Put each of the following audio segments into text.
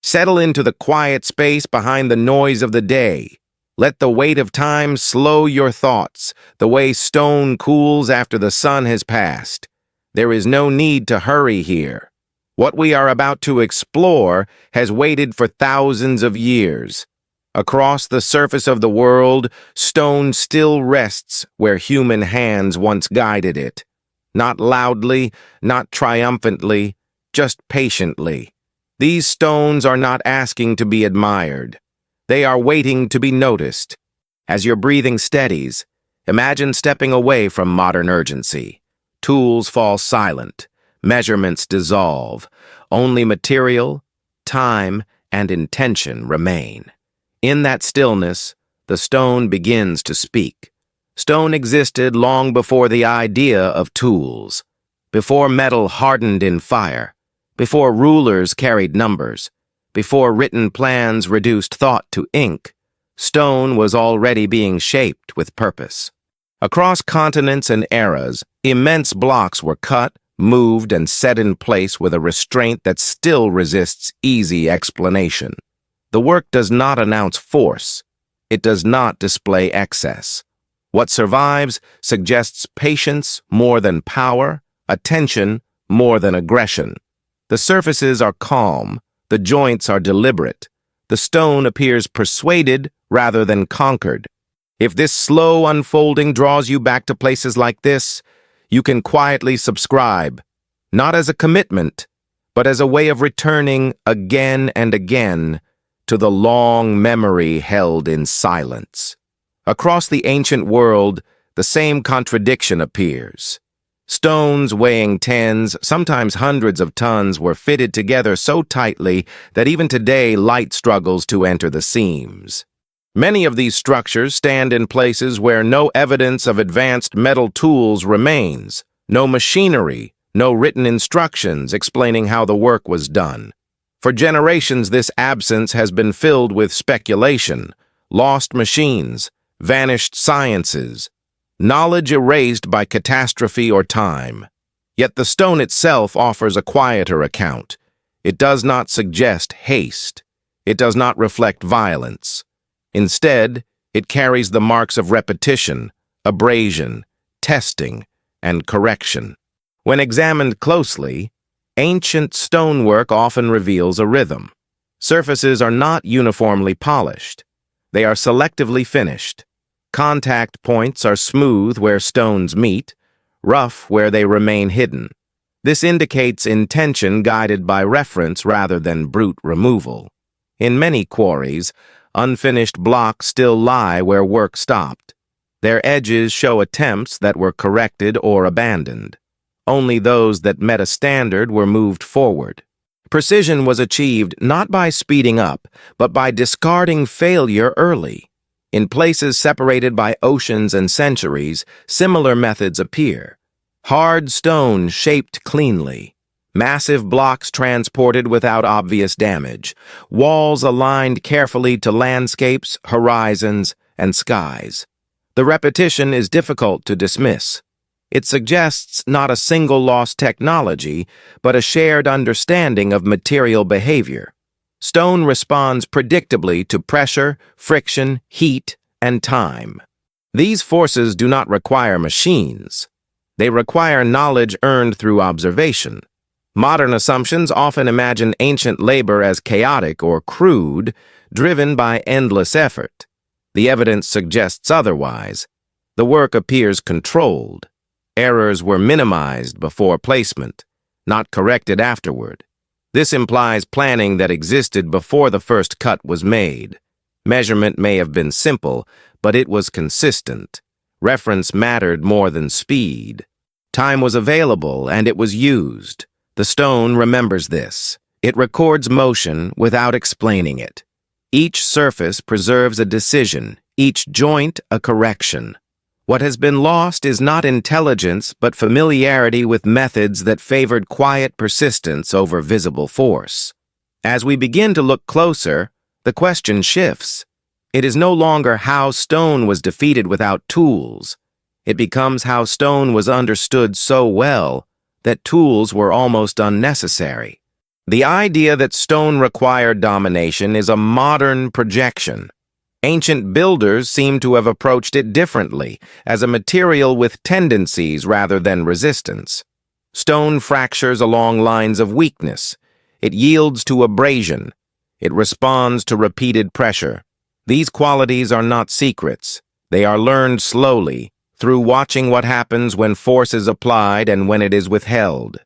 Settle into the quiet space behind the noise of the day. Let the weight of time slow your thoughts, the way stone cools after the sun has passed. There is no need to hurry here. What we are about to explore has waited for thousands of years. Across the surface of the world, stone still rests where human hands once guided it. Not loudly, not triumphantly, just patiently. These stones are not asking to be admired. They are waiting to be noticed. As your breathing steadies, imagine stepping away from modern urgency. Tools fall silent. Measurements dissolve. Only material, time, and intention remain. In that stillness, the stone begins to speak. Stone existed long before the idea of tools, before metal hardened in fire, before rulers carried numbers, before written plans reduced thought to ink. Stone was already being shaped with purpose. Across continents and eras, immense blocks were cut, moved, and set in place with a restraint that still resists easy explanation. The work does not announce force. It does not display excess. What survives suggests patience more than power, attention more than aggression. The surfaces are calm, the joints are deliberate. The stone appears persuaded rather than conquered. If this slow unfolding draws you back to places like this, you can quietly subscribe, not as a commitment, but as a way of returning again and again to the long memory held in silence. Across the ancient world, the same contradiction appears. Stones weighing tens, sometimes hundreds of tons were fitted together so tightly that even today light struggles to enter the seams. Many of these structures stand in places where no evidence of advanced metal tools remains, no machinery, no written instructions explaining how the work was done. For generations, this absence has been filled with speculation, lost machines, vanished sciences, knowledge erased by catastrophe or time. Yet the stone itself offers a quieter account. It does not suggest haste. It does not reflect violence. Instead, it carries the marks of repetition, abrasion, testing, and correction. When examined closely, ancient stonework often reveals a rhythm. Surfaces are not uniformly polished. They are selectively finished. Contact points are smooth where stones meet, rough where they remain hidden. This indicates intention guided by reference rather than brute removal. In many quarries, unfinished blocks still lie where work stopped. Their edges show attempts that were corrected or abandoned. Only those that met a standard were moved forward. Precision was achieved not by speeding up, but by discarding failure early. In places separated by oceans and centuries, similar methods appear. Hard stone shaped cleanly, massive blocks transported without obvious damage, walls aligned carefully to landscapes, horizons, and skies. The repetition is difficult to dismiss. It suggests not a single lost technology, but a shared understanding of material behavior. Stone responds predictably to pressure, friction, heat, and time. These forces do not require machines. They require knowledge earned through observation. Modern assumptions often imagine ancient labor as chaotic or crude, driven by endless effort. The evidence suggests otherwise. The work appears controlled. Errors were minimized before placement, not corrected afterward. This implies planning that existed before the first cut was made. Measurement may have been simple, but it was consistent. Reference mattered more than speed. Time was available, and it was used. The stone remembers this. It records motion without explaining it. Each surface preserves a decision, each joint a correction. What has been lost is not intelligence, but familiarity with methods that favored quiet persistence over visible force. As we begin to look closer, the question shifts. It is no longer how stone was defeated without tools. It becomes how stone was understood so well that tools were almost unnecessary. The idea that stone required domination is a modern projection. Ancient builders seem to have approached it differently, as a material with tendencies rather than resistance. Stone fractures along lines of weakness. It yields to abrasion. It responds to repeated pressure. These qualities are not secrets. They are learned slowly, through watching what happens when force is applied and when it is withheld.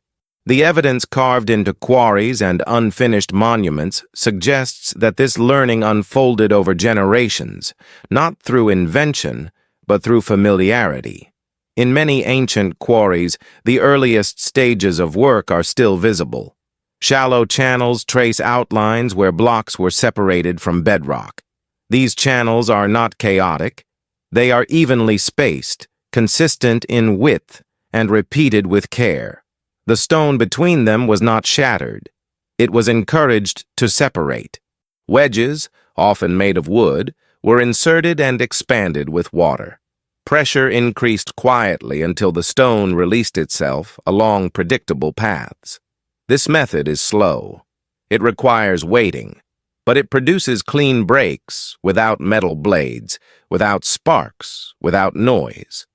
The evidence carved into quarries and unfinished monuments suggests that this learning unfolded over generations, not through invention, but through familiarity. In many ancient quarries, the earliest stages of work are still visible. Shallow channels trace outlines where blocks were separated from bedrock. These channels are not chaotic. They are evenly spaced, consistent in width, and repeated with care. The stone between them was not shattered. It was encouraged to separate. Wedges, often made of wood, were inserted and expanded with water. Pressure increased quietly until the stone released itself along predictable paths. This method is slow. It requires waiting, but it produces clean breaks without metal blades, without sparks, without noise.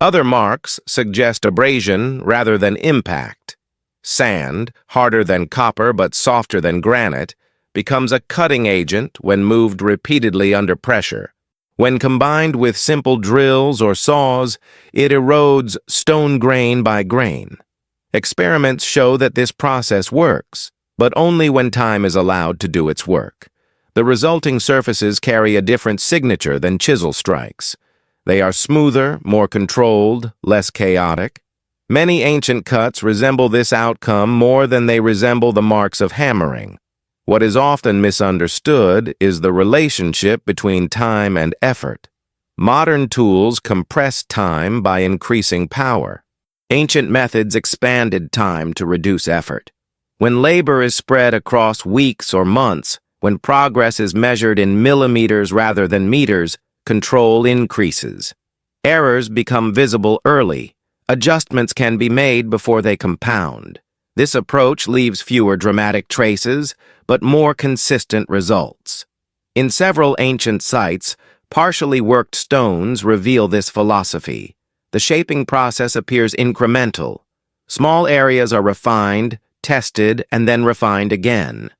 Other marks suggest abrasion rather than impact. Sand, harder than copper but softer than granite, becomes a cutting agent when moved repeatedly under pressure. When combined with simple drills or saws, it erodes stone grain by grain. Experiments show that this process works, but only when time is allowed to do its work. The resulting surfaces carry a different signature than chisel strikes. They are smoother, more controlled, less chaotic. Many ancient cuts resemble this outcome more than they resemble the marks of hammering. What is often misunderstood is the relationship between time and effort. Modern tools compress time by increasing power. Ancient methods expanded time to reduce effort. When labor is spread across weeks or months, when progress is measured in millimeters rather than meters, control increases. Errors become visible early. Adjustments can be made before they compound. This approach leaves fewer dramatic traces, but more consistent results. In several ancient sites, partially worked stones reveal this philosophy. The shaping process appears incremental. Small areas are refined, tested, and then refined again.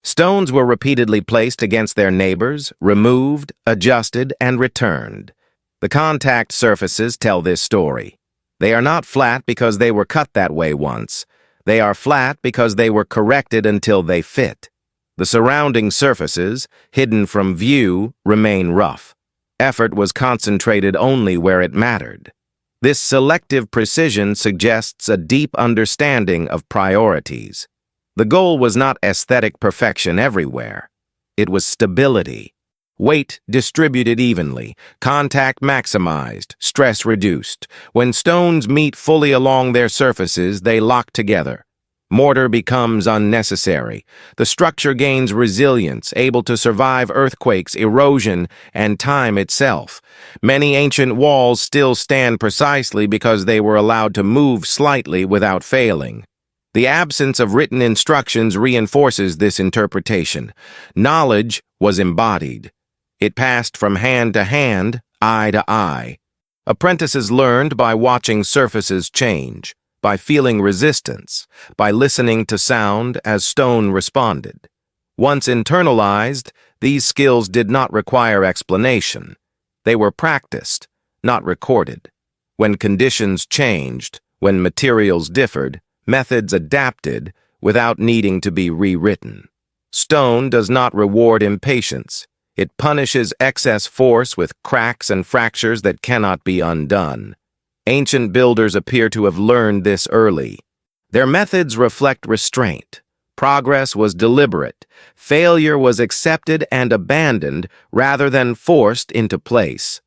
Stones were repeatedly placed against their neighbors, removed, adjusted, and returned. The contact surfaces tell this story. They are not flat because they were cut that way once. They are flat because they were corrected until they fit. The surrounding surfaces, hidden from view, remain rough. Effort was concentrated only where it mattered. This selective precision suggests a deep understanding of priorities. The goal was not aesthetic perfection everywhere. It was stability. Weight distributed evenly, contact maximized, stress reduced. When stones meet fully along their surfaces, they lock together. Mortar becomes unnecessary. The structure gains resilience, able to survive earthquakes, erosion, and time itself. Many ancient walls still stand precisely because they were allowed to move slightly without failing. The absence of written instructions reinforces this interpretation. Knowledge was embodied. It passed from hand to hand, eye to eye. Apprentices learned by watching surfaces change, by feeling resistance, by listening to sound as stone responded. Once internalized, these skills did not require explanation. They were practiced, not recorded. When conditions changed, when materials differed, methods adapted without needing to be rewritten. Stone does not reward impatience. It punishes excess force with cracks and fractures that cannot be undone. Ancient builders appear to have learned this early. Their methods reflect restraint. Progress was deliberate. Failure was accepted and abandoned rather than forced into place.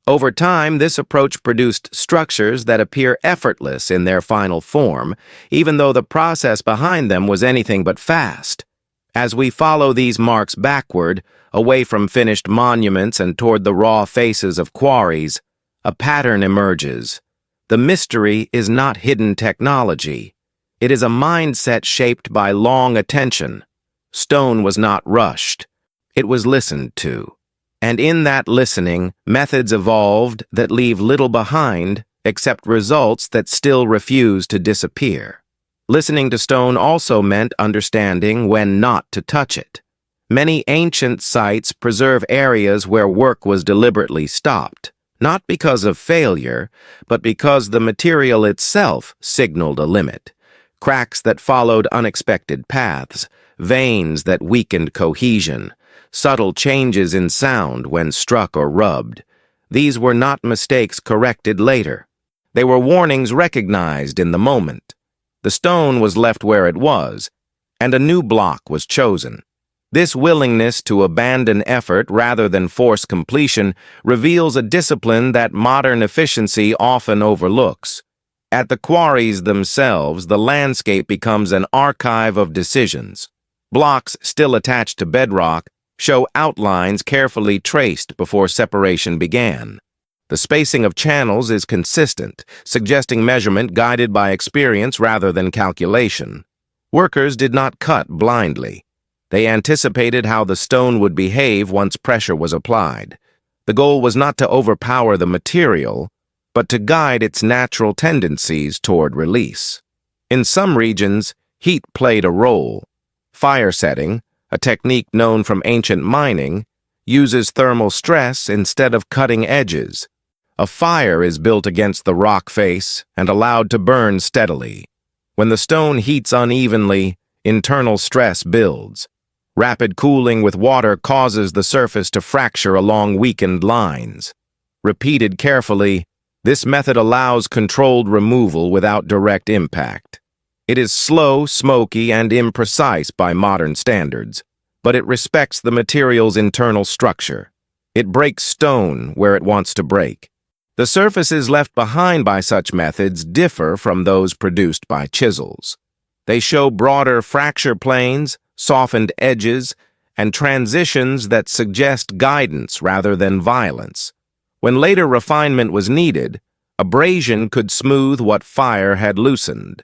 Over time, this approach produced structures that appear effortless in their final form, even though the process behind them was anything but fast. As we follow these marks backward, away from finished monuments and toward the raw faces of quarries, a pattern emerges. The mystery is not hidden technology. It is a mindset shaped by long attention. Stone was not rushed. It was listened to. And in that listening, methods evolved that leave little behind except results that still refuse to disappear. Listening to stone also meant understanding when not to touch it. Many ancient sites preserve areas where work was deliberately stopped, not because of failure, but because the material itself signaled a limit. Cracks that followed unexpected paths, veins that weakened cohesion, subtle changes in sound when struck or rubbed. These were not mistakes corrected later. They were warnings recognized in the moment. The stone was left where it was, and a new block was chosen. This willingness to abandon effort rather than force completion reveals a discipline that modern efficiency often overlooks. At the quarries themselves, the landscape becomes an archive of decisions. Blocks still attached to bedrock show outlines carefully traced before separation began. The spacing of channels is consistent, suggesting measurement guided by experience rather than calculation. Workers did not cut blindly. They anticipated how the stone would behave once pressure was applied. The goal was not to overpower the material, but to guide its natural tendencies toward release. In some regions, heat played a role. Fire setting, a technique known from ancient mining, uses thermal stress instead of cutting edges. A fire is built against the rock face and allowed to burn steadily. When the stone heats unevenly, internal stress builds. Rapid cooling with water causes the surface to fracture along weakened lines. Repeated carefully, this method allows controlled removal without direct impact. It is slow, smoky, and imprecise by modern standards, but it respects the material's internal structure. It breaks stone where it wants to break. The surfaces left behind by such methods differ from those produced by chisels. They show broader fracture planes, softened edges, and transitions that suggest guidance rather than violence. When later refinement was needed, abrasion could smooth what fire had loosened.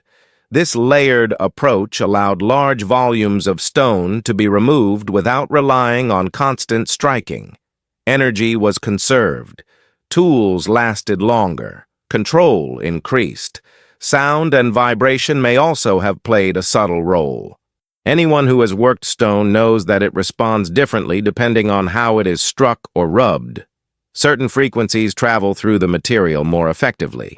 This layered approach allowed large volumes of stone to be removed without relying on constant striking. Energy was conserved. Tools lasted longer. Control increased. Sound and vibration may also have played a subtle role. Anyone who has worked stone knows that it responds differently depending on how it is struck or rubbed. Certain frequencies travel through the material more effectively.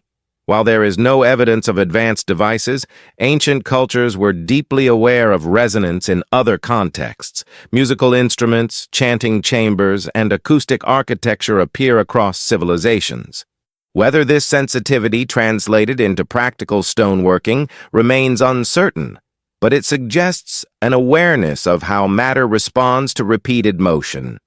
While there is no evidence of advanced devices, ancient cultures were deeply aware of resonance in other contexts. Musical instruments, chanting chambers, and acoustic architecture appear across civilizations. Whether this sensitivity translated into practical stoneworking remains uncertain, but it suggests an awareness of how matter responds to repeated motion.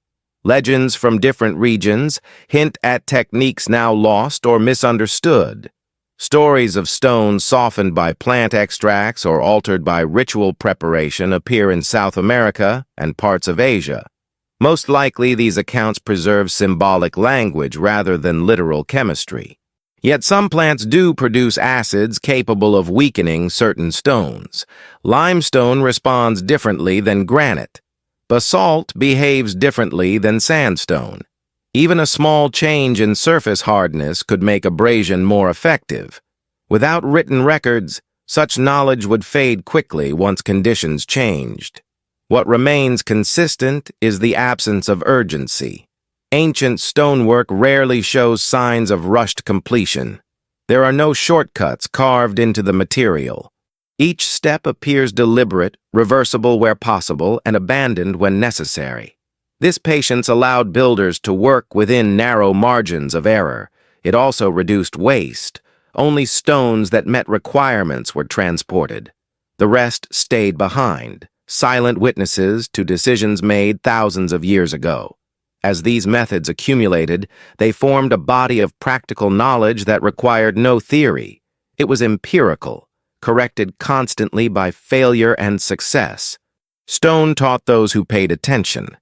Legends from different regions hint at techniques now lost or misunderstood. Stories of stone softened by plant extracts or altered by ritual preparation appear in South America and parts of Asia. Most likely, these accounts preserve symbolic language rather than literal chemistry. Yet some plants do produce acids capable of weakening certain stones. Limestone responds differently than granite. Basalt behaves differently than sandstone. Even a small change in surface hardness could make abrasion more effective. Without written records, such knowledge would fade quickly once conditions changed. What remains consistent is the absence of urgency. Ancient stonework rarely shows signs of rushed completion. There are no shortcuts carved into the material. Each step appears deliberate, reversible where possible, and abandoned when necessary. This patience allowed builders to work within narrow margins of error. It also reduced waste. Only stones that met requirements were transported. The rest stayed behind, silent witnesses to decisions made thousands of years ago. As these methods accumulated, they formed a body of practical knowledge that required no theory. It was empirical, corrected constantly by failure and success. Stone taught those who paid attention.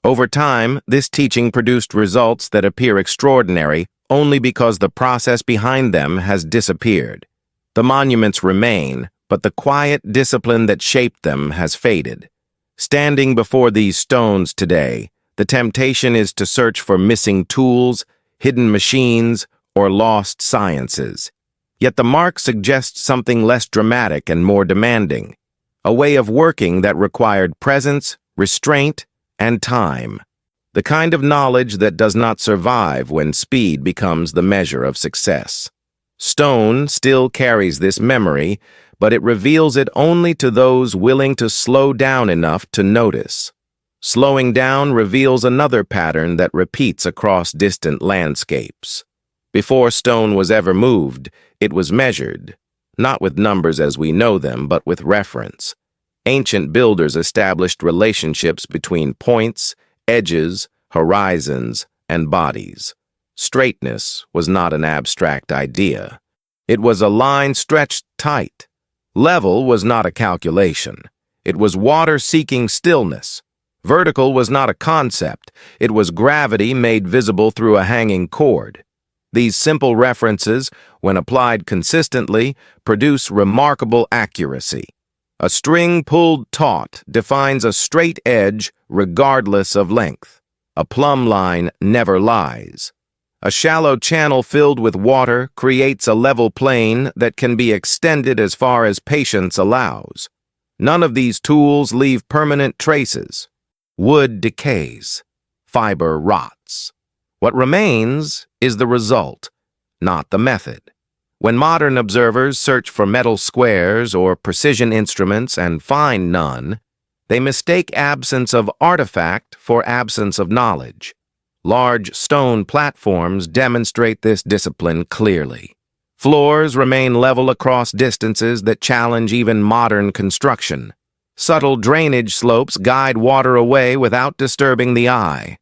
Over time, this teaching produced results that appear extraordinary only because the process behind them has disappeared. The monuments remain, but the quiet discipline that shaped them has faded. Standing before these stones today, the temptation is to search for missing tools, hidden machines, or lost sciences. Yet the mark suggests something less dramatic and more demanding, a way of working that required presence, restraint, and time. The kind of knowledge that does not survive when speed becomes the measure of success. Stone still carries this memory, but it reveals it only to those willing to slow down enough to notice. Slowing down reveals another pattern that repeats across distant landscapes. Before stone was ever moved, it was measured, not with numbers as we know them, but with reference. Ancient builders established relationships between points, edges, horizons, and bodies. Straightness was not an abstract idea. It was a line stretched tight. Level was not a calculation. It was water seeking stillness. Vertical was not a concept. It was gravity made visible through a hanging cord. These simple references, when applied consistently, produce remarkable accuracy. A string pulled taut defines a straight edge regardless of length. A plumb line never lies. A shallow channel filled with water creates a level plane that can be extended as far as patience allows. None of these tools leave permanent traces. Wood decays. Fiber rots. What remains is the result, not the method. When modern observers search for metal squares or precision instruments and find none, they mistake absence of artifact for absence of knowledge. Large stone platforms demonstrate this discipline clearly. Floors remain level across distances that challenge even modern construction. Subtle drainage slopes guide water away without disturbing the eye.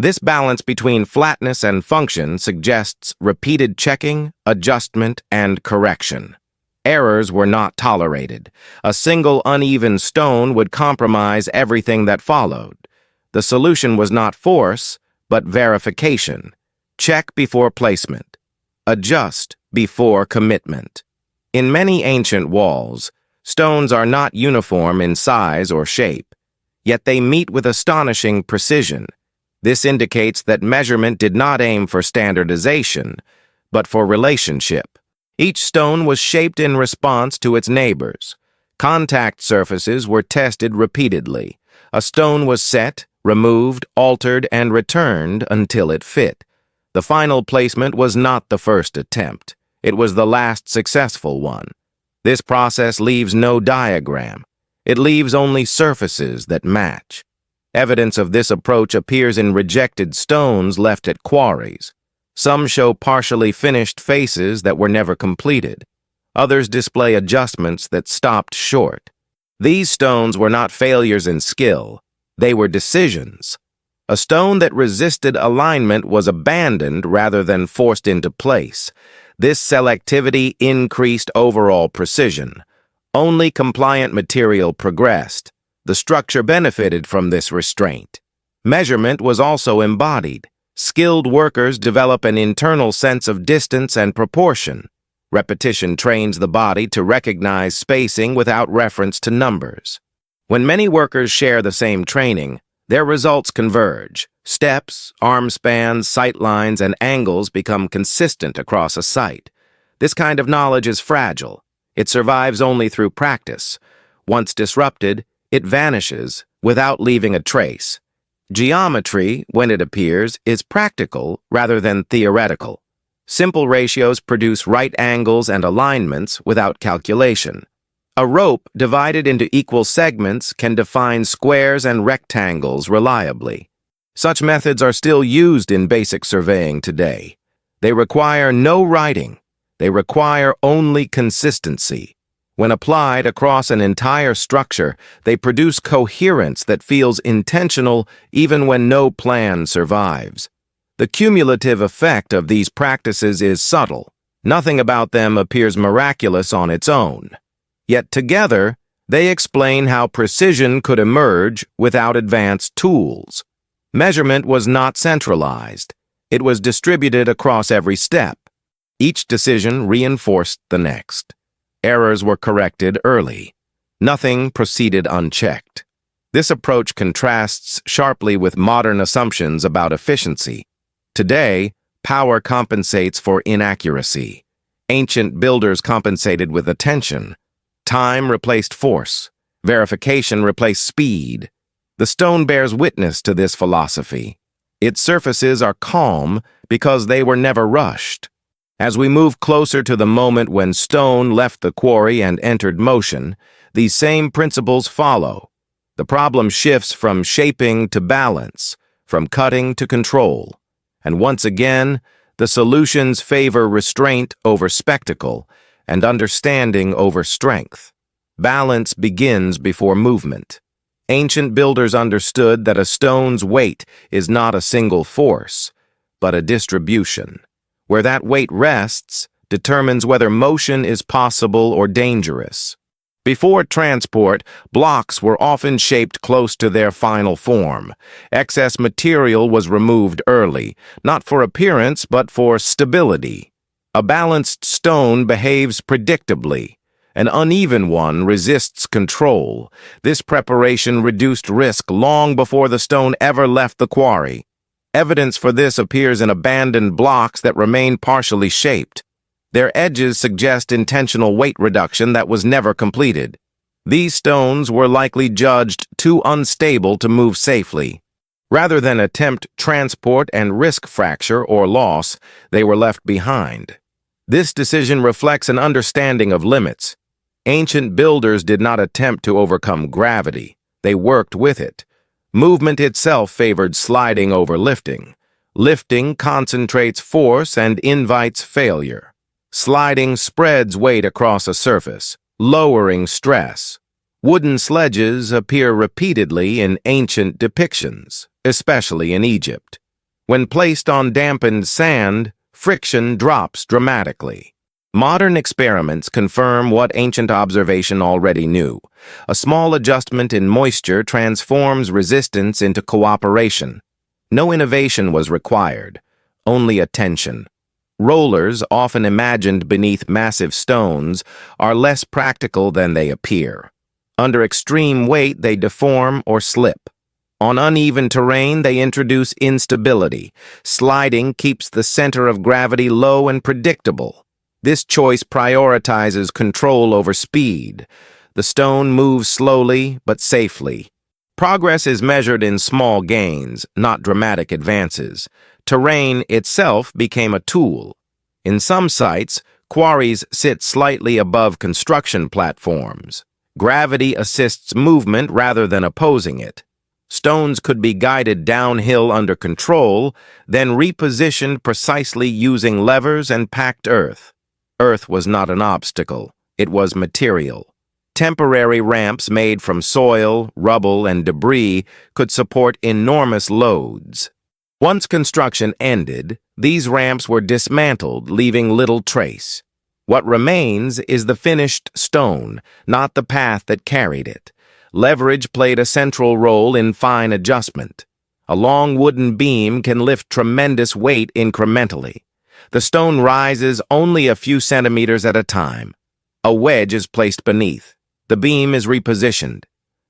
This balance between flatness and function suggests repeated checking, adjustment, and correction. Errors were not tolerated. A single uneven stone would compromise everything that followed. The solution was not force, but verification. Check before placement. Adjust before commitment. In many ancient walls, stones are not uniform in size or shape, yet they meet with astonishing precision. This indicates that measurement did not aim for standardization, but for relationship. Each stone was shaped in response to its neighbors. Contact surfaces were tested repeatedly. A stone was set, removed, altered, and returned until it fit. The final placement was not the first attempt. It was the last successful one. This process leaves no diagram. It leaves only surfaces that match. Evidence of this approach appears in rejected stones left at quarries. Some show partially finished faces that were never completed. Others display adjustments that stopped short. These stones were not failures in skill. They were decisions. A stone that resisted alignment was abandoned rather than forced into place. This selectivity increased overall precision. Only compliant material progressed. The structure benefited from this restraint. Measurement was also embodied. Skilled workers develop an internal sense of distance and proportion. Repetition trains the body to recognize spacing without reference to numbers. When many workers share the same training, their results converge. Steps, arm spans, sight lines, and angles become consistent across a site. This kind of knowledge is fragile. It survives only through practice. Once disrupted, it vanishes without leaving a trace. Geometry, when it appears, is practical rather than theoretical. Simple ratios produce right angles and alignments without calculation. A rope divided into equal segments can define squares and rectangles reliably. Such methods are still used in basic surveying today. They require no writing. They require only consistency. When applied across an entire structure, they produce coherence that feels intentional even when no plan survives. The cumulative effect of these practices is subtle. Nothing about them appears miraculous on its own. Yet together, they explain how precision could emerge without advanced tools. Measurement was not centralized. It was distributed across every step. Each decision reinforced the next. Errors were corrected early. Nothing proceeded unchecked. This approach contrasts sharply with modern assumptions about efficiency. Today, power compensates for inaccuracy. Ancient builders compensated with attention. Time replaced force. Verification replaced speed. The stone bears witness to this philosophy. Its surfaces are calm because they were never rushed. As we move closer to the moment when stone left the quarry and entered motion, these same principles follow. The problem shifts from shaping to balance, from cutting to control. And once again, the solutions favor restraint over spectacle and understanding over strength. Balance begins before movement. Ancient builders understood that a stone's weight is not a single force, but a distribution. Where that weight rests determines whether motion is possible or dangerous. Before transport, blocks were often shaped close to their final form. Excess material was removed early, not for appearance but for stability. A balanced stone behaves predictably. An uneven one resists control. This preparation reduced risk long before the stone ever left the quarry. Evidence for this appears in abandoned blocks that remain partially shaped. Their edges suggest intentional weight reduction that was never completed. These stones were likely judged too unstable to move safely. Rather than attempt transport and risk fracture or loss, they were left behind. This decision reflects an understanding of limits. Ancient builders did not attempt to overcome gravity. They worked with it. Movement itself favored sliding over lifting. Lifting concentrates force and invites failure. Sliding spreads weight across a surface, lowering stress. Wooden sledges appear repeatedly in ancient depictions, especially in Egypt. When placed on dampened sand, friction drops dramatically. Modern experiments confirm what ancient observation already knew. A small adjustment in moisture transforms resistance into cooperation. No innovation was required, only attention. Rollers, often imagined beneath massive stones, are less practical than they appear. Under extreme weight, they deform or slip. On uneven terrain, they introduce instability. Sliding keeps the center of gravity low and predictable. This choice prioritizes control over speed. The stone moves slowly but safely. Progress is measured in small gains, not dramatic advances. Terrain itself became a tool. In some sites, quarries sit slightly above construction platforms. Gravity assists movement rather than opposing it. Stones could be guided downhill under control, then repositioned precisely using levers and packed earth. Earth was not an obstacle, it was material. Temporary ramps made from soil, rubble, and debris could support enormous loads. Once construction ended, these ramps were dismantled, leaving little trace. What remains is the finished stone, not the path that carried it. Leverage played a central role in fine adjustment. A long wooden beam can lift tremendous weight incrementally. The stone rises only a few centimeters at a time. A wedge is placed beneath. The beam is repositioned.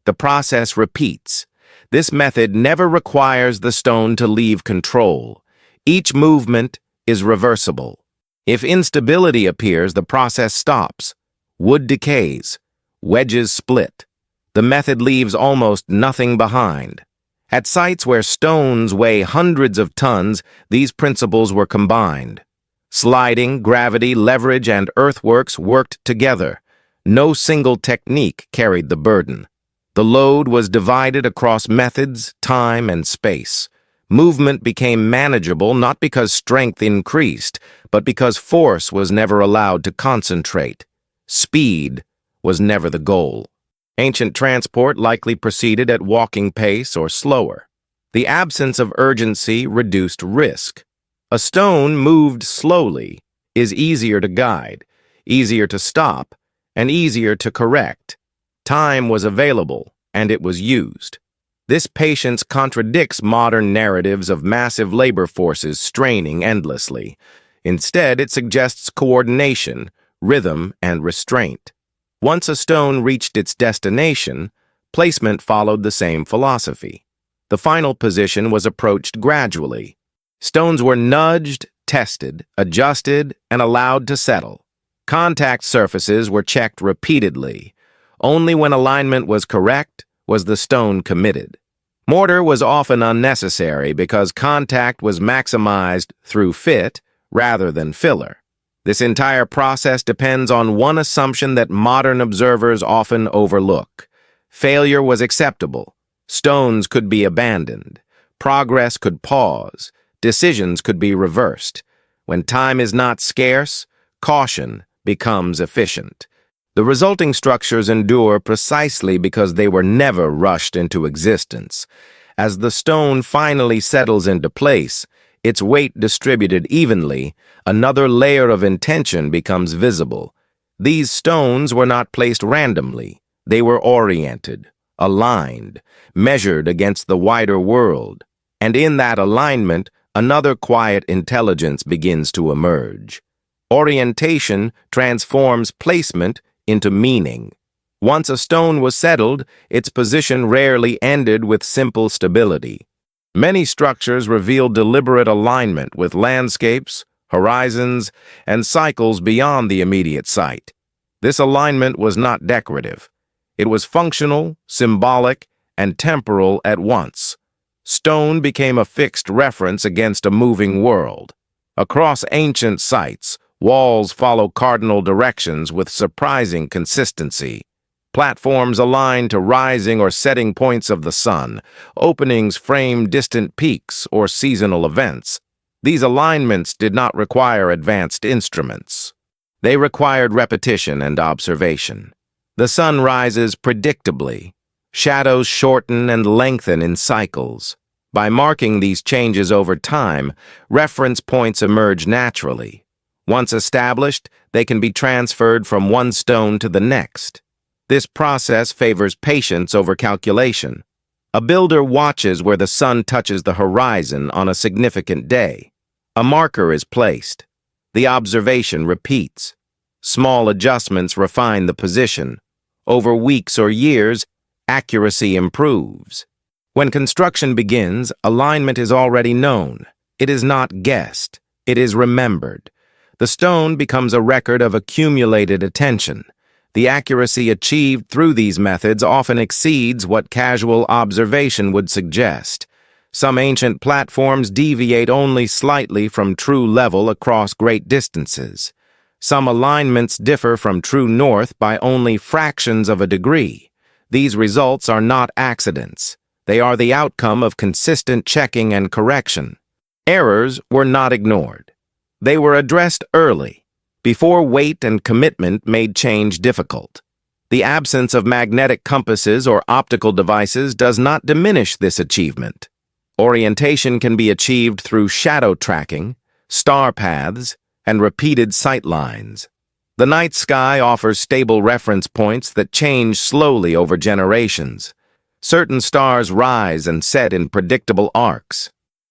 The process repeats. This method never requires the stone to leave control. Each movement is reversible. If instability appears, the process stops. Wood decays. Wedges split. The method leaves almost nothing behind. At sites where stones weigh hundreds of tons, these principles were combined. Sliding, gravity, leverage, and earthworks worked together. No single technique carried the burden. The load was divided across methods, time, and space. Movement became manageable not because strength increased, but because force was never allowed to concentrate. Speed was never the goal. Ancient transport likely proceeded at walking pace or slower. The absence of urgency reduced risk. A stone moved slowly is easier to guide, easier to stop, and easier to correct. Time was available, and it was used. This patience contradicts modern narratives of massive labor forces straining endlessly. Instead, it suggests coordination, rhythm, and restraint. Once a stone reached its destination, placement followed the same philosophy. The final position was approached gradually. Stones were nudged, tested, adjusted, and allowed to settle. Contact surfaces were checked repeatedly. Only when alignment was correct was the stone committed. Mortar was often unnecessary because contact was maximized through fit rather than filler. This entire process depends on one assumption that modern observers often overlook. Failure was acceptable. Stones could be abandoned. Progress could pause. Decisions could be reversed. When time is not scarce, caution becomes efficient. The resulting structures endure precisely because they were never rushed into existence. As the stone finally settles into place, its weight distributed evenly, another layer of intention becomes visible. These stones were not placed randomly. They were oriented, aligned, measured against the wider world. And in that alignment, another quiet intelligence begins to emerge. Orientation transforms placement into meaning. Once a stone was settled, its position rarely ended with simple stability. Many structures reveal deliberate alignment with landscapes, horizons, and cycles beyond the immediate site. This alignment was not decorative. It was functional, symbolic, and temporal at once. Stone became a fixed reference against a moving world. Across ancient sites, walls follow cardinal directions with surprising consistency. Platforms align to rising or setting points of the sun. Openings frame distant peaks or seasonal events. These alignments did not require advanced instruments. They required repetition and observation. The sun rises predictably. Shadows shorten and lengthen in cycles. By marking these changes over time, reference points emerge naturally. Once established, they can be transferred from one stone to the next. This process favors patience over calculation. A builder watches where the sun touches the horizon on a significant day. A marker is placed. The observation repeats. Small adjustments refine the position. Over weeks or years, accuracy improves. When construction begins, alignment is already known. It is not guessed. It is remembered. The stone becomes a record of accumulated attention. The accuracy achieved through these methods often exceeds what casual observation would suggest. Some ancient platforms deviate only slightly from true level across great distances. Some alignments differ from true north by only fractions of a degree. These results are not accidents. They are the outcome of consistent checking and correction. Errors were not ignored. They were addressed early, before weight and commitment made change difficult. The absence of magnetic compasses or optical devices does not diminish this achievement. Orientation can be achieved through shadow tracking, star paths, and repeated sight lines. The night sky offers stable reference points that change slowly over generations. Certain stars rise and set in predictable arcs.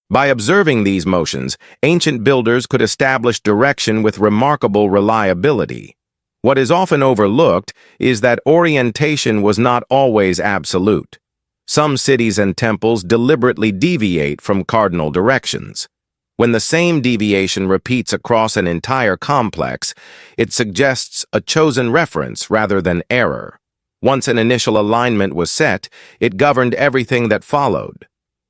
By observing these motions, ancient builders could establish direction with remarkable reliability. What is often overlooked is that orientation was not always absolute. Some cities and temples deliberately deviate from cardinal directions. When the same deviation repeats across an entire complex, it suggests a chosen reference rather than error. Once an initial alignment was set, it governed everything that followed.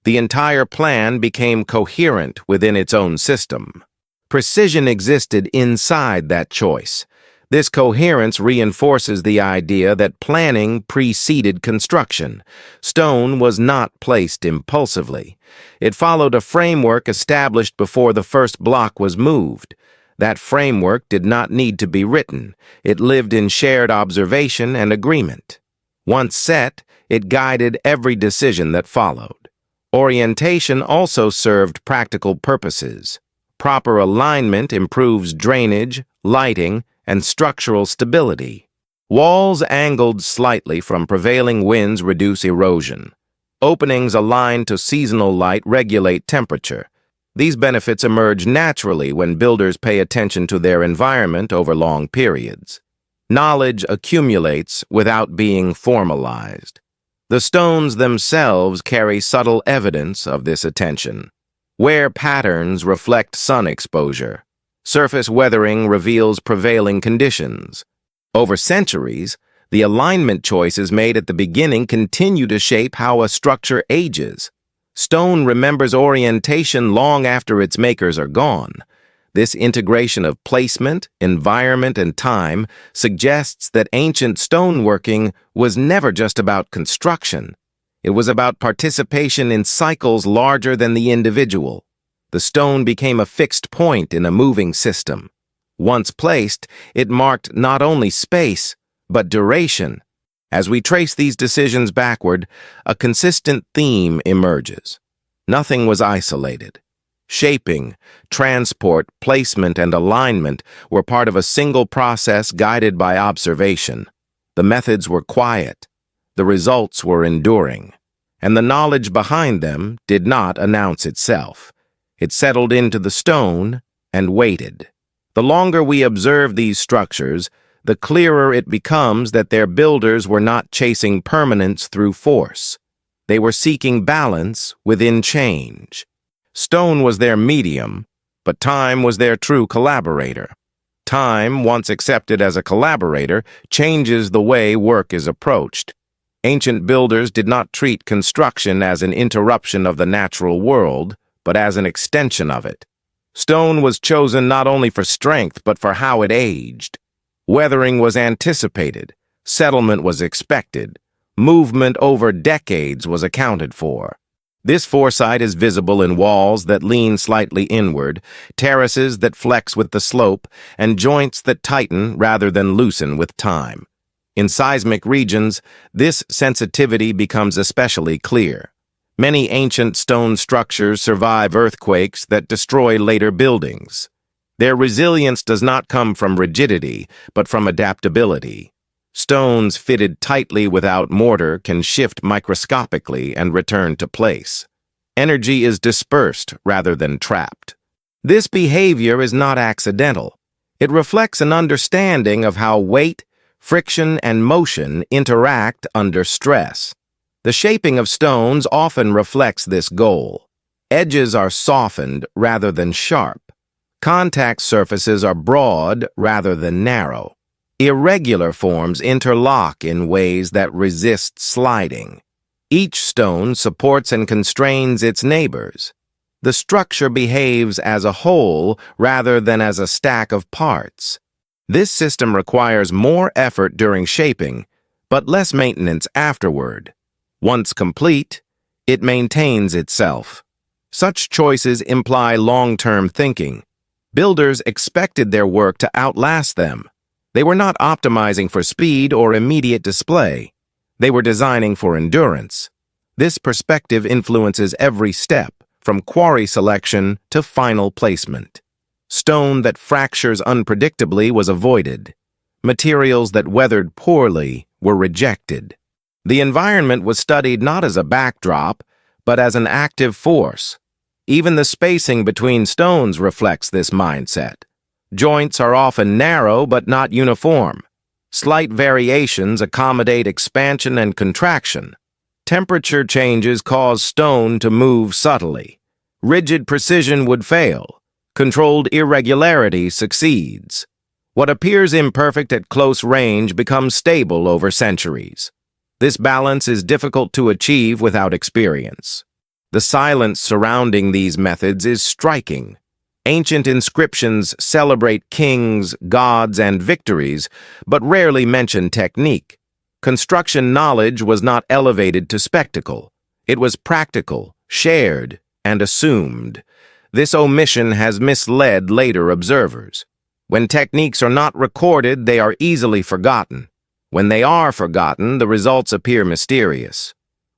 The entire plan became coherent within its own system. Precision existed inside that choice. This coherence reinforces the idea that planning preceded construction. Stone was not placed impulsively. It followed a framework established before the first block was moved. That framework did not need to be written. It lived in shared observation and agreement. Once set, it guided every decision that followed. Orientation also served practical purposes. Proper alignment improves drainage, lighting, and structural stability. Walls angled slightly from prevailing winds reduce erosion. Openings aligned to seasonal light regulate temperature. These benefits emerge naturally when builders pay attention to their environment over long periods. Knowledge accumulates without being formalized. The stones themselves carry subtle evidence of this attention. Wear patterns reflect sun exposure. Surface weathering reveals prevailing conditions. Over centuries, the alignment choices made at the beginning continue to shape how a structure ages. Stone remembers orientation long after its makers are gone. This integration of placement, environment, and time suggests that ancient stoneworking was never just about construction. It was about participation in cycles larger than the individual. The stone became a fixed point in a moving system. Once placed, it marked not only space, but duration. As we trace these decisions backward, a consistent theme emerges. Nothing was isolated. Shaping, transport, placement, and alignment were part of a single process guided by observation. The methods were quiet, the results were enduring, and the knowledge behind them did not announce itself. It settled into the stone and waited. The longer we observe these structures, the clearer it becomes that their builders were not chasing permanence through force. They were seeking balance within change. Stone was their medium, but time was their true collaborator. Time, once accepted as a collaborator, changes the way work is approached. Ancient builders did not treat construction as an interruption of the natural world, but as an extension of it. Stone was chosen not only for strength, but for how it aged. Weathering was anticipated, settlement was expected, movement over decades was accounted for. This foresight is visible in walls that lean slightly inward, terraces that flex with the slope, and joints that tighten rather than loosen with time. In seismic regions, this sensitivity becomes especially clear. Many ancient stone structures survive earthquakes that destroy later buildings. Their resilience does not come from rigidity, but from adaptability. Stones fitted tightly without mortar can shift microscopically and return to place. Energy is dispersed rather than trapped. This behavior is not accidental. It reflects an understanding of how weight, friction, and motion interact under stress. The shaping of stones often reflects this goal. Edges are softened rather than sharp. Contact surfaces are broad rather than narrow. Irregular forms interlock in ways that resist sliding. Each stone supports and constrains its neighbors. The structure behaves as a whole rather than as a stack of parts. This system requires more effort during shaping, but less maintenance afterward. Once complete, it maintains itself. Such choices imply long-term thinking. Builders expected their work to outlast them. They were not optimizing for speed or immediate display. They were designing for endurance. This perspective influences every step, from quarry selection to final placement. Stone that fractures unpredictably was avoided. Materials that weathered poorly were rejected. The environment was studied not as a backdrop, but as an active force. Even the spacing between stones reflects this mindset. Joints are often narrow but not uniform. Slight variations accommodate expansion and contraction. Temperature changes cause stone to move subtly. Rigid precision would fail. Controlled irregularity succeeds. What appears imperfect at close range becomes stable over centuries. This balance is difficult to achieve without experience. The silence surrounding these methods is striking. Ancient inscriptions celebrate kings, gods, and victories, but rarely mention technique. Construction knowledge was not elevated to spectacle. It was practical, shared, and assumed. This omission has misled later observers. When techniques are not recorded, they are easily forgotten. When they are forgotten, the results appear mysterious.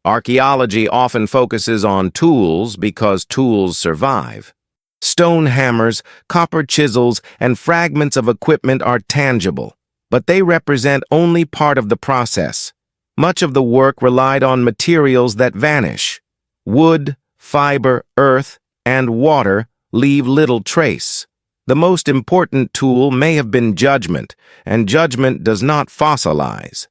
Archaeology often focuses on tools because tools survive. Stone hammers, copper chisels, and fragments of equipment are tangible, but they represent only part of the process. Much of the work relied on materials that vanish. Wood, fiber, earth, and water leave little trace. The most important tool may have been judgment, and judgment does not fossilize.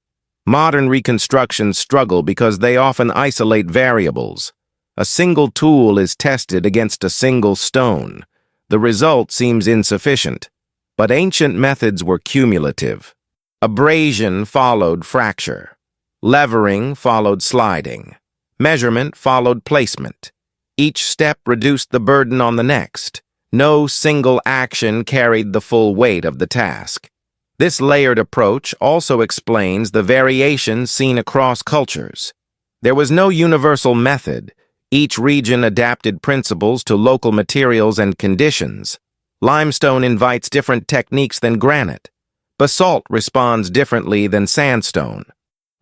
Modern reconstructions struggle because they often isolate variables. A single tool is tested against a single stone. The result seems insufficient, but ancient methods were cumulative. Abrasion followed fracture. Levering followed sliding. Measurement followed placement. Each step reduced the burden on the next. No single action carried the full weight of the task. This layered approach also explains the variations seen across cultures. There was no universal method. Each region adapted principles to local materials and conditions. Limestone invites different techniques than granite. Basalt responds differently than sandstone.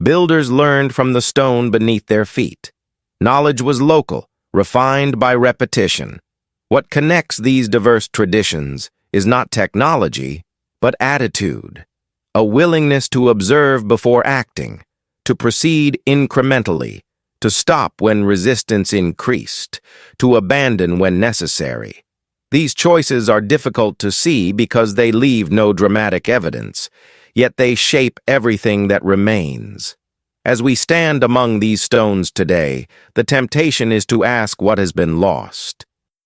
Builders learned from the stone beneath their feet. Knowledge was local, refined by repetition. What connects these diverse traditions is not technology, but attitude, a willingness to observe before acting, to proceed incrementally, to stop when resistance increased, to abandon when necessary. These choices are difficult to see because they leave no dramatic evidence, yet they shape everything that remains. As we stand among these stones today, the temptation is to ask what has been lost.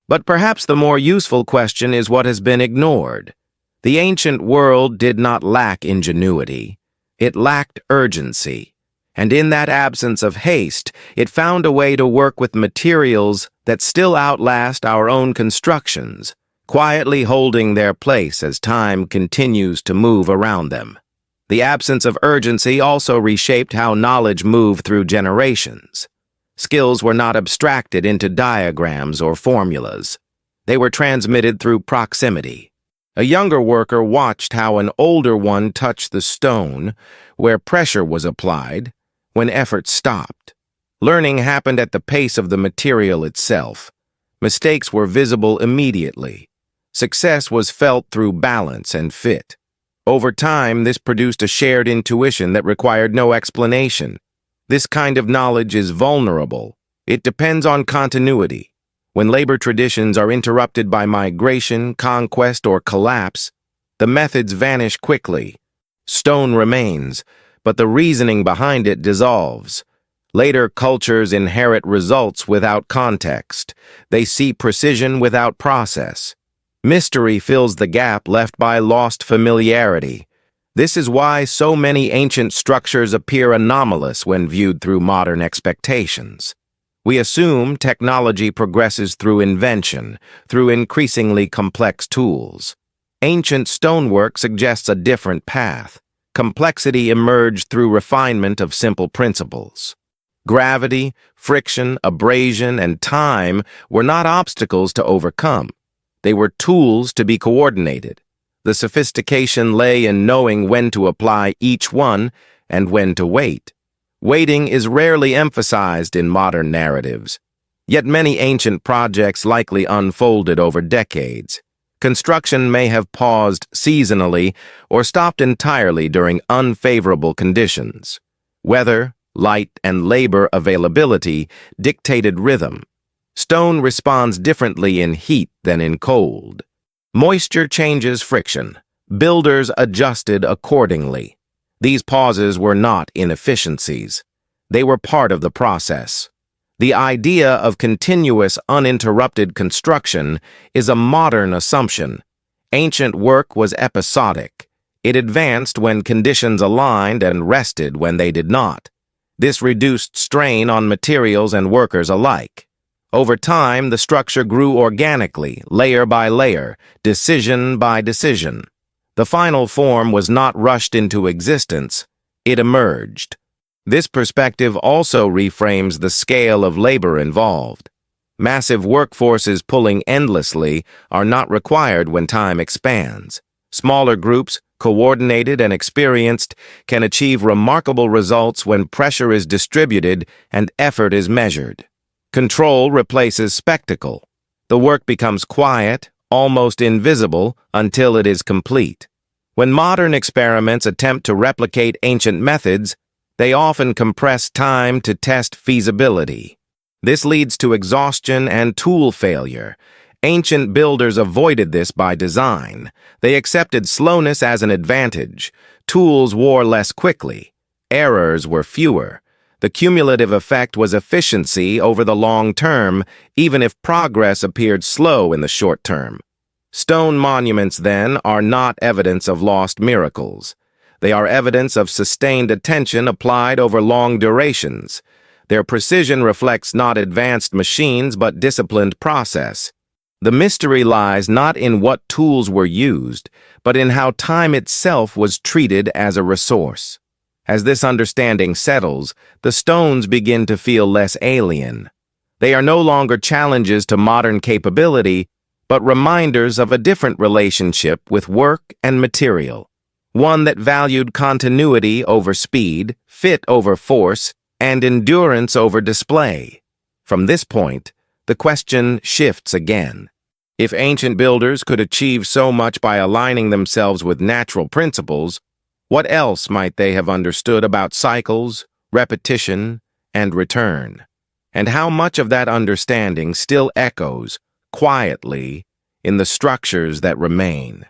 But perhaps the more useful question is what has been ignored. The ancient world did not lack ingenuity. It lacked urgency. And in that absence of haste, it found a way to work with materials that still outlast our own constructions, quietly holding their place as time continues to move around them. The absence of urgency also reshaped how knowledge moved through generations. Skills were not abstracted into diagrams or formulas. They were transmitted through proximity. A younger worker watched how an older one touched the stone, where pressure was applied, when effort stopped. Learning happened at the pace of the material itself. Mistakes were visible immediately. Success was felt through balance and fit. Over time, this produced a shared intuition that required no explanation. This kind of knowledge is vulnerable. It depends on continuity. When labor traditions are interrupted by migration, conquest, or collapse, the methods vanish quickly. Stone remains, but the reasoning behind it dissolves. Later cultures inherit results without context. They see precision without process. Mystery fills the gap left by lost familiarity. This is why so many ancient structures appear anomalous when viewed through modern expectations. We assume technology progresses through invention, through increasingly complex tools. Ancient stonework suggests a different path. Complexity emerged through refinement of simple principles. Gravity, friction, abrasion, and time were not obstacles to overcome. They were tools to be coordinated. The sophistication lay in knowing when to apply each one and when to wait. Waiting is rarely emphasized in modern narratives. Yet many ancient projects likely unfolded over decades. Construction may have paused seasonally or stopped entirely during unfavorable conditions. Weather, light, and labor availability dictated rhythm. Stone responds differently in heat than in cold. Moisture changes friction. Builders adjusted accordingly. These pauses were not inefficiencies. They were part of the process. The idea of continuous, uninterrupted construction is a modern assumption. Ancient work was episodic. It advanced when conditions aligned and rested when they did not. This reduced strain on materials and workers alike. Over time, the structure grew organically, layer by layer, decision by decision. The final form was not rushed into existence, it emerged. This perspective also reframes the scale of labor involved. Massive workforces pulling endlessly are not required when time expands. Smaller groups, coordinated and experienced, can achieve remarkable results when pressure is distributed and effort is measured. Control replaces spectacle. The work becomes quiet, almost invisible, until it is complete. When modern experiments attempt to replicate ancient methods, they often compress time to test feasibility. This leads to exhaustion and tool failure. Ancient builders avoided this by design. They accepted slowness as an advantage. Tools wore less quickly. Errors were fewer. The cumulative effect was efficiency over the long term, even if progress appeared slow in the short term. Stone monuments, then, are not evidence of lost miracles. They are evidence of sustained attention applied over long durations. Their precision reflects not advanced machines but disciplined process. The mystery lies not in what tools were used, but in how time itself was treated as a resource. As this understanding settles, the stones begin to feel less alien. They are no longer challenges to modern capability, but reminders of a different relationship with work and material, one that valued continuity over speed, fit over force, and endurance over display. From this point, the question shifts again. If ancient builders could achieve so much by aligning themselves with natural principles, what else might they have understood about cycles, repetition, and return? And how much of that understanding still echoes, quietly, in the structures that remain?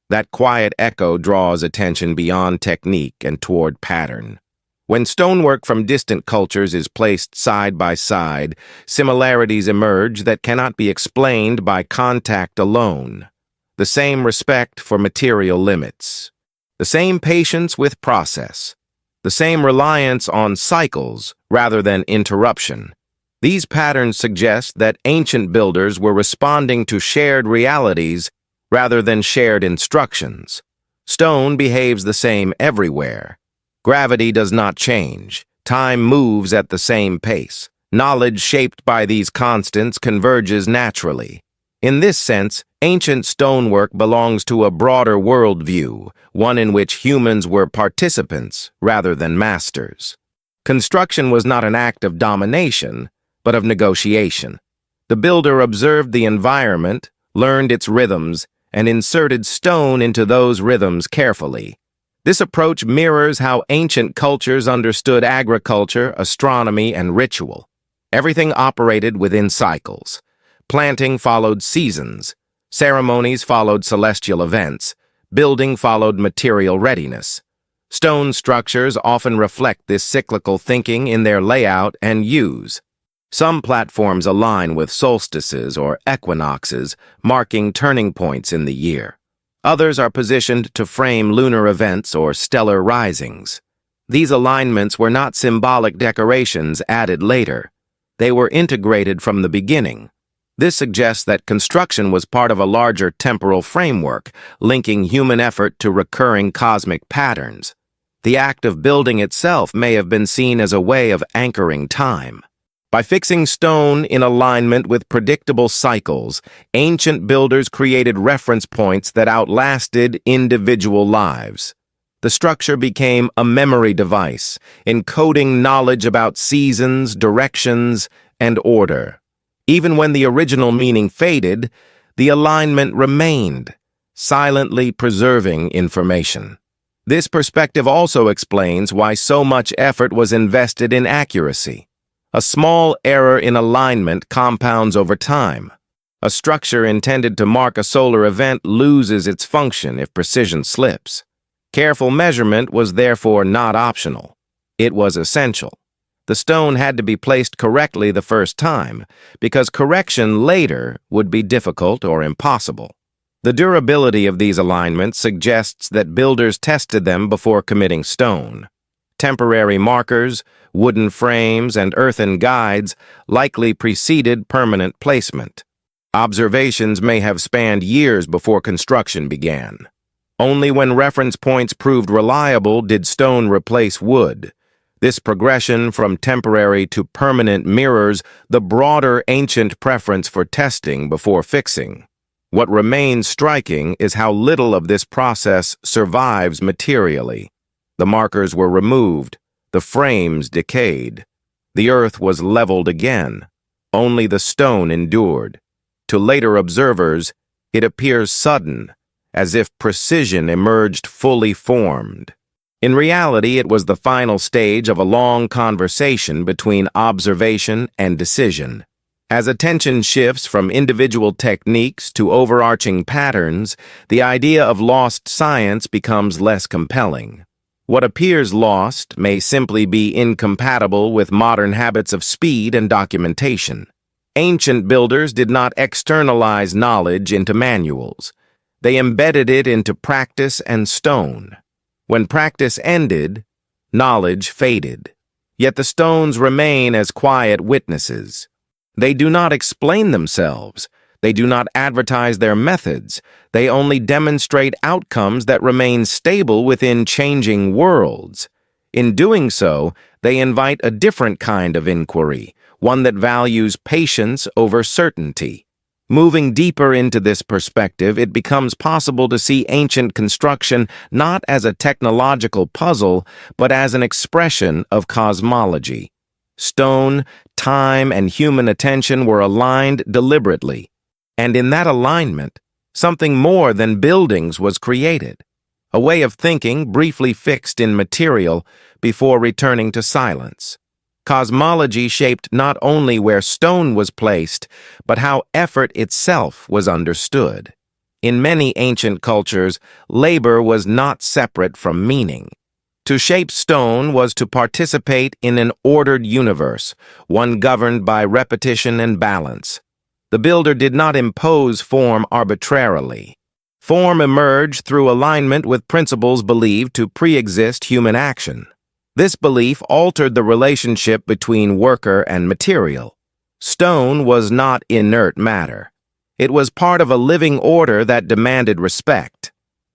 That quiet echo draws attention beyond technique and toward pattern. When stonework from distant cultures is placed side by side, similarities emerge that cannot be explained by contact alone. The same respect for material limits. The same patience with process. The same reliance on cycles rather than interruption. These patterns suggest that ancient builders were responding to shared realities rather than shared instructions. Stone behaves the same everywhere. Gravity does not change. Time moves at the same pace. Knowledge shaped by these constants converges naturally. In this sense, ancient stonework belongs to a broader worldview, one in which humans were participants rather than masters. Construction was not an act of domination, but of negotiation. The builder observed the environment, learned its rhythms, and inserted stone into those rhythms carefully. This approach mirrors how ancient cultures understood agriculture, astronomy, and ritual. Everything operated within cycles. Planting followed seasons. Ceremonies followed celestial events. Building followed material readiness. Stone structures often reflect this cyclical thinking in their layout and use. Some platforms align with solstices or equinoxes, marking turning points in the year. Others are positioned to frame lunar events or stellar risings. These alignments were not symbolic decorations added later. They were integrated from the beginning. This suggests that construction was part of a larger temporal framework, linking human effort to recurring cosmic patterns. The act of building itself may have been seen as a way of anchoring time. By fixing stone in alignment with predictable cycles, ancient builders created reference points that outlasted individual lives. The structure became a memory device, encoding knowledge about seasons, directions, and order. Even when the original meaning faded, the alignment remained, silently preserving information. This perspective also explains why so much effort was invested in accuracy. A small error in alignment compounds over time. A structure intended to mark a solar event loses its function if precision slips. Careful measurement was therefore not optional. It was essential. The stone had to be placed correctly the first time, because correction later would be difficult or impossible. The durability of these alignments suggests that builders tested them before committing stone. Temporary markers, wooden frames, and earthen guides likely preceded permanent placement. Observations may have spanned years before construction began. Only when reference points proved reliable did stone replace wood. This progression from temporary to permanent mirrors the broader ancient preference for testing before fixing. What remains striking is how little of this process survives materially. The markers were removed, the frames decayed. The earth was leveled again. Only the stone endured. To later observers, it appears sudden, as if precision emerged fully formed. In reality, it was the final stage of a long conversation between observation and decision. As attention shifts from individual techniques to overarching patterns, the idea of lost science becomes less compelling. What appears lost may simply be incompatible with modern habits of speed and documentation. Ancient builders did not externalize knowledge into manuals. They embedded it into practice and stone. When practice ended, knowledge faded. Yet the stones remain as quiet witnesses. They do not explain themselves. They do not advertise their methods. They only demonstrate outcomes that remain stable within changing worlds. In doing so, they invite a different kind of inquiry, one that values patience over certainty. Moving deeper into this perspective, it becomes possible to see ancient construction not as a technological puzzle, but as an expression of cosmology. Stone, time, and human attention were aligned deliberately, and in that alignment, something more than buildings was created, a way of thinking briefly fixed in material before returning to silence. Cosmology shaped not only where stone was placed, but how effort itself was understood. In many ancient cultures, labor was not separate from meaning. To shape stone was to participate in an ordered universe, one governed by repetition and balance. The builder did not impose form arbitrarily. Form emerged through alignment with principles believed to pre-exist human action. This belief altered the relationship between worker and material. Stone was not inert matter. It was part of a living order that demanded respect.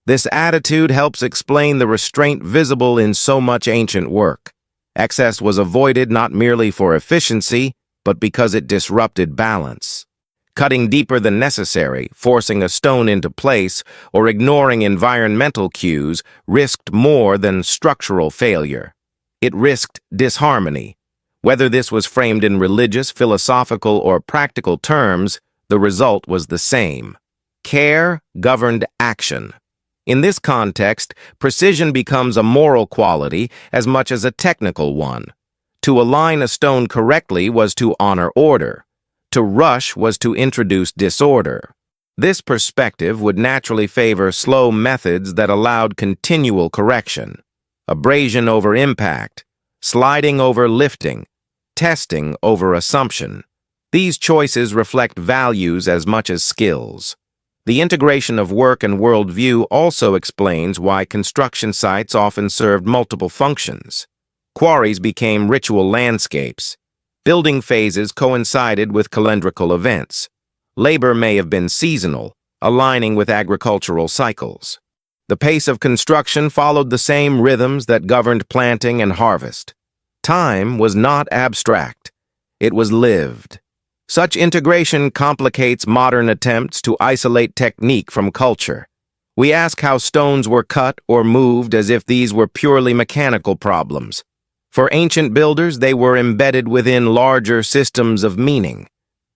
This attitude helps explain the restraint visible in so much ancient work. Excess was avoided not merely for efficiency, but because it disrupted balance. Cutting deeper than necessary, forcing a stone into place, or ignoring environmental cues risked more than structural failure. It risked disharmony. Whether this was framed in religious, philosophical, or practical terms, the result was the same. Care governed action. In this context, precision becomes a moral quality as much as a technical one. To align a stone correctly was to honor order. To rush was to introduce disorder. This perspective would naturally favor slow methods that allowed continual correction. Abrasion over impact, sliding over lifting, testing over assumption. These choices reflect values as much as skills. The integration of work and worldview also explains why construction sites often served multiple functions. Quarries became ritual landscapes. Building phases coincided with calendrical events. Labor may have been seasonal, aligning with agricultural cycles. The pace of construction followed the same rhythms that governed planting and harvest. Time was not abstract. It was lived. Such integration complicates modern attempts to isolate technique from culture. We ask how stones were cut or moved as if these were purely mechanical problems. For ancient builders, they were embedded within larger systems of meaning.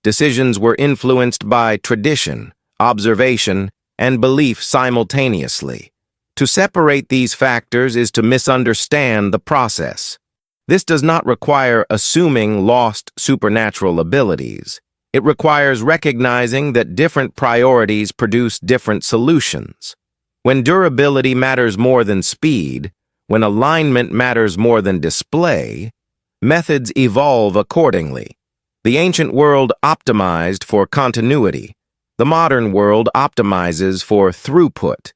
Decisions were influenced by tradition, observation, and belief simultaneously. To separate these factors is to misunderstand the process. This does not require assuming lost supernatural abilities. It requires recognizing that different priorities produce different solutions. When durability matters more than speed, when alignment matters more than display, methods evolve accordingly. The ancient world optimized for continuity. The modern world optimizes for throughput.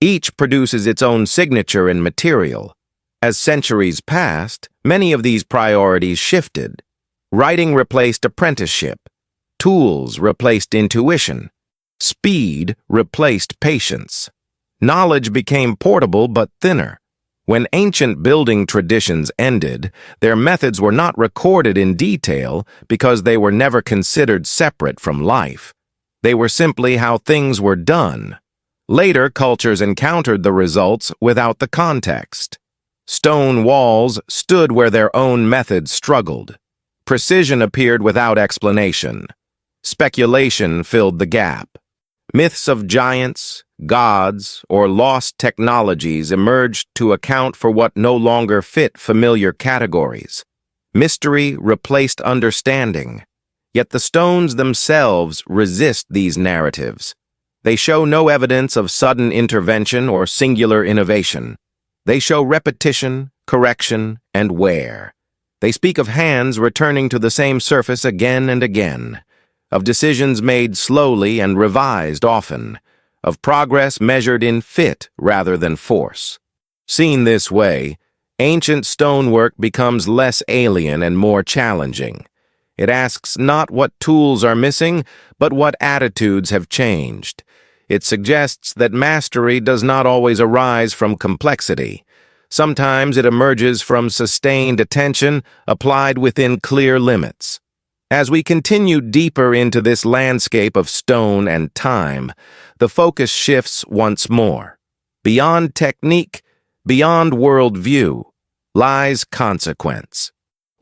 Each produces its own signature in material. As centuries passed, many of these priorities shifted. Writing replaced apprenticeship. Tools replaced intuition. Speed replaced patience. Knowledge became portable but thinner. When ancient building traditions ended, their methods were not recorded in detail because they were never considered separate from life. They were simply how things were done. Later cultures encountered the results without the context. Stone walls stood where their own methods struggled. Precision appeared without explanation. Speculation filled the gap. Myths of giants, gods, or lost technologies emerged to account for what no longer fit familiar categories. Mystery replaced understanding. Yet the stones themselves resist these narratives. They show no evidence of sudden intervention or singular innovation. They show repetition, correction, and wear. They speak of hands returning to the same surface again and again, of decisions made slowly and revised often, of progress measured in fit rather than force. Seen this way, ancient stonework becomes less alien and more challenging. It asks not what tools are missing, but what attitudes have changed. It suggests that mastery does not always arise from complexity. Sometimes it emerges from sustained attention applied within clear limits. As we continue deeper into this landscape of stone and time, the focus shifts once more. Beyond technique, beyond worldview, lies consequence.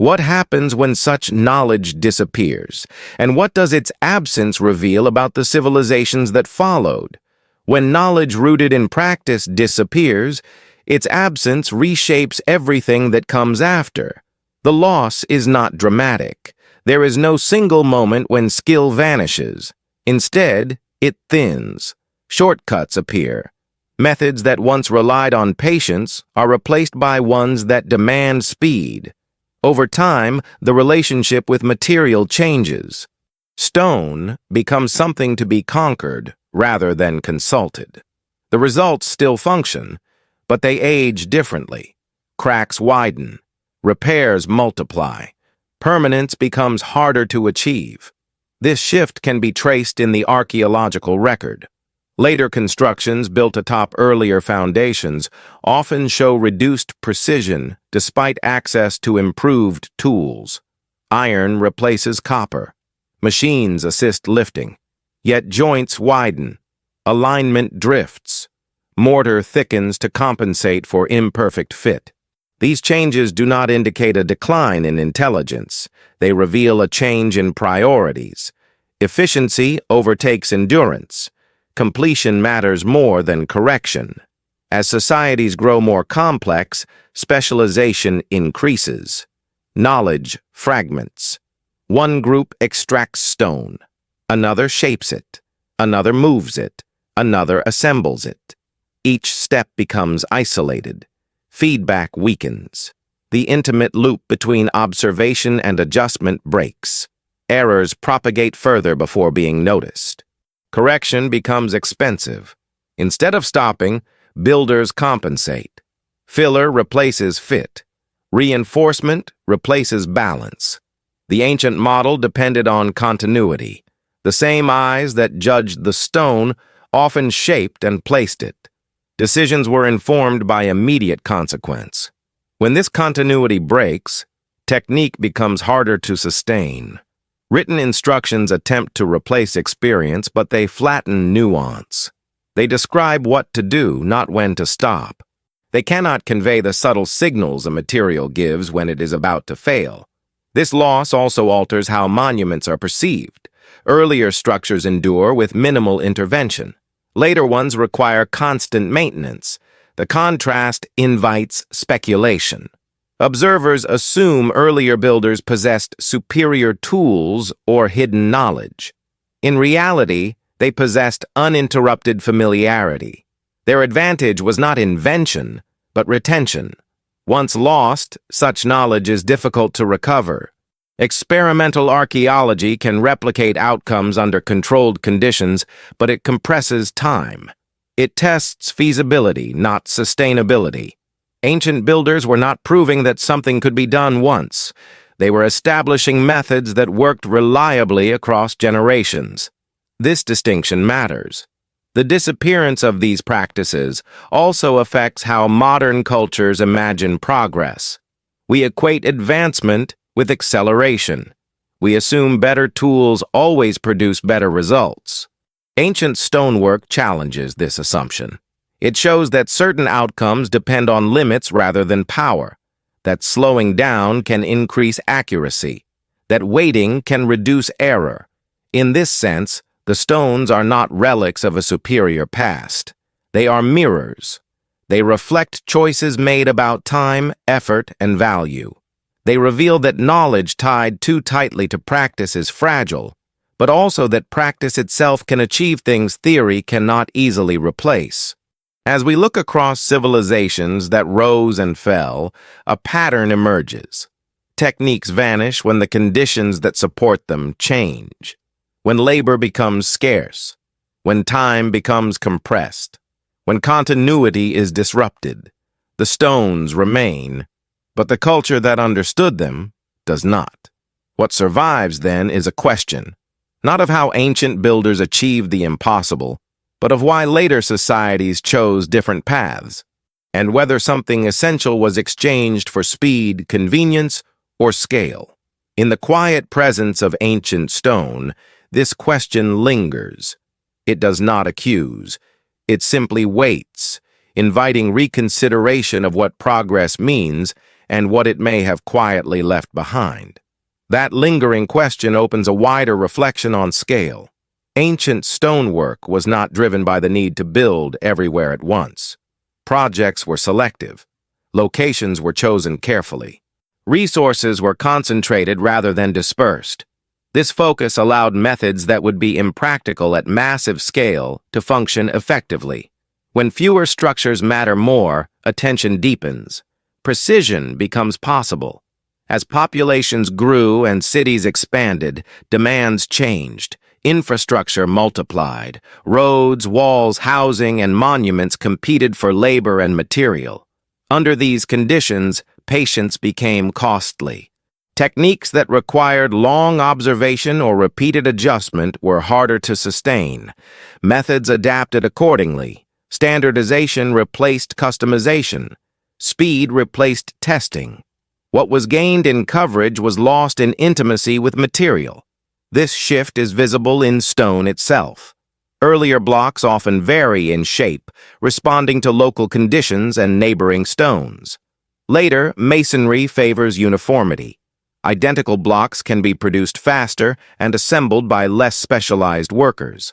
What happens when such knowledge disappears, and what does its absence reveal about the civilizations that followed? When knowledge rooted in practice disappears, its absence reshapes everything that comes after. The loss is not dramatic. There is no single moment when skill vanishes. Instead, it thins. Shortcuts appear. Methods that once relied on patience are replaced by ones that demand speed. Over time, the relationship with material changes. Stone becomes something to be conquered rather than consulted. The results still function, but they age differently. Cracks widen. Repairs multiply. Permanence becomes harder to achieve. This shift can be traced in the archaeological record. Later constructions built atop earlier foundations often show reduced precision despite access to improved tools. Iron replaces copper. Machines assist lifting. Yet joints widen. Alignment drifts. Mortar thickens to compensate for imperfect fit. These changes do not indicate a decline in intelligence. They reveal a change in priorities. Efficiency overtakes endurance. Completion matters more than correction. As societies grow more complex, specialization increases. Knowledge fragments. One group extracts stone. Another shapes it. Another moves it. Another assembles it. Each step becomes isolated. Feedback weakens. The intimate loop between observation and adjustment breaks. Errors propagate further before being noticed. Correction becomes expensive. Instead of stopping, builders compensate. Filler replaces fit. Reinforcement replaces balance. The ancient model depended on continuity. The same eyes that judged the stone often shaped and placed it. Decisions were informed by immediate consequence. When this continuity breaks, technique becomes harder to sustain. Written instructions attempt to replace experience, but they flatten nuance. They describe what to do, not when to stop. They cannot convey the subtle signals a material gives when it is about to fail. This loss also alters how monuments are perceived. Earlier structures endure with minimal intervention. Later ones require constant maintenance. The contrast invites speculation. Observers assume earlier builders possessed superior tools or hidden knowledge. In reality, they possessed uninterrupted familiarity. Their advantage was not invention, but retention. Once lost, such knowledge is difficult to recover. Experimental archaeology can replicate outcomes under controlled conditions, but it compresses time. It tests feasibility, not sustainability. Ancient builders were not proving that something could be done once. They were establishing methods that worked reliably across generations. This distinction matters. The disappearance of these practices also affects how modern cultures imagine progress. We equate advancement with acceleration. We assume better tools always produce better results. Ancient stonework challenges this assumption. It shows that certain outcomes depend on limits rather than power, that slowing down can increase accuracy, that waiting can reduce error. In this sense, the stones are not relics of a superior past. They are mirrors. They reflect choices made about time, effort, and value. They reveal that knowledge tied too tightly to practice is fragile, but also that practice itself can achieve things theory cannot easily replace. As we look across civilizations that rose and fell, a pattern emerges. Techniques vanish when the conditions that support them change, when labor becomes scarce, when time becomes compressed, when continuity is disrupted. The stones remain, but the culture that understood them does not. What survives, then, is a question, not of how ancient builders achieved the impossible, but of why later societies chose different paths, and whether something essential was exchanged for speed, convenience, or scale. In the quiet presence of ancient stone, this question lingers. It does not accuse. It simply waits, inviting reconsideration of what progress means and what it may have quietly left behind. That lingering question opens a wider reflection on scale. Ancient stonework was not driven by the need to build everywhere at once. Projects were selective. Locations were chosen carefully. Resources were concentrated rather than dispersed. This focus allowed methods that would be impractical at massive scale to function effectively. When fewer structures matter more, attention deepens. Precision becomes possible. As populations grew and cities expanded, demands changed. Infrastructure multiplied. Roads, walls, housing, and monuments competed for labor and material. Under these conditions, patience became costly. Techniques that required long observation or repeated adjustment were harder to sustain. Methods adapted accordingly. Standardization replaced customization. Speed replaced testing. What was gained in coverage was lost in intimacy with material. This shift is visible in stone itself. Earlier blocks often vary in shape, responding to local conditions and neighboring stones. Later, masonry favors uniformity. Identical blocks can be produced faster and assembled by less specialized workers.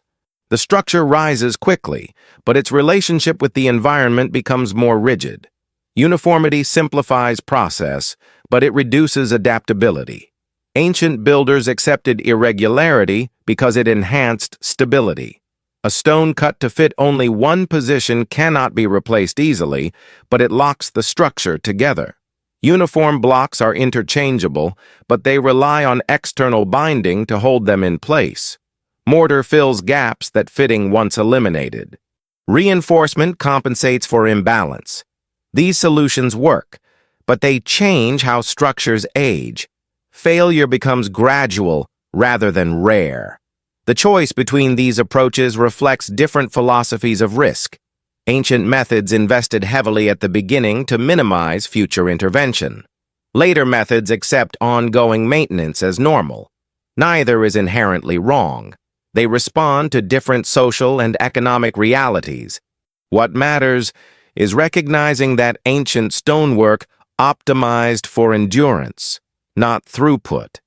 The structure rises quickly, but its relationship with the environment becomes more rigid. Uniformity simplifies process, but it reduces adaptability. Ancient builders accepted irregularity because it enhanced stability. A stone cut to fit only one position cannot be replaced easily, but it locks the structure together. Uniform blocks are interchangeable, but they rely on external binding to hold them in place. Mortar fills gaps that fitting once eliminated. Reinforcement compensates for imbalance. These solutions work, but they change how structures age. Failure becomes gradual rather than rare. The choice between these approaches reflects different philosophies of risk. Ancient methods invested heavily at the beginning to minimize future intervention. Later methods accept ongoing maintenance as normal. Neither is inherently wrong. They respond to different social and economic realities. What matters is recognizing that ancient stonework optimized for endurance, not throughput.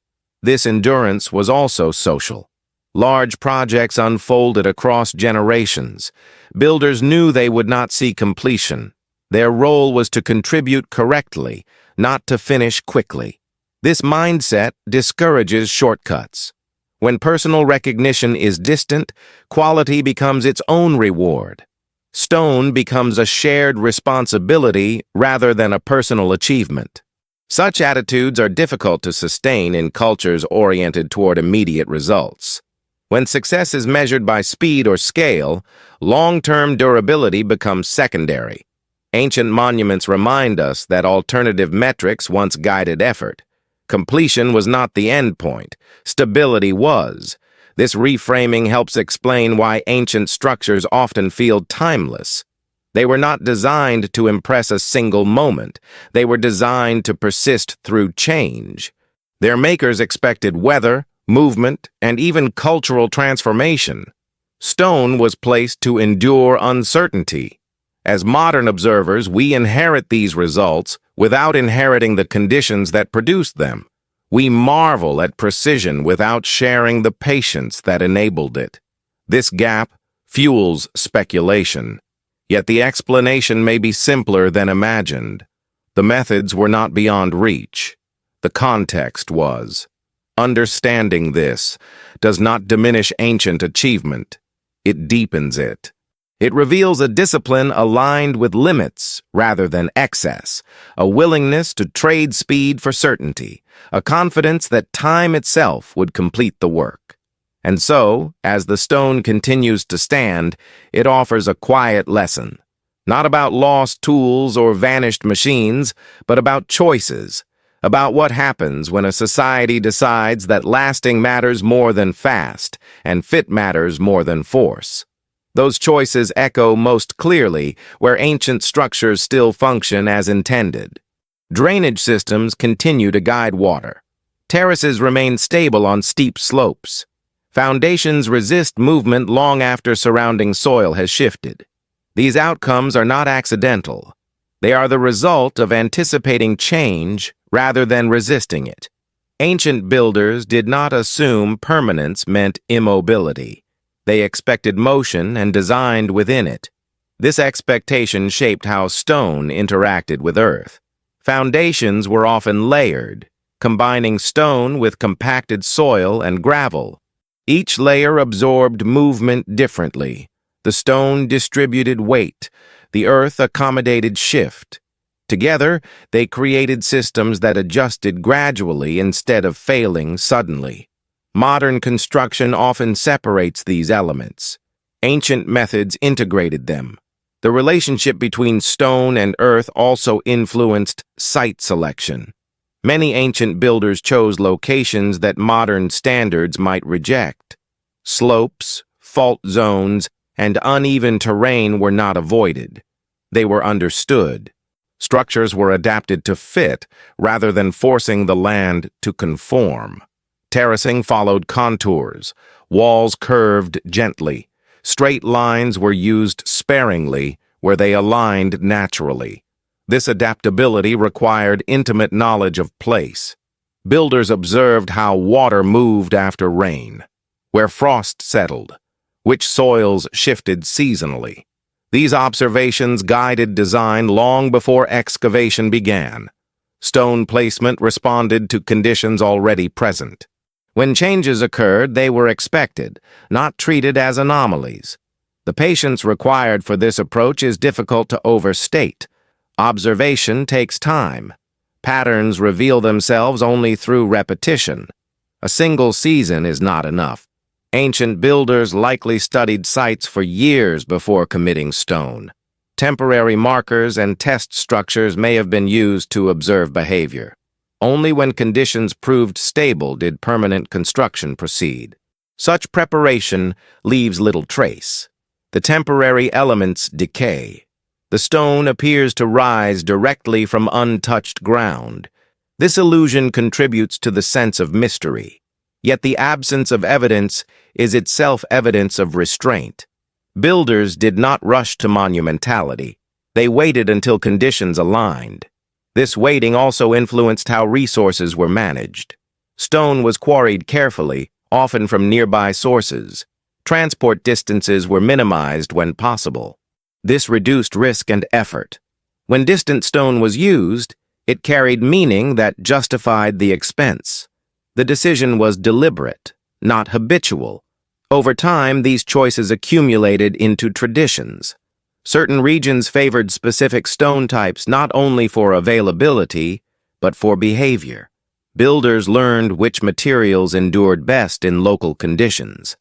This endurance was also social. Large projects unfolded across generations. Builders knew they would not see completion. Their role was to contribute correctly, not to finish quickly. This mindset discourages shortcuts. When personal recognition is distant, quality becomes its own reward. Stone becomes a shared responsibility rather than a personal achievement. Such attitudes are difficult to sustain in cultures oriented toward immediate results. When success is measured by speed or scale, long-term durability becomes secondary. Ancient monuments remind us that alternative metrics once guided effort. Completion was not the end point. Stability was. This reframing helps explain why ancient structures often feel timeless. They were not designed to impress a single moment. They were designed to persist through change. Their makers expected weather, movement, and even cultural transformation. Stone was placed to endure uncertainty. As modern observers, we inherit these results without inheriting the conditions that produced them. We marvel at precision without sharing the patience that enabled it. This gap fuels speculation. Yet the explanation may be simpler than imagined. The methods were not beyond reach. The context was. Understanding this does not diminish ancient achievement, it deepens it. It reveals a discipline aligned with limits rather than excess, a willingness to trade speed for certainty, a confidence that time itself would complete the work. And so, as the stone continues to stand, it offers a quiet lesson, not about lost tools or vanished machines, but about choices, about what happens when a society decides that lasting matters more than fast and fit matters more than force. Those choices echo most clearly where ancient structures still function as intended. Drainage systems continue to guide water. Terraces remain stable on steep slopes. Foundations resist movement long after surrounding soil has shifted. These outcomes are not accidental. They are the result of anticipating change rather than resisting it. Ancient builders did not assume permanence meant immobility. They expected motion and designed within it. This expectation shaped how stone interacted with earth. Foundations were often layered, combining stone with compacted soil and gravel. Each layer absorbed movement differently. The stone distributed weight. The earth accommodated shift. Together, they created systems that adjusted gradually instead of failing suddenly. Modern construction often separates these elements. Ancient methods integrated them. The relationship between stone and earth also influenced site selection. Many ancient builders chose locations that modern standards might reject. Slopes, fault zones, and uneven terrain were not avoided. They were understood. Structures were adapted to fit rather than forcing the land to conform. Terracing followed contours. Walls curved gently. Straight lines were used sparingly where they aligned naturally. This adaptability required intimate knowledge of place. Builders observed how water moved after rain, where frost settled, which soils shifted seasonally. These observations guided design long before excavation began. Stone placement responded to conditions already present. When changes occurred, they were expected, not treated as anomalies. The patience required for this approach is difficult to overstate. Observation takes time. Patterns reveal themselves only through repetition. A single season is not enough. Ancient builders likely studied sites for years before committing stone. Temporary markers and test structures may have been used to observe behavior. Only when conditions proved stable did permanent construction proceed. Such preparation leaves little trace. The temporary elements decay. The stone appears to rise directly from untouched ground. This illusion contributes to the sense of mystery. Yet the absence of evidence is itself evidence of restraint. Builders did not rush to monumentality. They waited until conditions aligned. This waiting also influenced how resources were managed. Stone was quarried carefully, often from nearby sources. Transport distances were minimized when possible. This reduced risk and effort. When distant stone was used, it carried meaning that justified the expense. The decision was deliberate, not habitual. Over time, these choices accumulated into traditions. Certain regions favored specific stone types not only for availability, but for behavior. Builders learned which materials endured best in local conditions.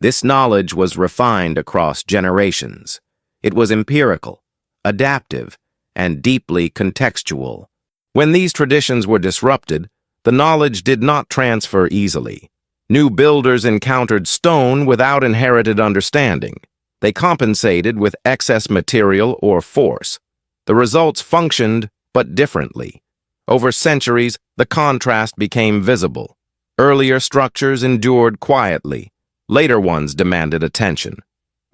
This knowledge was refined across generations. It was empirical, adaptive, and deeply contextual. When these traditions were disrupted, the knowledge did not transfer easily. New builders encountered stone without inherited understanding. They compensated with excess material or force. The results functioned, but differently. Over centuries, the contrast became visible. Earlier structures endured quietly. Later ones demanded attention.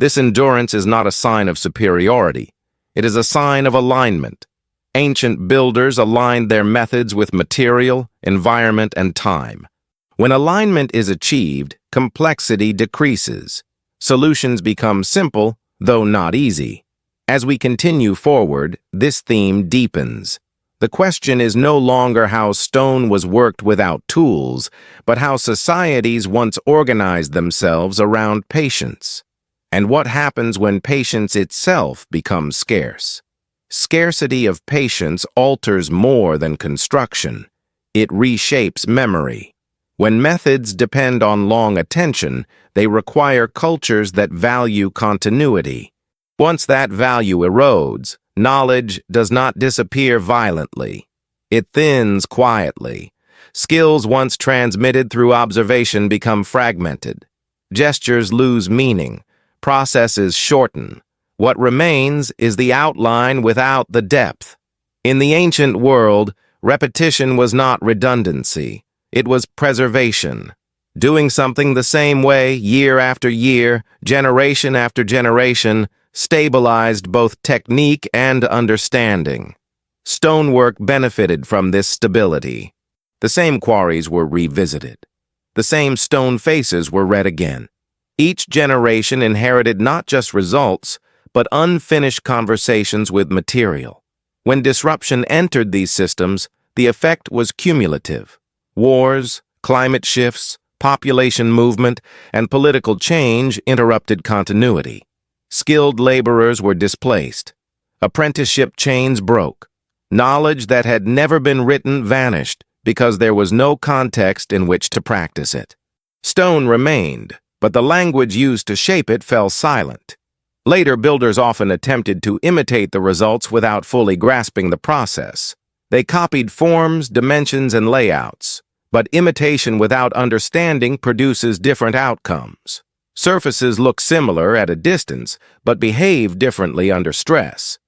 This endurance is not a sign of superiority. It is a sign of alignment. Ancient builders aligned their methods with material, environment, and time. When alignment is achieved, complexity decreases. Solutions become simple, though not easy. As we continue forward, this theme deepens. The question is no longer how stone was worked without tools, but how societies once organized themselves around patience. And what happens when patience itself becomes scarce? Scarcity of patience alters more than construction. It reshapes memory. When methods depend on long attention, they require cultures that value continuity. Once that value erodes, knowledge does not disappear violently. It thins quietly. Skills once transmitted through observation become fragmented. Gestures lose meaning. Processes shorten. What remains is the outline without the depth. In the ancient world, repetition was not redundancy. It was preservation. Doing something the same way year after year, generation after generation, stabilized both technique and understanding. Stonework benefited from this stability. The same quarries were revisited. The same stone faces were read again. Each generation inherited not just results, but unfinished conversations with material. When disruption entered these systems, the effect was cumulative. Wars, climate shifts, population movement, and political change interrupted continuity. Skilled laborers were displaced. Apprenticeship chains broke. Knowledge that had never been written vanished because there was no context in which to practice it. Stone remained, but the language used to shape it fell silent. Later, builders often attempted to imitate the results without fully grasping the process. They copied forms, dimensions, and layouts, but imitation without understanding produces different outcomes. Surfaces look similar at a distance, but behave differently under stress.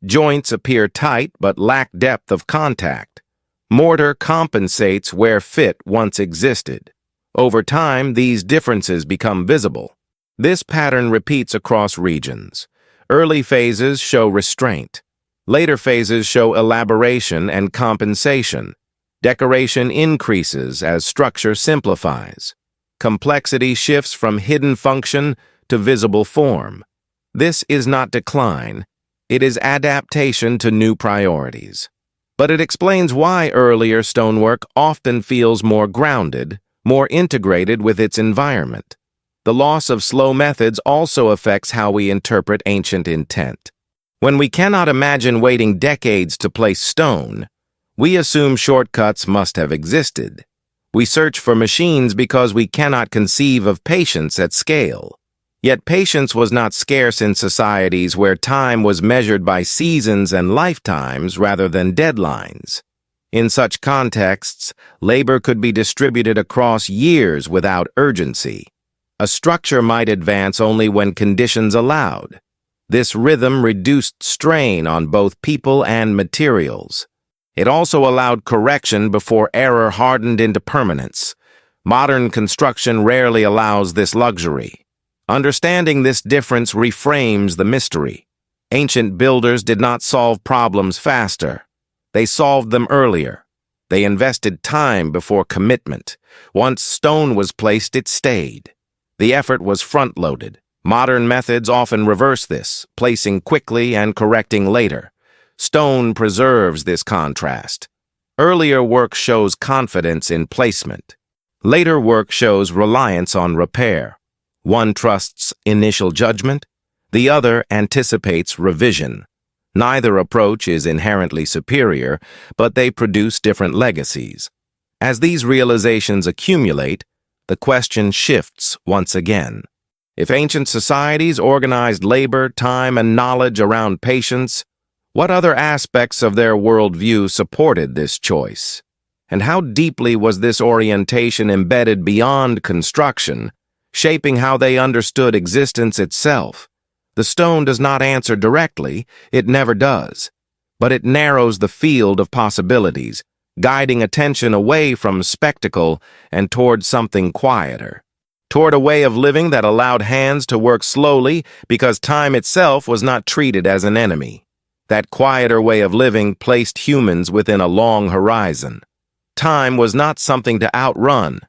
Joints appear tight but lack depth of contact. Mortar compensates where fit once existed. Over time, these differences become visible. This pattern repeats across regions. Early phases show restraint. Later phases show elaboration and compensation. Decoration increases as structure simplifies. Complexity shifts from hidden function to visible form. This is not decline. It is adaptation to new priorities. But it explains why earlier stonework often feels more grounded, more integrated with its environment. The loss of slow methods also affects how we interpret ancient intent. When we cannot imagine waiting decades to place stone, we assume shortcuts must have existed. We search for machines because we cannot conceive of patience at scale. Yet patience was not scarce in societies where time was measured by seasons and lifetimes rather than deadlines. In such contexts, labor could be distributed across years without urgency. A structure might advance only when conditions allowed. This rhythm reduced strain on both people and materials. It also allowed correction before error hardened into permanence. Modern construction rarely allows this luxury. Understanding this difference reframes the mystery. Ancient builders did not solve problems faster. They solved them earlier. They invested time before commitment. Once stone was placed, it stayed. The effort was front-loaded. Modern methods often reverse this, placing quickly and correcting later. Stone preserves this contrast. Earlier work shows confidence in placement. Later work shows reliance on repair. One trusts initial judgment, the other anticipates revision. Neither approach is inherently superior, but they produce different legacies. As these realizations accumulate, the question shifts once again. If ancient societies organized labor, time, and knowledge around patience, what other aspects of their worldview supported this choice? And how deeply was this orientation embedded beyond construction, shaping how they understood existence itself? The stone does not answer directly, it never does, but it narrows the field of possibilities, guiding attention away from spectacle and toward something quieter, toward a way of living that allowed hands to work slowly because time itself was not treated as an enemy. That quieter way of living placed humans within a long horizon. Time was not something to outrun,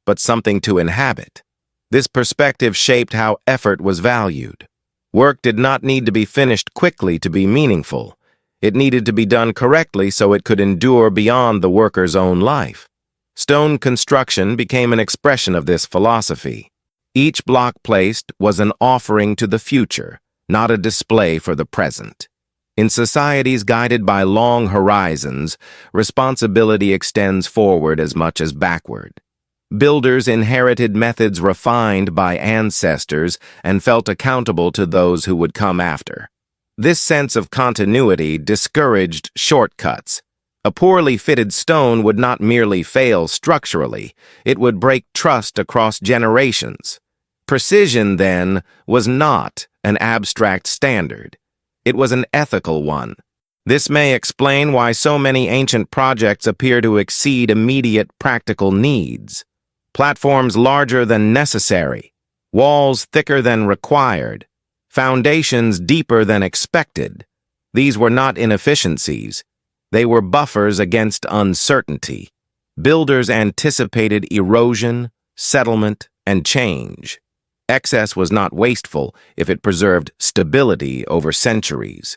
but something to inhabit. This perspective shaped how effort was valued. Work did not need to be finished quickly to be meaningful. It needed to be done correctly so it could endure beyond the worker's own life. Stone construction became an expression of this philosophy. Each block placed was an offering to the future, not a display for the present. In societies guided by long horizons, responsibility extends forward as much as backward. Builders inherited methods refined by ancestors and felt accountable to those who would come after. This sense of continuity discouraged shortcuts. A poorly fitted stone would not merely fail structurally, it would break trust across generations. Precision, then, was not an abstract standard. It was an ethical one. This may explain why so many ancient projects appear to exceed immediate practical needs. Platforms larger than necessary, walls thicker than required, foundations deeper than expected. These were not inefficiencies. They were buffers against uncertainty. Builders anticipated erosion, settlement, and change. Excess was not wasteful if it preserved stability over centuries.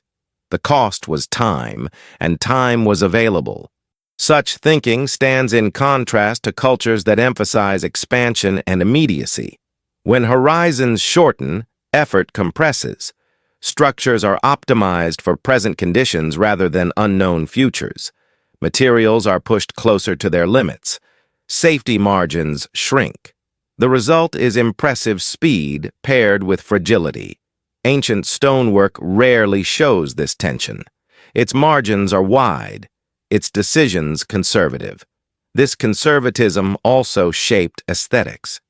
The cost was time, and time was available. Such thinking stands in contrast to cultures that emphasize expansion and immediacy. When horizons shorten, effort compresses. Structures are optimized for present conditions rather than unknown futures. Materials are pushed closer to their limits. Safety margins shrink. The result is impressive speed paired with fragility. Ancient stonework rarely shows this tension. Its margins are wide, its decisions conservative. This conservatism also shaped aesthetics.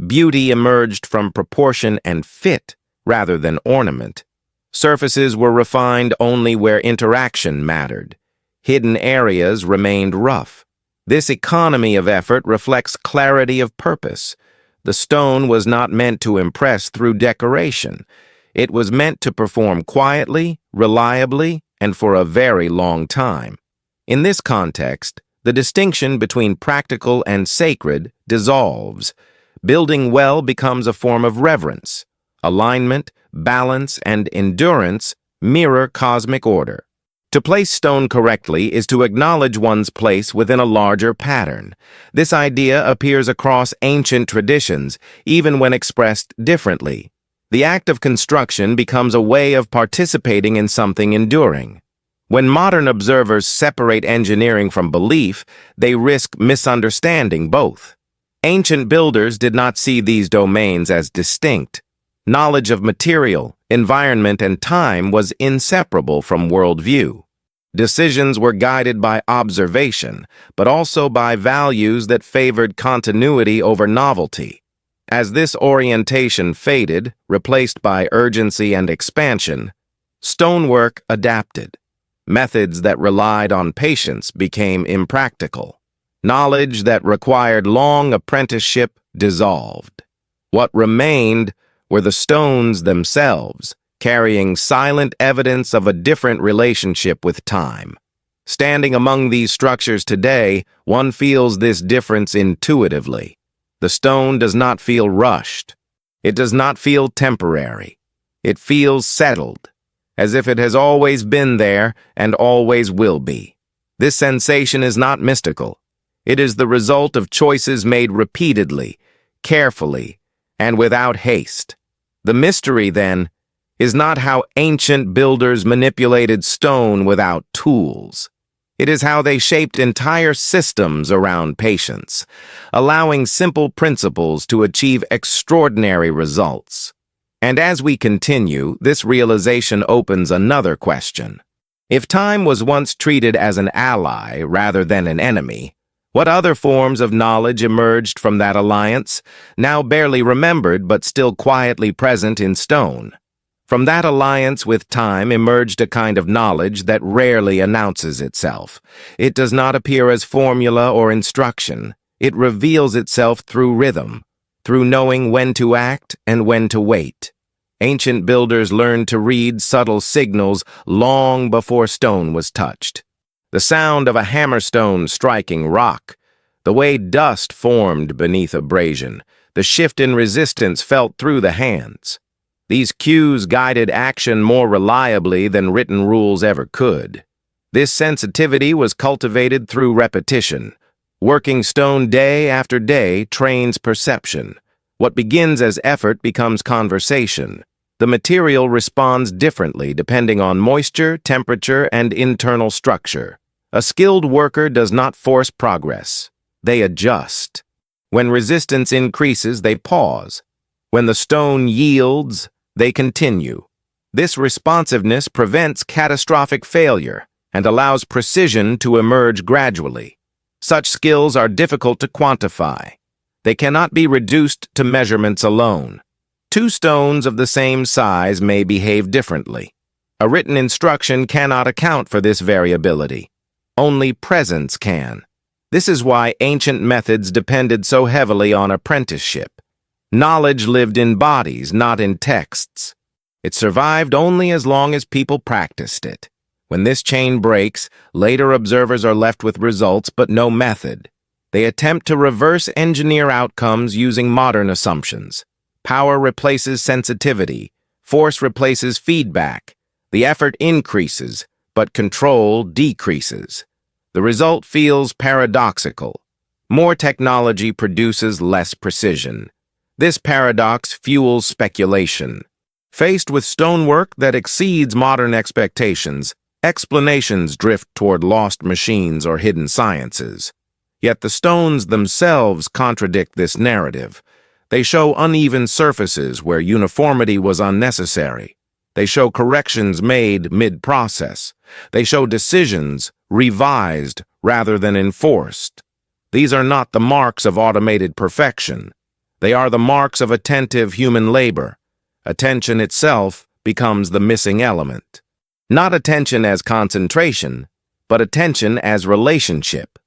Beauty emerged from proportion and fit rather than ornament. Surfaces were refined only where interaction mattered. Hidden areas remained rough. This economy of effort reflects clarity of purpose. The stone was not meant to impress through decoration. It was meant to perform quietly, reliably, and for a very long time. In this context, the distinction between practical and sacred dissolves. Building well becomes a form of reverence. Alignment, balance, and endurance mirror cosmic order. To place stone correctly is to acknowledge one's place within a larger pattern. This idea appears across ancient traditions, even when expressed differently. The act of construction becomes a way of participating in something enduring. When modern observers separate engineering from belief, they risk misunderstanding both. Ancient builders did not see these domains as distinct. Knowledge of material, environment, and time was inseparable from worldview. Decisions were guided by observation, but also by values that favored continuity over novelty. As this orientation faded, replaced by urgency and expansion, stonework adapted. Methods that relied on patience became impractical. Knowledge that required long apprenticeship dissolved. What remained were the stones themselves, carrying silent evidence of a different relationship with time. Standing among these structures today, one feels this difference intuitively. The stone does not feel rushed. It does not feel temporary. It feels settled, as if it has always been there and always will be. This sensation is not mystical. It is the result of choices made repeatedly, carefully, and without haste. The mystery, then, is not how ancient builders manipulated stone without tools. It is how they shaped entire systems around patience, allowing simple principles to achieve extraordinary results. And as we continue, this realization opens another question. If time was once treated as an ally rather than an enemy, what other forms of knowledge emerged from that alliance, now barely remembered but still quietly present in stone? From that alliance with time emerged a kind of knowledge that rarely announces itself. It does not appear as formula or instruction. It reveals itself through rhythm, through knowing when to act and when to wait. Ancient builders learned to read subtle signals long before stone was touched. The sound of a hammerstone striking rock, the way dust formed beneath abrasion, the shift in resistance felt through the hands. These cues guided action more reliably than written rules ever could. This sensitivity was cultivated through repetition. Working stone day after day trains perception. What begins as effort becomes conversation. The material responds differently depending on moisture, temperature, and internal structure. A skilled worker does not force progress. They adjust. When resistance increases, they pause. When the stone yields, they continue. This responsiveness prevents catastrophic failure and allows precision to emerge gradually. Such skills are difficult to quantify. They cannot be reduced to measurements alone. Two stones of the same size may behave differently. A written instruction cannot account for this variability. Only presence can. This is why ancient methods depended so heavily on apprenticeship. Knowledge lived in bodies, not in texts. It survived only as long as people practiced it. When this chain breaks, later observers are left with results but no method. They attempt to reverse engineer outcomes using modern assumptions. Power replaces sensitivity. Force replaces feedback. The effort increases, but control decreases. The result feels paradoxical. More technology produces less precision. This paradox fuels speculation. Faced with stonework that exceeds modern expectations, explanations drift toward lost machines or hidden sciences. Yet the stones themselves contradict this narrative. They show uneven surfaces where uniformity was unnecessary. They show corrections made mid-process. They show decisions revised rather than enforced. These are not the marks of automated perfection. They are the marks of attentive human labor. Attention itself becomes the missing element. Not attention as concentration, but attention as relationship.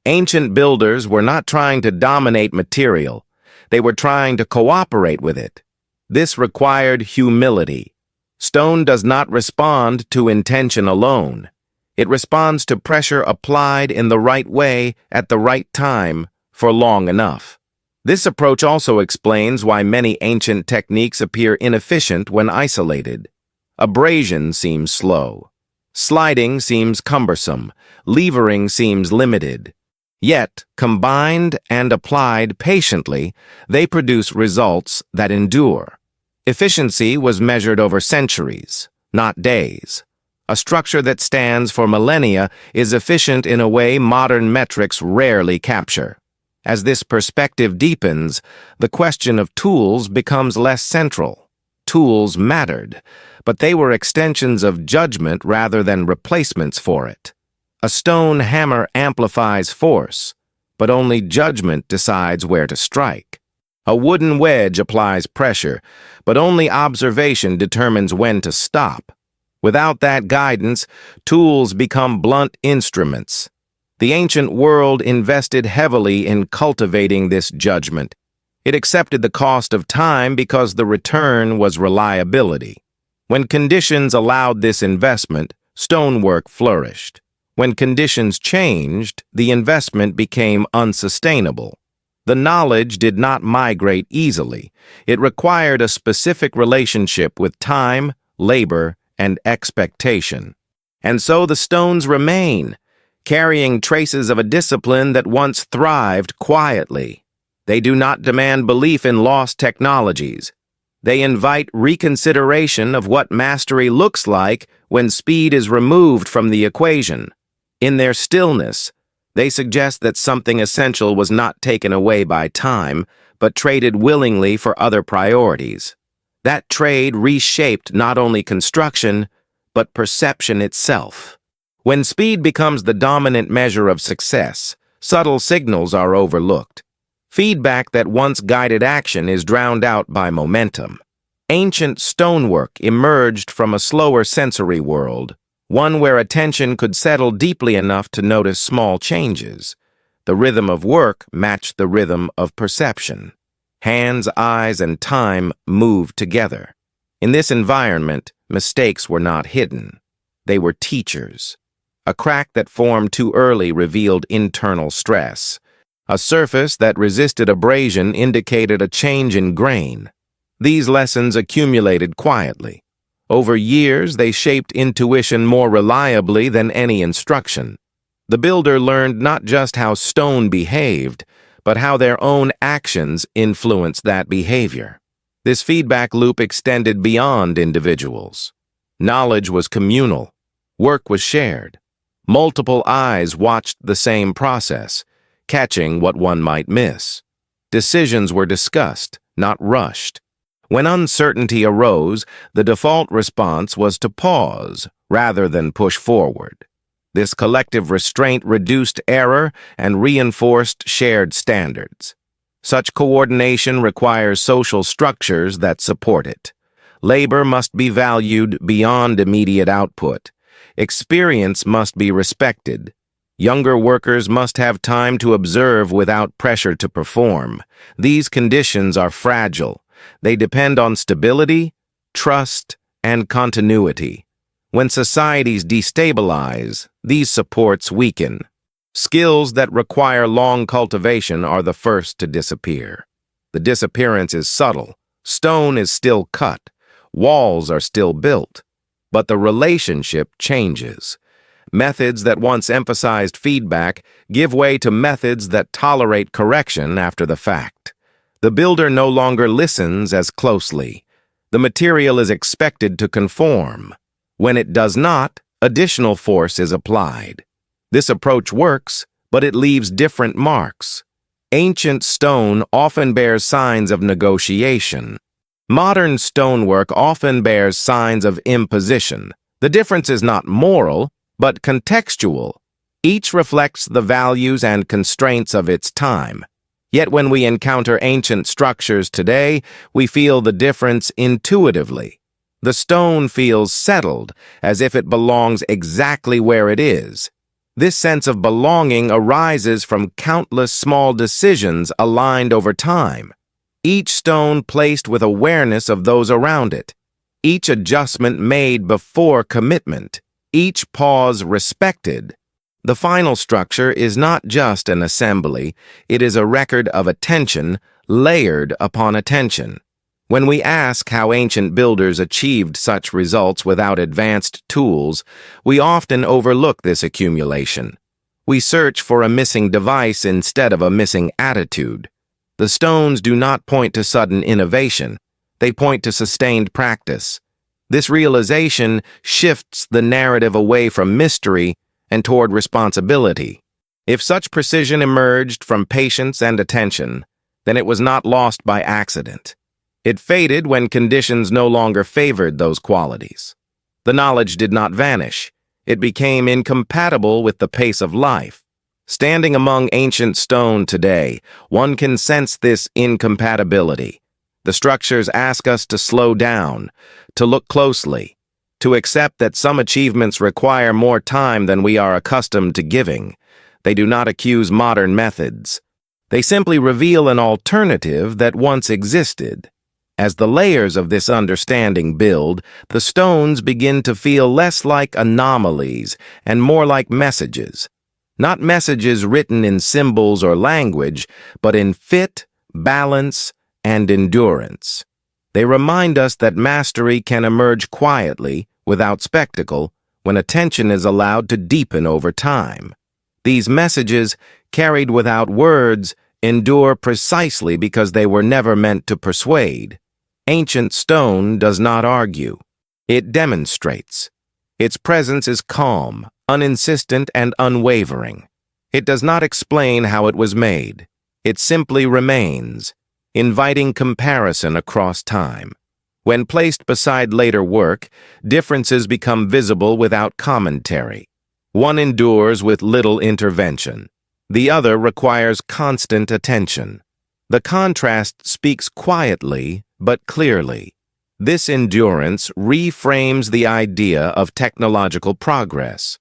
Ancient builders were not trying to dominate material. They were trying to cooperate with it. This required humility. Stone does not respond to intention alone. It responds to pressure applied in the right way at the right time for long enough. This approach also explains why many ancient techniques appear inefficient when isolated. Abrasion seems slow. Sliding seems cumbersome. Levering seems limited. Yet, combined and applied patiently, they produce results that endure. Efficiency was measured over centuries, not days. A structure that stands for millennia is efficient in a way modern metrics rarely capture. As this perspective deepens, the question of tools becomes less central. Tools mattered, but they were extensions of judgment rather than replacements for it. A stone hammer amplifies force, but only judgment decides where to strike. A wooden wedge applies pressure, but only observation determines when to stop. Without that guidance, tools become blunt instruments. The ancient world invested heavily in cultivating this judgment. It accepted the cost of time because the return was reliability. When conditions allowed this investment, stonework flourished. When conditions changed, the investment became unsustainable. The knowledge did not migrate easily. It required a specific relationship with time, labor, and expectation. And so the stones remain, carrying traces of a discipline that once thrived quietly. They do not demand belief in lost technologies. They invite reconsideration of what mastery looks like when speed is removed from the equation. In their stillness, they suggest that something essential was not taken away by time, but traded willingly for other priorities. That trade reshaped not only construction, but perception itself. When speed becomes the dominant measure of success, subtle signals are overlooked. Feedback that once guided action is drowned out by momentum. Ancient stonework emerged from a slower sensory world, one where attention could settle deeply enough to notice small changes. The rhythm of work matched the rhythm of perception. Hands, eyes, and time moved together. In this environment, mistakes were not hidden. They were teachers. A crack that formed too early revealed internal stress. A surface that resisted abrasion indicated a change in grain. These lessons accumulated quietly. Over years, they shaped intuition more reliably than any instruction. The builder learned not just how stone behaved, but how their own actions influenced that behavior. This feedback loop extended beyond individuals. Knowledge was communal. Work was shared. Multiple eyes watched the same process, catching what one might miss. Decisions were discussed, not rushed. When uncertainty arose, the default response was to pause rather than push forward. This collective restraint reduced error and reinforced shared standards. Such coordination requires social structures that support it. Labor must be valued beyond immediate output. Experience must be respected. Younger workers must have time to observe without pressure to perform. These conditions are fragile. They depend on stability, trust, and continuity. When societies destabilize, these supports weaken. Skills that require long cultivation are the first to disappear. The disappearance is subtle. Stone is still cut. Walls are still built. But the relationship changes. Methods that once emphasized feedback give way to methods that tolerate correction after the fact. The builder no longer listens as closely. The material is expected to conform. When it does not, additional force is applied. This approach works, but it leaves different marks. Ancient stone often bears signs of negotiation. Modern stonework often bears signs of imposition. The difference is not moral, but contextual. Each reflects the values and constraints of its time. Yet when we encounter ancient structures today, we feel the difference intuitively. The stone feels settled, as if it belongs exactly where it is. This sense of belonging arises from countless small decisions aligned over time. Each stone placed with awareness of those around it. Each adjustment made before commitment. Each pause respected. The final structure is not just an assembly, it is a record of attention layered upon attention. When we ask how ancient builders achieved such results without advanced tools, we often overlook this accumulation. We search for a missing device instead of a missing attitude. The stones do not point to sudden innovation, they point to sustained practice. This realization shifts the narrative away from mystery and toward responsibility. If such precision emerged from patience and attention, then it was not lost by accident. It faded when conditions no longer favored those qualities. The knowledge did not vanish. It became incompatible with the pace of life. Standing among ancient stone today, one can sense this incompatibility. The structures ask us to slow down, to look closely, to accept that some achievements require more time than we are accustomed to giving. They do not accuse modern methods. They simply reveal an alternative that once existed. As the layers of this understanding build, the stones begin to feel less like anomalies and more like messages. Not messages written in symbols or language, but in fit, balance, and endurance. They remind us that mastery can emerge quietly, without spectacle, when attention is allowed to deepen over time. These messages, carried without words, endure precisely because they were never meant to persuade. Ancient stone does not argue. It demonstrates. Its presence is calm, uninsistent, and unwavering. It does not explain how it was made. It simply remains, inviting comparison across time. When placed beside later work, differences become visible without commentary. One endures with little intervention. The other requires constant attention. The contrast speaks quietly but clearly. This endurance reframes the idea of technological progress.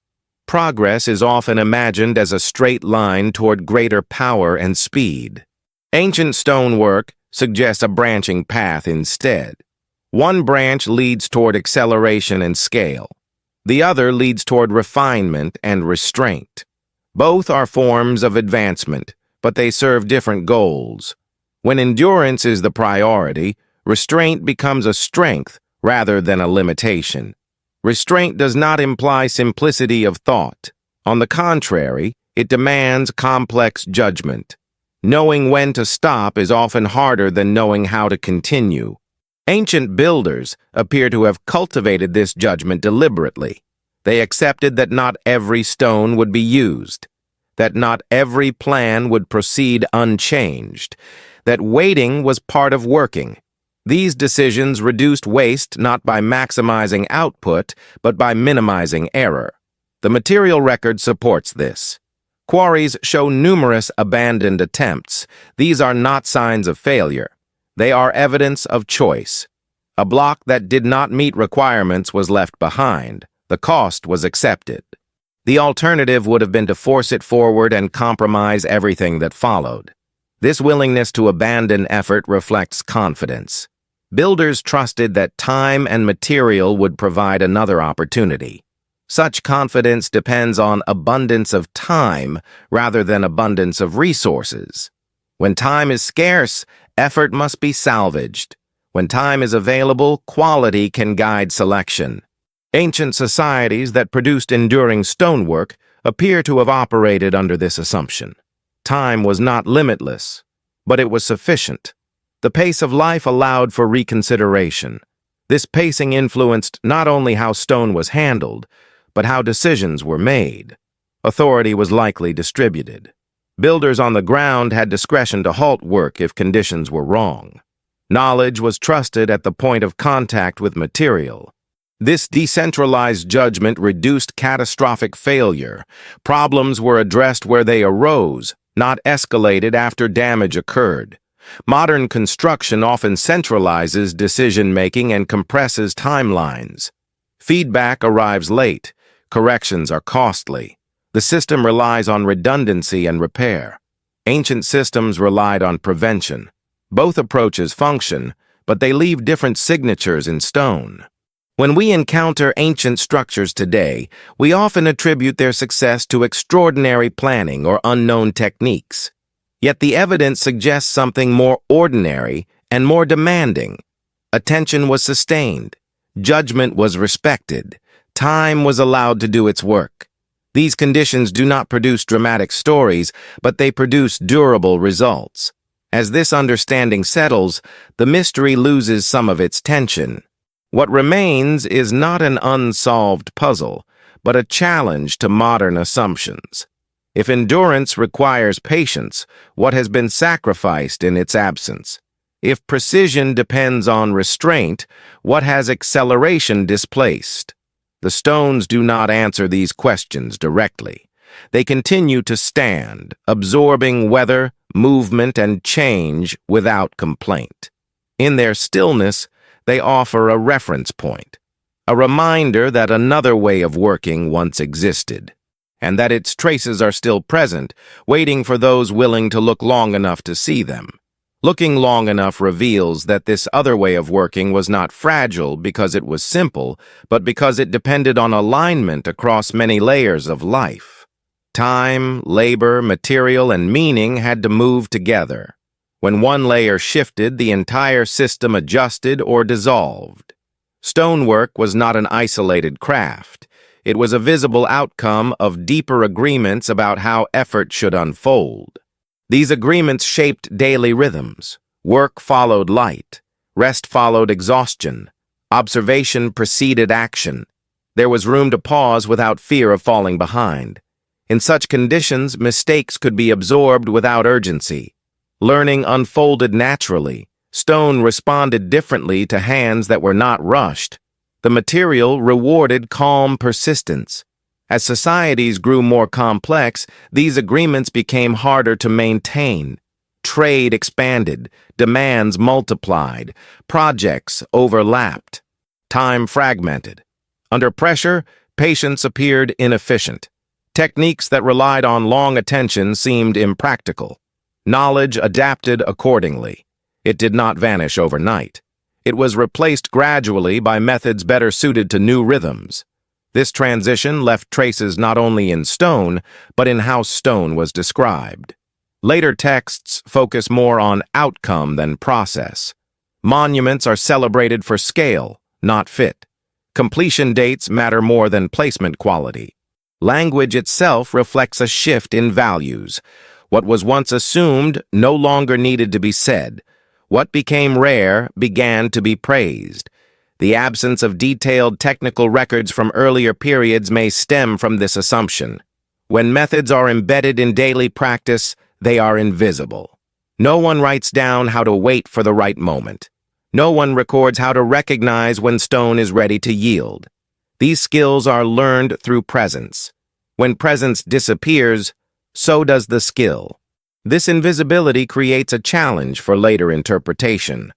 Progress is often imagined as a straight line toward greater power and speed. Ancient stonework suggests a branching path instead. One branch leads toward acceleration and scale. The other leads toward refinement and restraint. Both are forms of advancement, but they serve different goals. When endurance is the priority, Restraint becomes a strength rather than a limitation. Restraint does not imply simplicity of thought. On the contrary, it demands complex judgment. Knowing when to stop is often harder than knowing how to continue. Ancient builders appear to have cultivated this judgment deliberately. They accepted that not every stone would be used, that not every plan would proceed unchanged, that waiting was part of working. These decisions reduced waste not by maximizing output, but by minimizing error. The material record supports this. Quarries show numerous abandoned attempts. These are not signs of failure. They are evidence of choice. A block that did not meet requirements was left behind. The cost was accepted. The alternative would have been to force it forward and compromise everything that followed. This willingness to abandon effort reflects confidence. Builders trusted that time and material would provide another opportunity. Such confidence depends on abundance of time rather than abundance of resources. When time is scarce, effort must be salvaged. When time is available, quality can guide selection. Ancient societies that produced enduring stonework appear to have operated under this assumption. Time was not limitless, but it was sufficient. The pace of life allowed for reconsideration. This pacing influenced not only how stone was handled, but how decisions were made. Authority was likely distributed. Builders on the ground had discretion to halt work if conditions were wrong. Knowledge was trusted at the point of contact with material. This decentralized judgment reduced catastrophic failure. Problems were addressed where they arose, not escalated after damage occurred. Modern construction often centralizes decision-making and compresses timelines. Feedback arrives late. Corrections are costly. The system relies on redundancy and repair. Ancient systems relied on prevention. Both approaches function, but they leave different signatures in stone. When we encounter ancient structures today, we often attribute their success to extraordinary planning or unknown techniques. Yet the evidence suggests something more ordinary and more demanding. Attention was sustained. Judgment was respected. Time was allowed to do its work. These conditions do not produce dramatic stories, but they produce durable results. As this understanding settles, the mystery loses some of its tension. What remains is not an unsolved puzzle, but a challenge to modern assumptions. If endurance requires patience, what has been sacrificed in its absence? If precision depends on restraint, what has acceleration displaced? The stones do not answer these questions directly. They continue to stand, absorbing weather, movement, and change without complaint. In their stillness, they offer a reference point, a reminder that another way of working once existed, and that its traces are still present, waiting for those willing to look long enough to see them. Looking long enough reveals that this other way of working was not fragile because it was simple, but because it depended on alignment across many layers of life. Time, labor, material, and meaning had to move together. When one layer shifted, the entire system adjusted or dissolved. Stonework was not an isolated craft. It was a visible outcome of deeper agreements about how effort should unfold. These agreements shaped daily rhythms. Work followed light. Rest followed exhaustion. Observation preceded action. There was room to pause without fear of falling behind. In such conditions, mistakes could be absorbed without urgency. Learning unfolded naturally. Stone responded differently to hands that were not rushed. The material rewarded calm persistence. As societies grew more complex, these agreements became harder to maintain. Trade expanded, demands multiplied, projects overlapped, time fragmented. Under pressure, patience appeared inefficient. Techniques that relied on long attention seemed impractical. Knowledge adapted accordingly. It did not vanish overnight. It was replaced gradually by methods better suited to new rhythms. This transition left traces not only in stone, but in how stone was described. Later texts focus more on outcome than process. Monuments are celebrated for scale, not fit. Completion dates matter more than placement quality. Language itself reflects a shift in values. What was once assumed no longer needed to be said. What became rare began to be praised. The absence of detailed technical records from earlier periods may stem from this assumption. When methods are embedded in daily practice, they are invisible. No one writes down how to wait for the right moment. No one records how to recognize when stone is ready to yield. These skills are learned through presence. When presence disappears, so does the skill. This invisibility creates a challenge for later interpretation.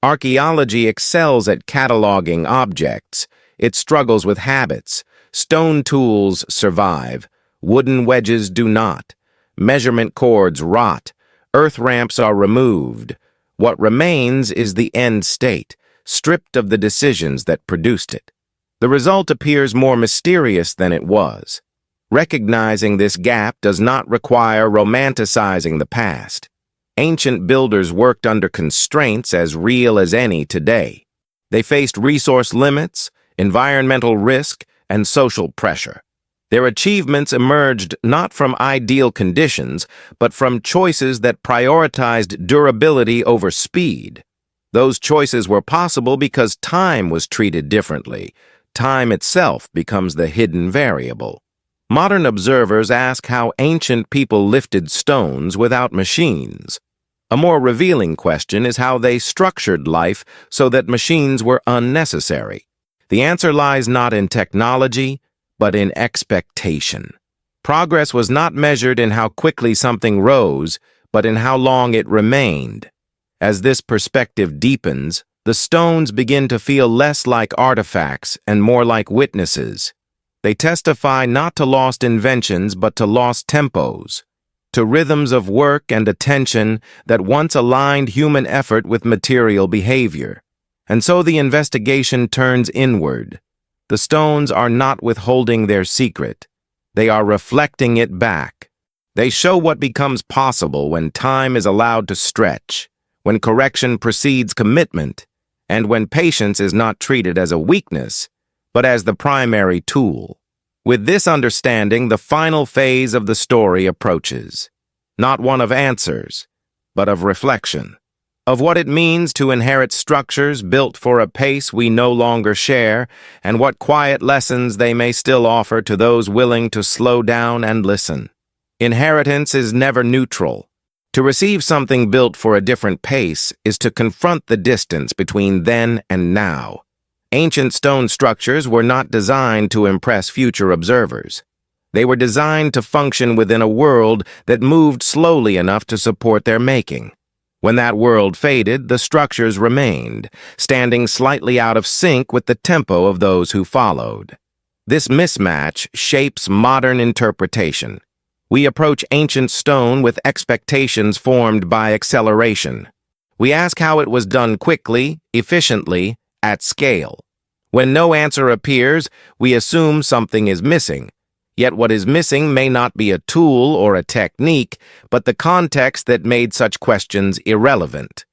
Archaeology excels at cataloging objects. It struggles with habits. Stone tools survive. Wooden wedges do not. Measurement cords rot. Earth ramps are removed. What remains is the end state, stripped of the decisions that produced it. The result appears more mysterious than it was. Recognizing this gap does not require romanticizing the past. Ancient builders worked under constraints as real as any today. They faced resource limits, environmental risk, and social pressure. Their achievements emerged not from ideal conditions, but from choices that prioritized durability over speed. Those choices were possible because time was treated differently. Time itself becomes the hidden variable. Modern observers ask how ancient people lifted stones without machines. A more revealing question is how they structured life so that machines were unnecessary. The answer lies not in technology, but in expectation. Progress was not measured in how quickly something rose, but in how long it remained. As this perspective deepens, the stones begin to feel less like artifacts and more like witnesses. They testify not to lost inventions, but to lost tempos, to rhythms of work and attention that once aligned human effort with material behavior. And so the investigation turns inward. The stones are not withholding their secret. They are reflecting it back. They show what becomes possible when time is allowed to stretch, when correction precedes commitment, and when patience is not treated as a weakness, but as the primary tool. With this understanding, the final phase of the story approaches. Not one of answers, but of reflection. Of what it means to inherit structures built for a pace we no longer share, and what quiet lessons they may still offer to those willing to slow down and listen. Inheritance is never neutral. To receive something built for a different pace is to confront the distance between then and now. Ancient stone structures were not designed to impress future observers. They were designed to function within a world that moved slowly enough to support their making. When that world faded, the structures remained, standing slightly out of sync with the tempo of those who followed. This mismatch shapes modern interpretation. We approach ancient stone with expectations formed by acceleration. We ask how it was done quickly, efficiently, at scale. When no answer appears, we assume something is missing. Yet what is missing may not be a tool or a technique, but the context that made such questions irrelevant.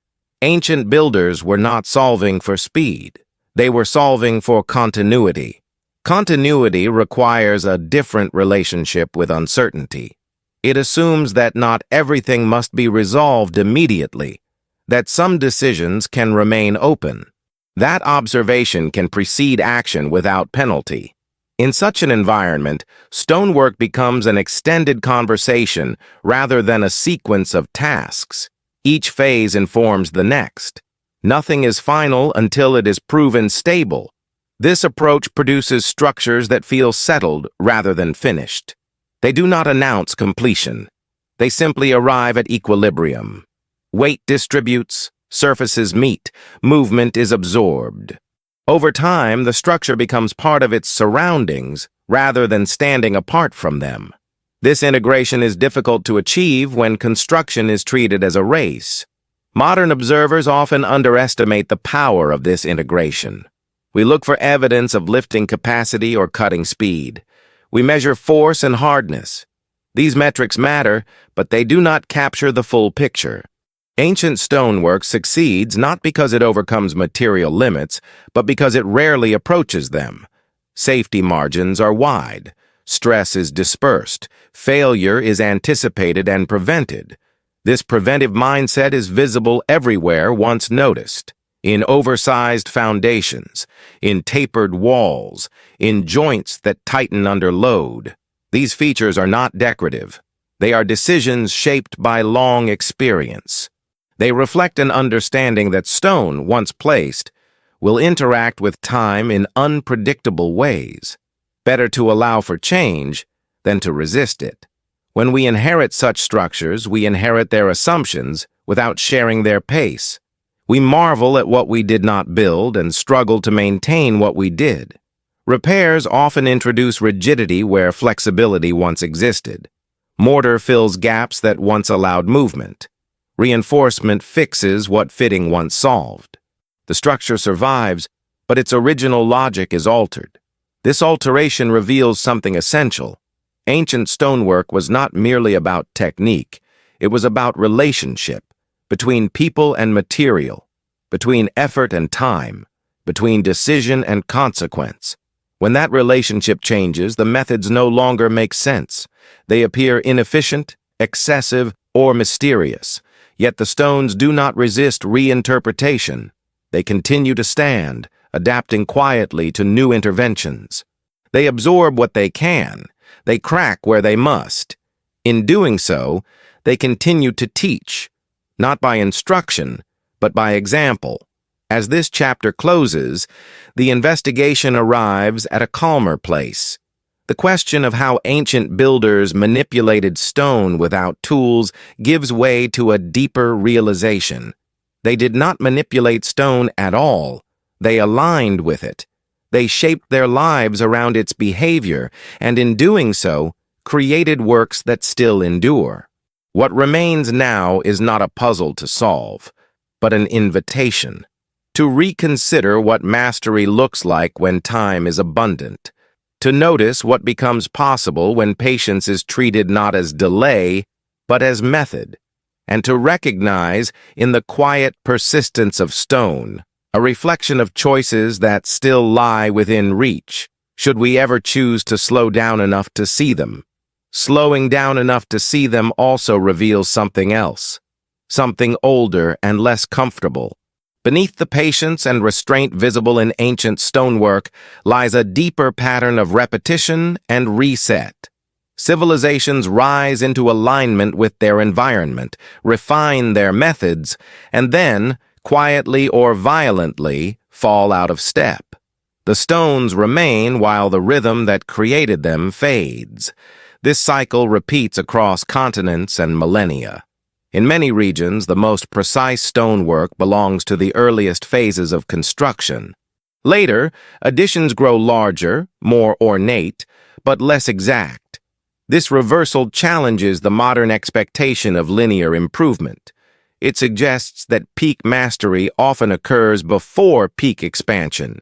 Ancient builders were not solving for speed. They were solving for continuity. Continuity requires a different relationship with uncertainty. It assumes that not everything must be resolved immediately, that some decisions can remain open. That observation can precede action without penalty. In such an environment, stonework becomes an extended conversation rather than a sequence of tasks. Each phase informs the next. Nothing is final until it is proven stable. This approach produces structures that feel settled rather than finished. They do not announce completion. They simply arrive at equilibrium. Weight distributes, surfaces meet, movement is absorbed. Over time, the structure becomes part of its surroundings rather than standing apart from them. This integration is difficult to achieve when construction is treated as a race. Modern observers often underestimate the power of this integration. We look for evidence of lifting capacity or cutting speed. We measure force and hardness. These metrics matter, but they do not capture the full picture. Ancient stonework succeeds not because it overcomes material limits, but because it rarely approaches them. Safety margins are wide. Stress is dispersed. Failure is anticipated and prevented. This preventive mindset is visible everywhere once noticed. In oversized foundations, in tapered walls, in joints that tighten under load. These features are not decorative. They are decisions shaped by long experience. They reflect an understanding that stone, once placed, will interact with time in unpredictable ways. Better to allow for change than to resist it. When we inherit such structures, we inherit their assumptions without sharing their pace. We marvel at what we did not build and struggle to maintain what we did. Repairs often introduce rigidity where flexibility once existed. Mortar fills gaps that once allowed movement. Reinforcement fixes what fitting once solved. The structure survives, but its original logic is altered. This alteration reveals something essential. Ancient stonework was not merely about technique. It was about relationship, between people and material, between effort and time, between decision and consequence. When that relationship changes, the methods no longer make sense. They appear inefficient, excessive, or mysterious. Yet the stones do not resist reinterpretation. They continue to stand, adapting quietly to new interventions. They absorb what they can. They crack where they must. In doing so, they continue to teach, not by instruction, but by example. As this chapter closes, the investigation arrives at a calmer place. The question of how ancient builders manipulated stone without tools gives way to a deeper realization. They did not manipulate stone at all. They aligned with it. They shaped their lives around its behavior, and in doing so, created works that still endure. What remains now is not a puzzle to solve, but an invitation to reconsider what mastery looks like when time is abundant. To notice what becomes possible when patience is treated not as delay, but as method, and to recognize in the quiet persistence of stone a reflection of choices that still lie within reach, should we ever choose to slow down enough to see them. Slowing down enough to see them also reveals something else, something older and less comfortable. Beneath the patience and restraint visible in ancient stonework lies a deeper pattern of repetition and reset. Civilizations rise into alignment with their environment, refine their methods, and then, quietly or violently, fall out of step. The stones remain while the rhythm that created them fades. This cycle repeats across continents and millennia. In many regions, the most precise stonework belongs to the earliest phases of construction. Later, additions grow larger, more ornate, but less exact. This reversal challenges the modern expectation of linear improvement. It suggests that peak mastery often occurs before peak expansion.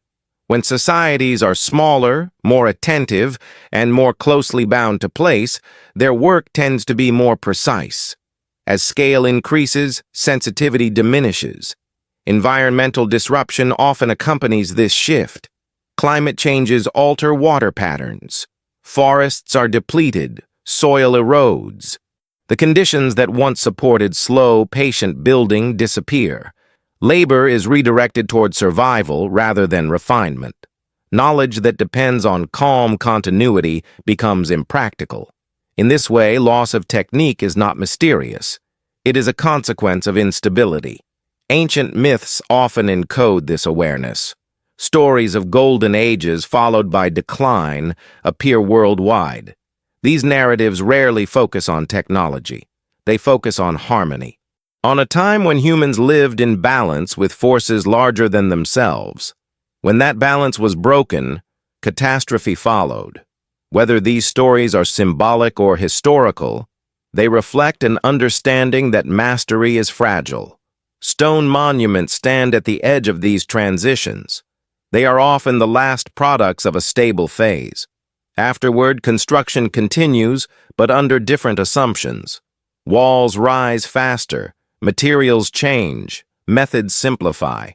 When societies are smaller, more attentive, and more closely bound to place, their work tends to be more precise. As scale increases, sensitivity diminishes. Environmental disruption often accompanies this shift. Climate changes alter water patterns. Forests are depleted. Soil erodes. The conditions that once supported slow, patient building disappear. Labor is redirected toward survival rather than refinement. Knowledge that depends on calm continuity becomes impractical. In this way, loss of technique is not mysterious. It is a consequence of instability. Ancient myths often encode this awareness. Stories of golden ages followed by decline appear worldwide. These narratives rarely focus on technology. They focus on harmony. On a time when humans lived in balance with forces larger than themselves. When that balance was broken, catastrophe followed. Whether these stories are symbolic or historical, they reflect an understanding that mastery is fragile. Stone monuments stand at the edge of these transitions. They are often the last products of a stable phase. Afterward, construction continues, but under different assumptions. Walls rise faster, Materials change, methods simplify.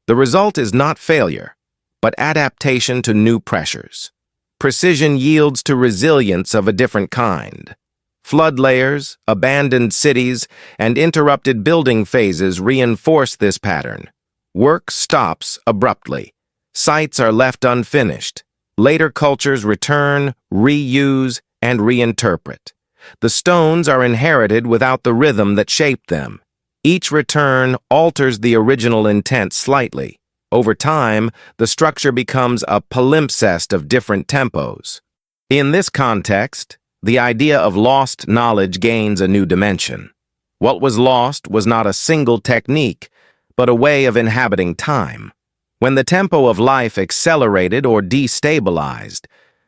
The result is not failure, but adaptation to new pressures. Precision yields to resilience of a different kind. Flood layers, abandoned cities, and interrupted building phases reinforce this pattern. Work stops abruptly. Sites are left unfinished. Later cultures return, reuse, and reinterpret. The stones are inherited without the rhythm that shaped them. Each return alters the original intent slightly. Over time, the structure becomes a palimpsest of different tempos. In this context, the idea of lost knowledge gains a new dimension. What was lost was not a single technique, but a way of inhabiting time. When the tempo of life accelerated or destabilized,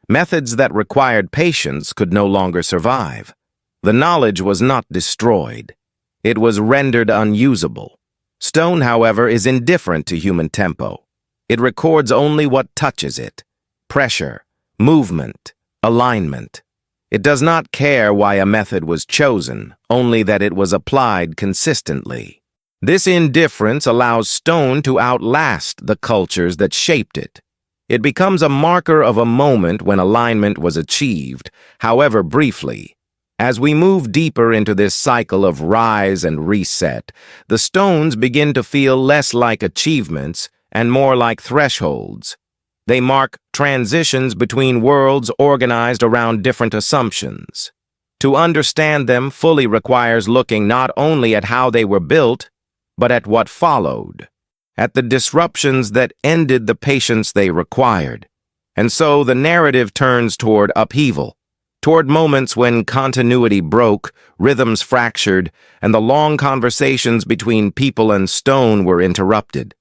methods that required patience could no longer survive. The knowledge was not destroyed. It was rendered unusable. Stone, however, is indifferent to human tempo. It records only what touches it: pressure, movement, alignment. It does not care why a method was chosen, only that it was applied consistently. This indifference allows stone to outlast the cultures that shaped it. It becomes a marker of a moment when alignment was achieved, however briefly. As we move deeper into this cycle of rise and reset, the stones begin to feel less like achievements and more like thresholds. They mark transitions between worlds organized around different assumptions. To understand them fully requires looking not only at how they were built, but at what followed, at the disruptions that ended the patience they required. And so the narrative turns toward upheaval, toward moments when continuity broke, rhythms fractured, and the long conversations between people and stone were interrupted,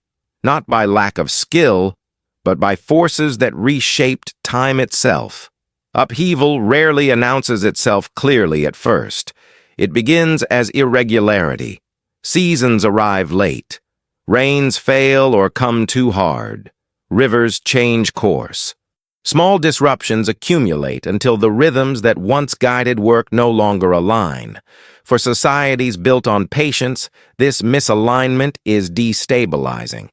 not by lack of skill, but by forces that reshaped time itself. Upheaval rarely announces itself clearly at first. It begins as irregularity. Seasons arrive late. Rains fail or come too hard. Rivers change course. Small disruptions accumulate until the rhythms that once guided work no longer align. For societies built on patience, this misalignment is destabilizing.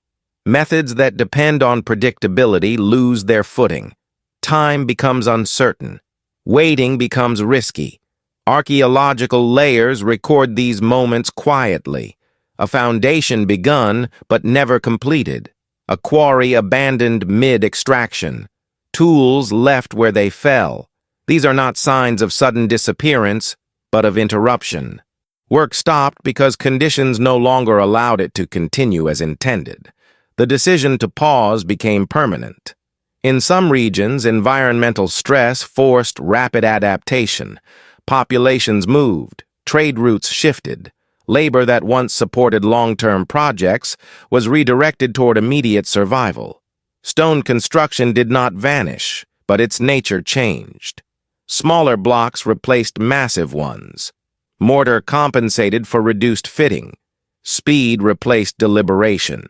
Methods that depend on predictability lose their footing. Time becomes uncertain. Waiting becomes risky. Archaeological layers record these moments quietly. A foundation begun but never completed. A quarry abandoned mid-extraction. Tools left where they fell. These are not signs of sudden disappearance, but of interruption. Work stopped because conditions no longer allowed it to continue as intended. The decision to pause became permanent. In some regions, environmental stress forced rapid adaptation. Populations moved, trade routes shifted. Labor that once supported long-term projects was redirected toward immediate survival. Stone construction did not vanish, but its nature changed. Smaller blocks replaced massive ones. Mortar compensated for reduced fitting. Speed replaced deliberation.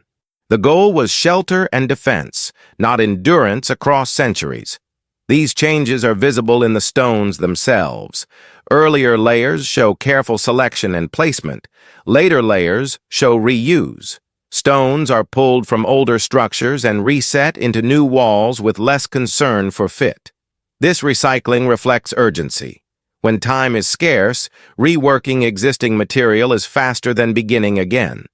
The goal was shelter and defense, not endurance across centuries. These changes are visible in the stones themselves. Earlier layers show careful selection and placement. Later layers show reuse. Stones are pulled from older structures and reset into new walls with less concern for fit. This recycling reflects urgency. When time is scarce, reworking existing material is faster than beginning again.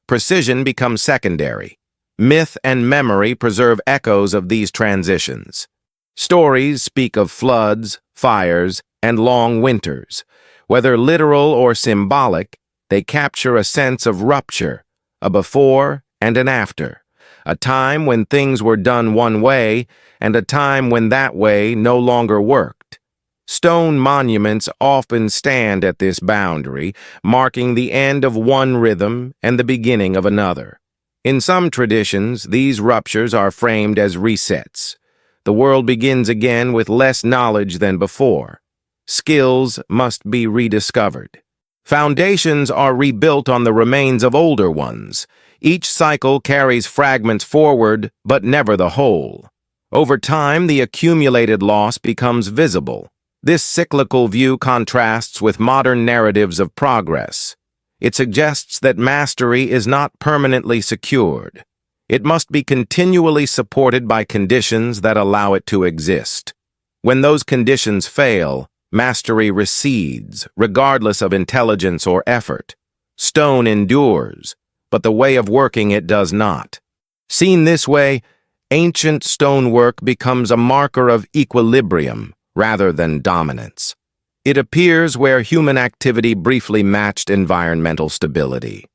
Precision becomes secondary. Myth and memory preserve echoes of these transitions. Stories speak of floods, fires, and long winters. Whether literal or symbolic, they capture a sense of rupture, a before and an after, a time when things were done one way and a time when that way no longer worked. Stone monuments often stand at this boundary, marking the end of one rhythm and the beginning of another. In some traditions, these ruptures are framed as resets. The world begins again with less knowledge than before. Skills must be rediscovered. Foundations are rebuilt on the remains of older ones. Each cycle carries fragments forward, but never the whole. Over time, the accumulated loss becomes visible. This cyclical view contrasts with modern narratives of progress. It suggests that mastery is not permanently secured. It must be continually supported by conditions that allow it to exist. When those conditions fail, mastery recedes, regardless of intelligence or effort. Stone endures, but the way of working it does not. Seen this way, ancient stonework becomes a marker of equilibrium rather than dominance. It appears where human activity briefly matched environmental stability.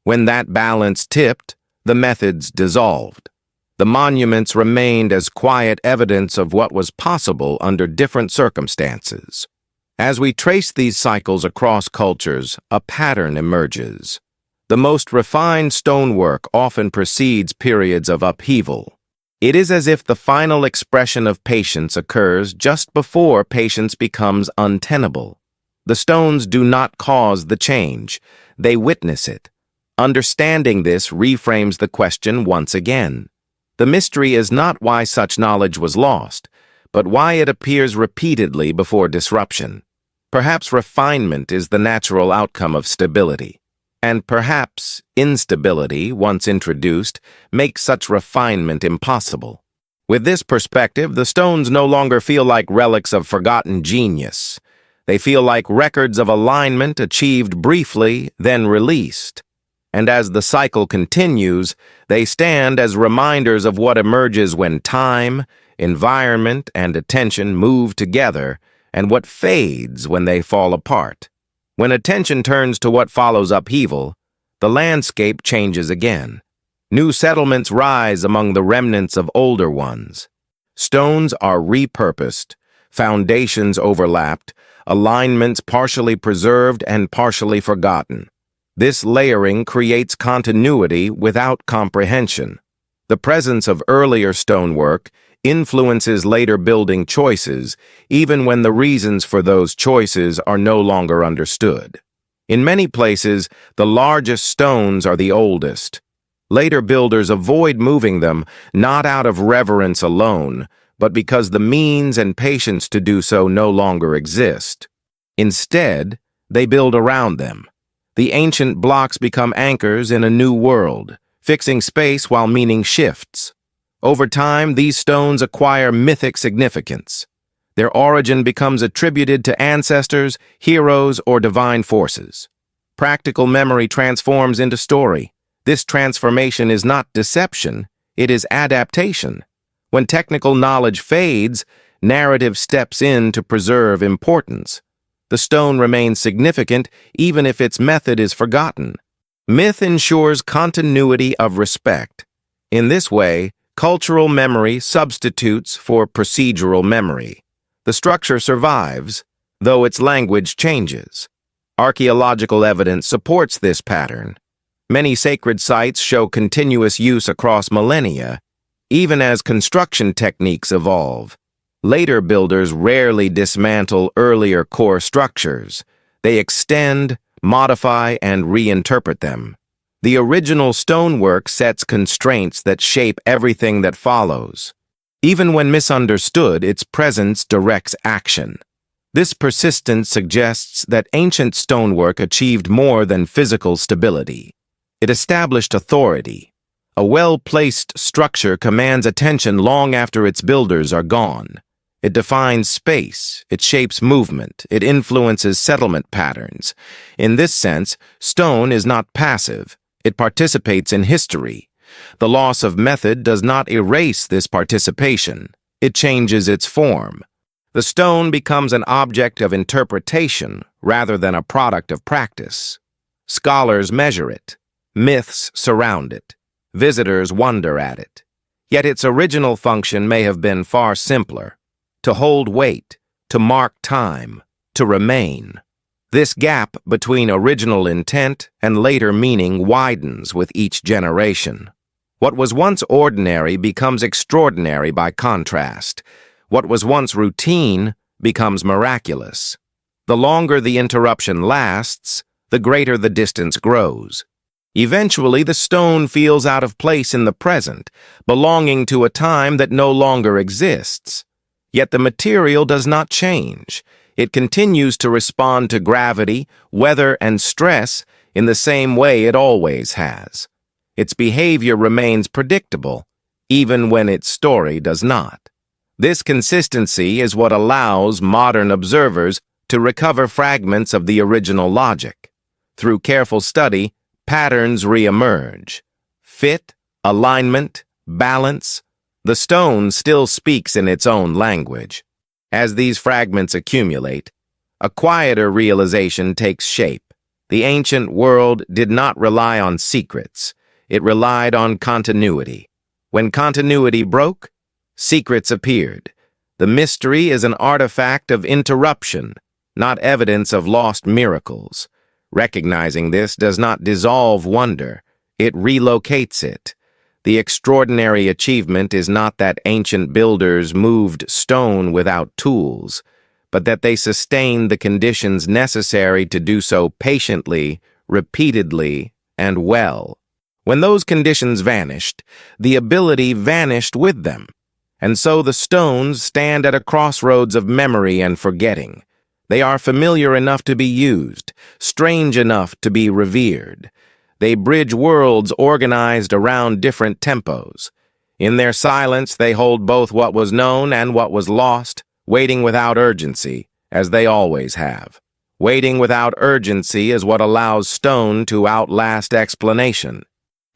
When that balance tipped, the methods dissolved. The monuments remained as quiet evidence of what was possible under different circumstances. As we trace these cycles across cultures, a pattern emerges. The most refined stonework often precedes periods of upheaval. It is as if the final expression of patience occurs just before patience becomes untenable. The stones do not cause the change, they witness it. Understanding this reframes the question once again. The mystery is not why such knowledge was lost, but why it appears repeatedly before disruption. Perhaps refinement is the natural outcome of stability. And perhaps instability, once introduced, makes such refinement impossible. With this perspective, the stones no longer feel like relics of forgotten genius. They feel like records of alignment achieved briefly, then released. And as the cycle continues, they stand as reminders of what emerges when time, environment, and attention move together, and what fades when they fall apart. When attention turns to what follows upheaval, the landscape changes again. New settlements rise among the remnants of older ones. Stones are repurposed, foundations overlapped, alignments partially preserved and partially forgotten. This layering creates continuity without comprehension. The presence of earlier stonework influences later building choices, even when the reasons for those choices are no longer understood. In many places, the largest stones are the oldest. Later builders avoid moving them, not out of reverence alone, but because the means and patience to do so no longer exist. Instead, they build around them. The ancient blocks become anchors in a new world, fixing space while meaning shifts. Over time, these stones acquire mythic significance. Their origin becomes attributed to ancestors, heroes, or divine forces. Practical memory transforms into story. This transformation is not deception, it is adaptation. When technical knowledge fades, narrative steps in to preserve importance. The stone remains significant even if its method is forgotten. Myth ensures continuity of respect. In this way, cultural memory substitutes for procedural memory. The structure survives, though its language changes. Archaeological evidence supports this pattern. Many sacred sites show continuous use across millennia, even as construction techniques evolve. Later builders rarely dismantle earlier core structures. They extend, modify, and reinterpret them. The original stonework sets constraints that shape everything that follows. Even when misunderstood, its presence directs action. This persistence suggests that ancient stonework achieved more than physical stability. It established authority. A well-placed structure commands attention long after its builders are gone. It defines space, it shapes movement, it influences settlement patterns. In this sense, stone is not passive. It participates in history. The loss of method does not erase this participation. It changes its form. The stone becomes an object of interpretation rather than a product of practice. Scholars measure it. Myths surround it. Visitors wonder at it. Yet its original function may have been far simpler: to hold weight, to mark time, to remain. This gap between original intent and later meaning widens with each generation. What was once ordinary becomes extraordinary by contrast. What was once routine becomes miraculous. The longer the interruption lasts, the greater the distance grows. Eventually, the stone feels out of place in the present, belonging to a time that no longer exists. Yet the material does not change. It continues to respond to gravity, weather, and stress in the same way it always has. Its behavior remains predictable, even when its story does not. This consistency is what allows modern observers to recover fragments of the original logic. Through careful study, patterns re-emerge. Fit, alignment, balance. The stone still speaks in its own language. As these fragments accumulate, a quieter realization takes shape. The ancient world did not rely on secrets. It relied on continuity. When continuity broke, secrets appeared. The mystery is an artifact of interruption, not evidence of lost miracles. Recognizing this does not dissolve wonder, it relocates it. The extraordinary achievement is not that ancient builders moved stone without tools, but that they sustained the conditions necessary to do so patiently, repeatedly, and well. When those conditions vanished, the ability vanished with them. And so the stones stand at a crossroads of memory and forgetting. They are familiar enough to be used, strange enough to be revered. They bridge worlds organized around different tempos. In their silence, they hold both what was known and what was lost, waiting without urgency, as they always have. Waiting without urgency is what allows stone to outlast explanation.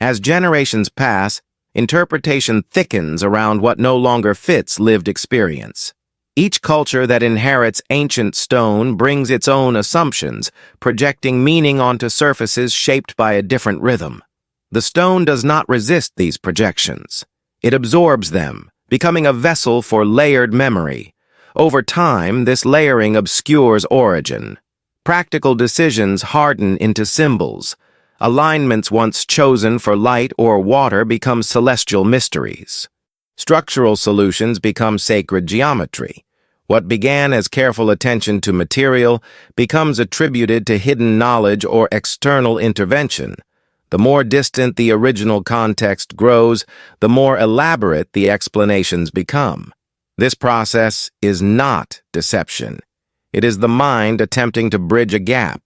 As generations pass, interpretation thickens around what no longer fits lived experience. Each culture that inherits ancient stone brings its own assumptions, projecting meaning onto surfaces shaped by a different rhythm. The stone does not resist these projections. It absorbs them, becoming a vessel for layered memory. Over time, this layering obscures origin. Practical decisions harden into symbols. Alignments once chosen for light or water become celestial mysteries. Structural solutions become sacred geometry. What began as careful attention to material becomes attributed to hidden knowledge or external intervention. The more distant the original context grows, the more elaborate the explanations become. This process is not deception. It is the mind attempting to bridge a gap.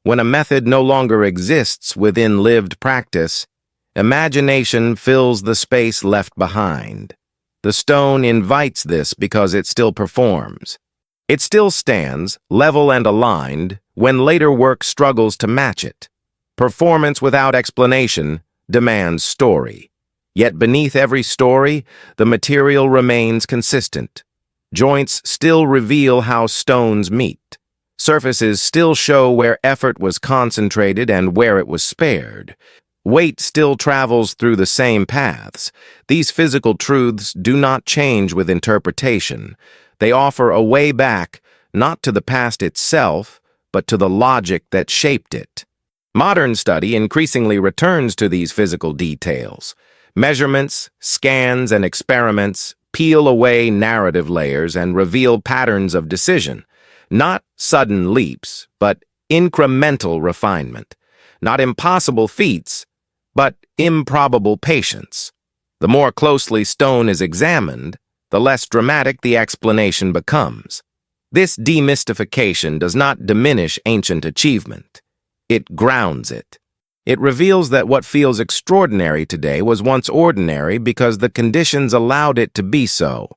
When a method no longer exists within lived practice, imagination fills the space left behind. The stone invites this because it still performs. It still stands, level and aligned, when later work struggles to match it. Performance without explanation demands story. Yet beneath every story, the material remains consistent. Joints still reveal how stones meet. Surfaces still show where effort was concentrated and where it was spared. Weight still travels through the same paths. These physical truths do not change with interpretation. They offer a way back, not to the past itself, but to the logic that shaped it. Modern study increasingly returns to these physical details. Measurements, scans, and experiments peel away narrative layers and reveal patterns of decision. Not sudden leaps, but incremental refinement. Not impossible feats, but improbable patience. The more closely stone is examined, the less dramatic the explanation becomes. This demystification does not diminish ancient achievement. It grounds it. It reveals that what feels extraordinary today was once ordinary because the conditions allowed it to be so.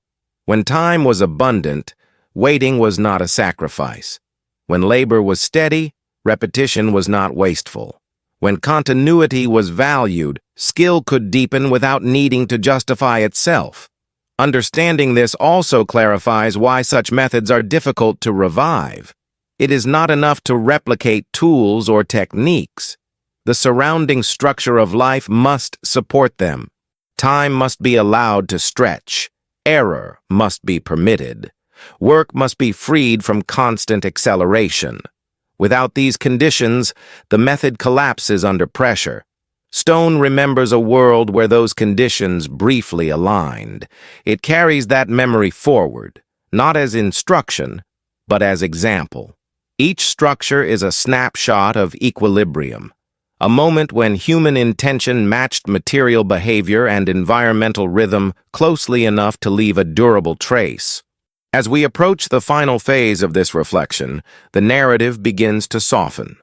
When time was abundant, waiting was not a sacrifice. When labor was steady, repetition was not wasteful. When continuity was valued, skill could deepen without needing to justify itself. Understanding this also clarifies why such methods are difficult to revive. It is not enough to replicate tools or techniques. The surrounding structure of life must support them. Time must be allowed to stretch. Error must be permitted. Work must be freed from constant acceleration. Without these conditions, the method collapses under pressure. Stone remembers a world where those conditions briefly aligned. It carries that memory forward, not as instruction, but as example. Each structure is a snapshot of equilibrium, a moment when human intention matched material behavior and environmental rhythm closely enough to leave a durable trace. As we approach the final phase of this reflection, the narrative begins to soften.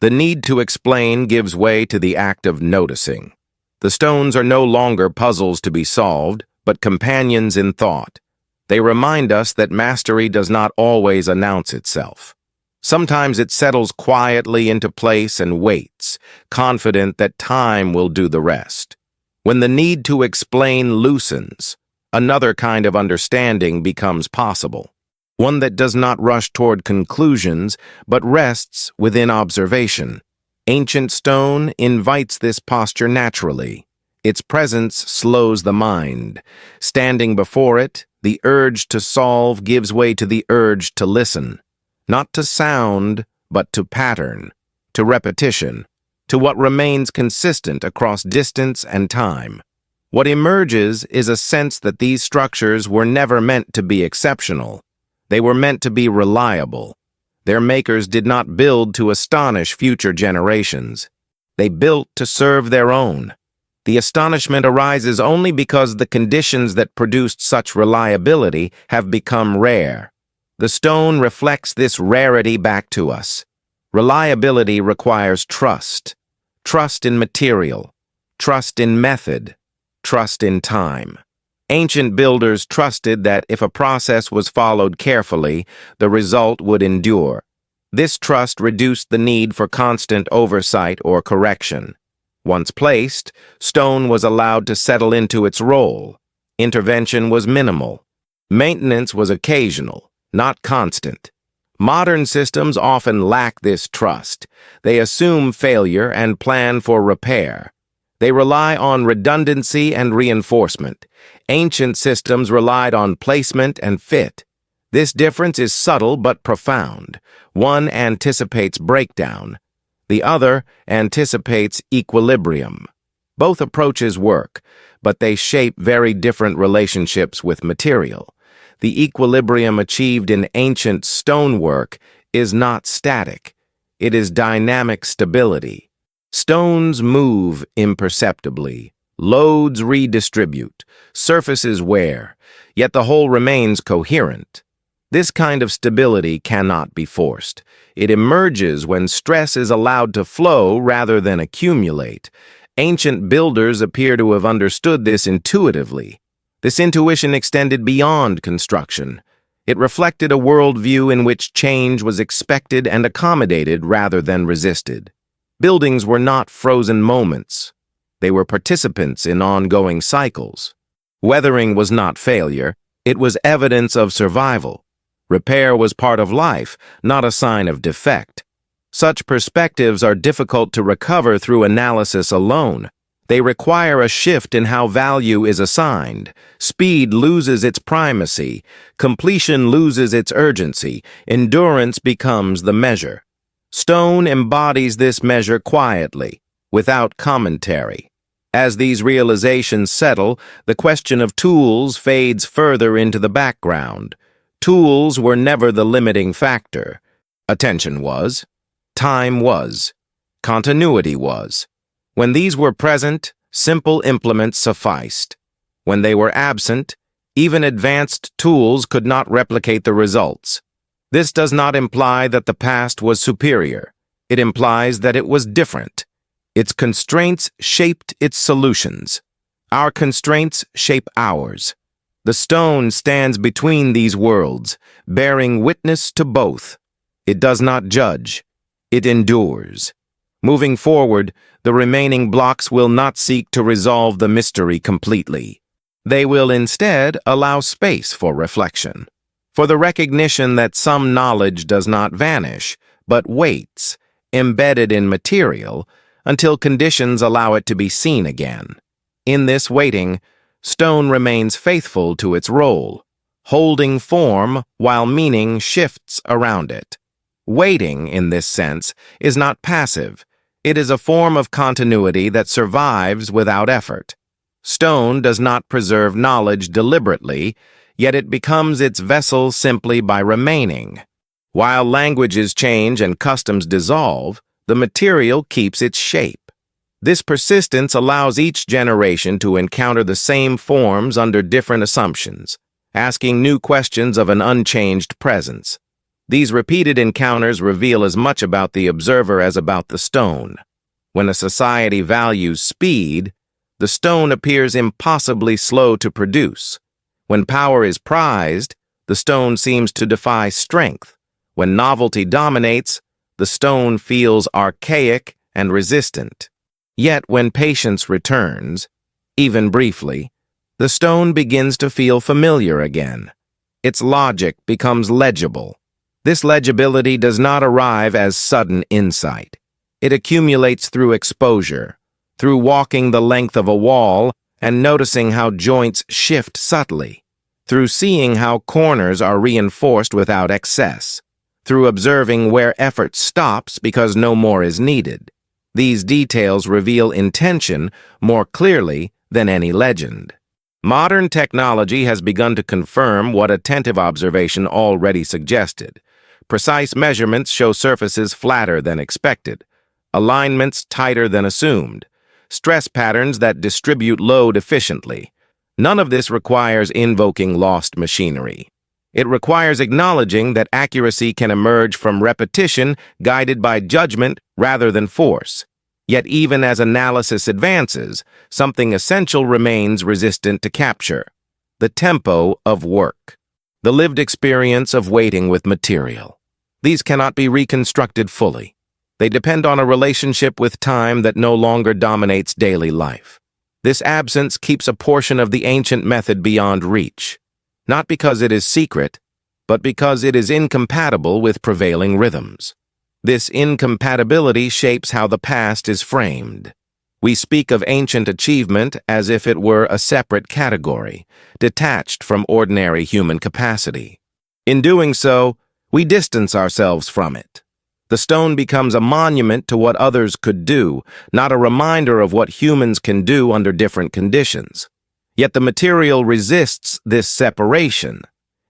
The need to explain gives way to the act of noticing. The stones are no longer puzzles to be solved, but companions in thought. They remind us that mastery does not always announce itself. Sometimes it settles quietly into place and waits, confident that time will do the rest. When the need to explain loosens, another kind of understanding becomes possible, one that does not rush toward conclusions, but rests within observation. Ancient stone invites this posture naturally. Its presence slows the mind. Standing before it, the urge to solve gives way to the urge to listen. Not to sound, but to pattern, to repetition, to what remains consistent across distance and time. What emerges is a sense that these structures were never meant to be exceptional. They were meant to be reliable. Their makers did not build to astonish future generations. They built to serve their own. The astonishment arises only because the conditions that produced such reliability have become rare. The stone reflects this rarity back to us. Reliability requires trust. Trust in material. Trust in method. Trust in time. Ancient builders trusted that if a process was followed carefully, the result would endure. This trust reduced the need for constant oversight or correction. Once placed, stone was allowed to settle into its role. Intervention was minimal. Maintenance was occasional, not constant. Modern systems often lack this trust. They assume failure and plan for repair. They rely on redundancy and reinforcement. Ancient systems relied on placement and fit. This difference is subtle but profound. One anticipates breakdown. The other anticipates equilibrium. Both approaches work, but they shape very different relationships with material. The equilibrium achieved in ancient stonework is not static. It is dynamic stability. Stones move imperceptibly. Loads redistribute. Surfaces wear. Yet the whole remains coherent. This kind of stability cannot be forced. It emerges when stress is allowed to flow rather than accumulate. Ancient builders appear to have understood this intuitively. This intuition extended beyond construction. It reflected a worldview in which change was expected and accommodated rather than resisted. Buildings were not frozen moments. They were participants in ongoing cycles. Weathering was not failure. It was evidence of survival. Repair was part of life, not a sign of defect. Such perspectives are difficult to recover through analysis alone. They require a shift in how value is assigned. Speed loses its primacy. Completion loses its urgency. Endurance becomes the measure. Stone embodies this measure quietly, without commentary. As these realizations settle, the question of tools fades further into the background. Tools were never the limiting factor. Attention was. Time was. Continuity was. When these were present, simple implements sufficed. When they were absent, even advanced tools could not replicate the results. This does not imply that the past was superior. It implies that it was different. Its constraints shaped its solutions. Our constraints shape ours. The stone stands between these worlds, bearing witness to both. It does not judge. It endures. Moving forward, the remaining blocks will not seek to resolve the mystery completely. They will instead allow space for reflection, for the recognition that some knowledge does not vanish, but waits, embedded in material, until conditions allow it to be seen again. In this waiting, stone remains faithful to its role, holding form while meaning shifts around it. Waiting, in this sense, is not passive. It is a form of continuity that survives without effort. Stone does not preserve knowledge deliberately, yet it becomes its vessel simply by remaining. While languages change and customs dissolve, the material keeps its shape. This persistence allows each generation to encounter the same forms under different assumptions, asking new questions of an unchanged presence. These repeated encounters reveal as much about the observer as about the stone. When a society values speed, the stone appears impossibly slow to produce. When power is prized, the stone seems to defy strength. When novelty dominates, the stone feels archaic and resistant. Yet when patience returns, even briefly, the stone begins to feel familiar again. Its logic becomes legible. This legibility does not arrive as sudden insight. It accumulates through exposure, through walking the length of a wall and noticing how joints shift subtly, through seeing how corners are reinforced without excess, through observing where effort stops because no more is needed. These details reveal intention more clearly than any legend. Modern technology has begun to confirm what attentive observation already suggested. Precise measurements show surfaces flatter than expected, alignments tighter than assumed, stress patterns that distribute load efficiently. None of this requires invoking lost machinery. It requires acknowledging that accuracy can emerge from repetition guided by judgment rather than force. Yet even as analysis advances, something essential remains resistant to capture: the tempo of work, the lived experience of waiting with material. These cannot be reconstructed fully. They depend on a relationship with time that no longer dominates daily life. This absence keeps a portion of the ancient method beyond reach, not because it is secret, but because it is incompatible with prevailing rhythms. This incompatibility shapes how the past is framed. We speak of ancient achievement as if it were a separate category, detached from ordinary human capacity. In doing so, we distance ourselves from it. The stone becomes a monument to what others could do, not a reminder of what humans can do under different conditions. Yet the material resists this separation.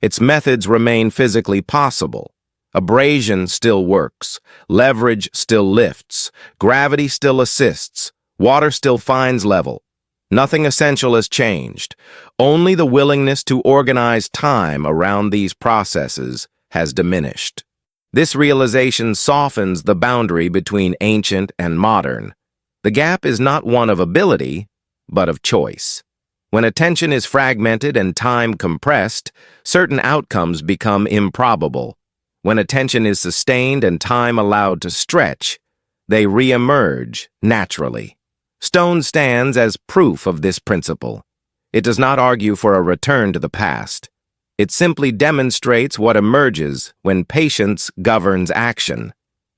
Its methods remain physically possible. Abrasion still works, leverage still lifts, gravity still assists, water still finds level. Nothing essential has changed. Only the willingness to organize time around these processes has diminished. This realization softens the boundary between ancient and modern. The gap is not one of ability, but of choice. When attention is fragmented and time compressed, certain outcomes become improbable. When attention is sustained and time allowed to stretch, they re-emerge naturally. Stone stands as proof of this principle. It does not argue for a return to the past. It simply demonstrates what emerges when patience governs action.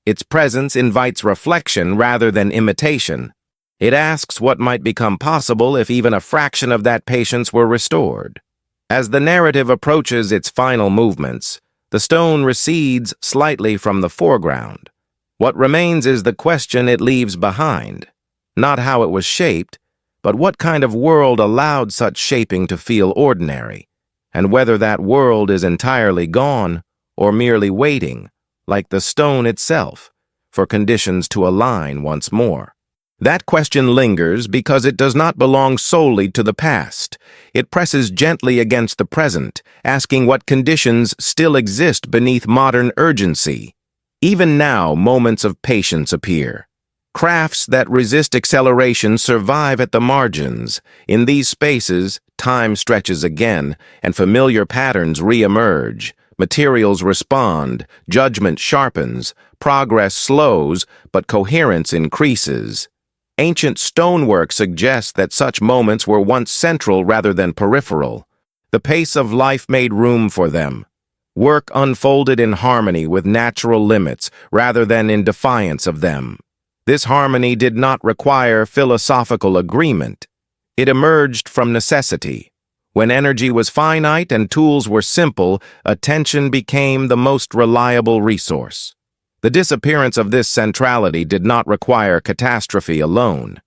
Its presence invites reflection rather than imitation. It asks what might become possible if even a fraction of that patience were restored. As the narrative approaches its final movements, the stone recedes slightly from the foreground. What remains is the question it leaves behind. Not how it was shaped, but what kind of world allowed such shaping to feel ordinary, and whether that world is entirely gone or merely waiting, like the stone itself, for conditions to align once more. That question lingers because it does not belong solely to the past. It presses gently against the present, asking what conditions still exist beneath modern urgency. Even now, moments of patience appear. Crafts that resist acceleration survive at the margins. In these spaces, time stretches again, and familiar patterns re-emerge. Materials respond, judgment sharpens, progress slows, but coherence increases. Ancient stonework suggests that such moments were once central rather than peripheral. The pace of life made room for them. Work unfolded in harmony with natural limits rather than in defiance of them. This harmony did not require philosophical agreement. It emerged from necessity. When energy was finite and tools were simple, attention became the most reliable resource. The disappearance of this centrality did not require catastrophe alone.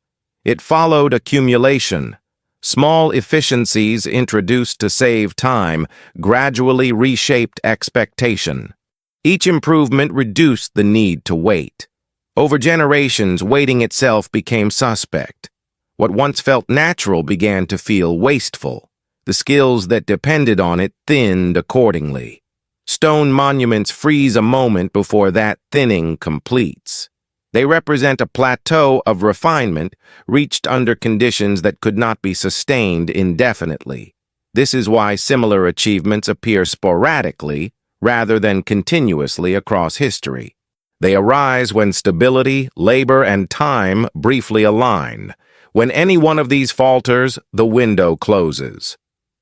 It followed accumulation. Small efficiencies introduced to save time gradually reshaped expectation. Each improvement reduced the need to wait. Over generations, waiting itself became suspect. What once felt natural began to feel wasteful. The skills that depended on it thinned accordingly. Stone monuments freeze a moment before that thinning completes. They represent a plateau of refinement reached under conditions that could not be sustained indefinitely. This is why similar achievements appear sporadically rather than continuously across history. They arise when stability, labor, and time briefly align. When any one of these falters, the window closes.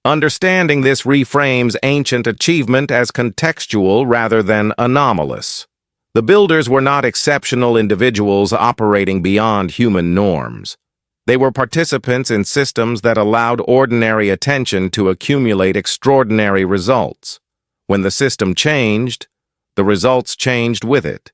Understanding this reframes ancient achievement as contextual rather than anomalous. The builders were not exceptional individuals operating beyond human norms. They were participants in systems that allowed ordinary attention to accumulate extraordinary results. When the system changed, the results changed with it.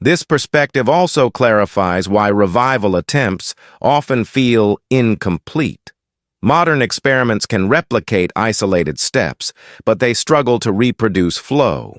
This perspective also clarifies why revival attempts often feel incomplete. Modern experiments can replicate isolated steps, but they struggle to reproduce flow.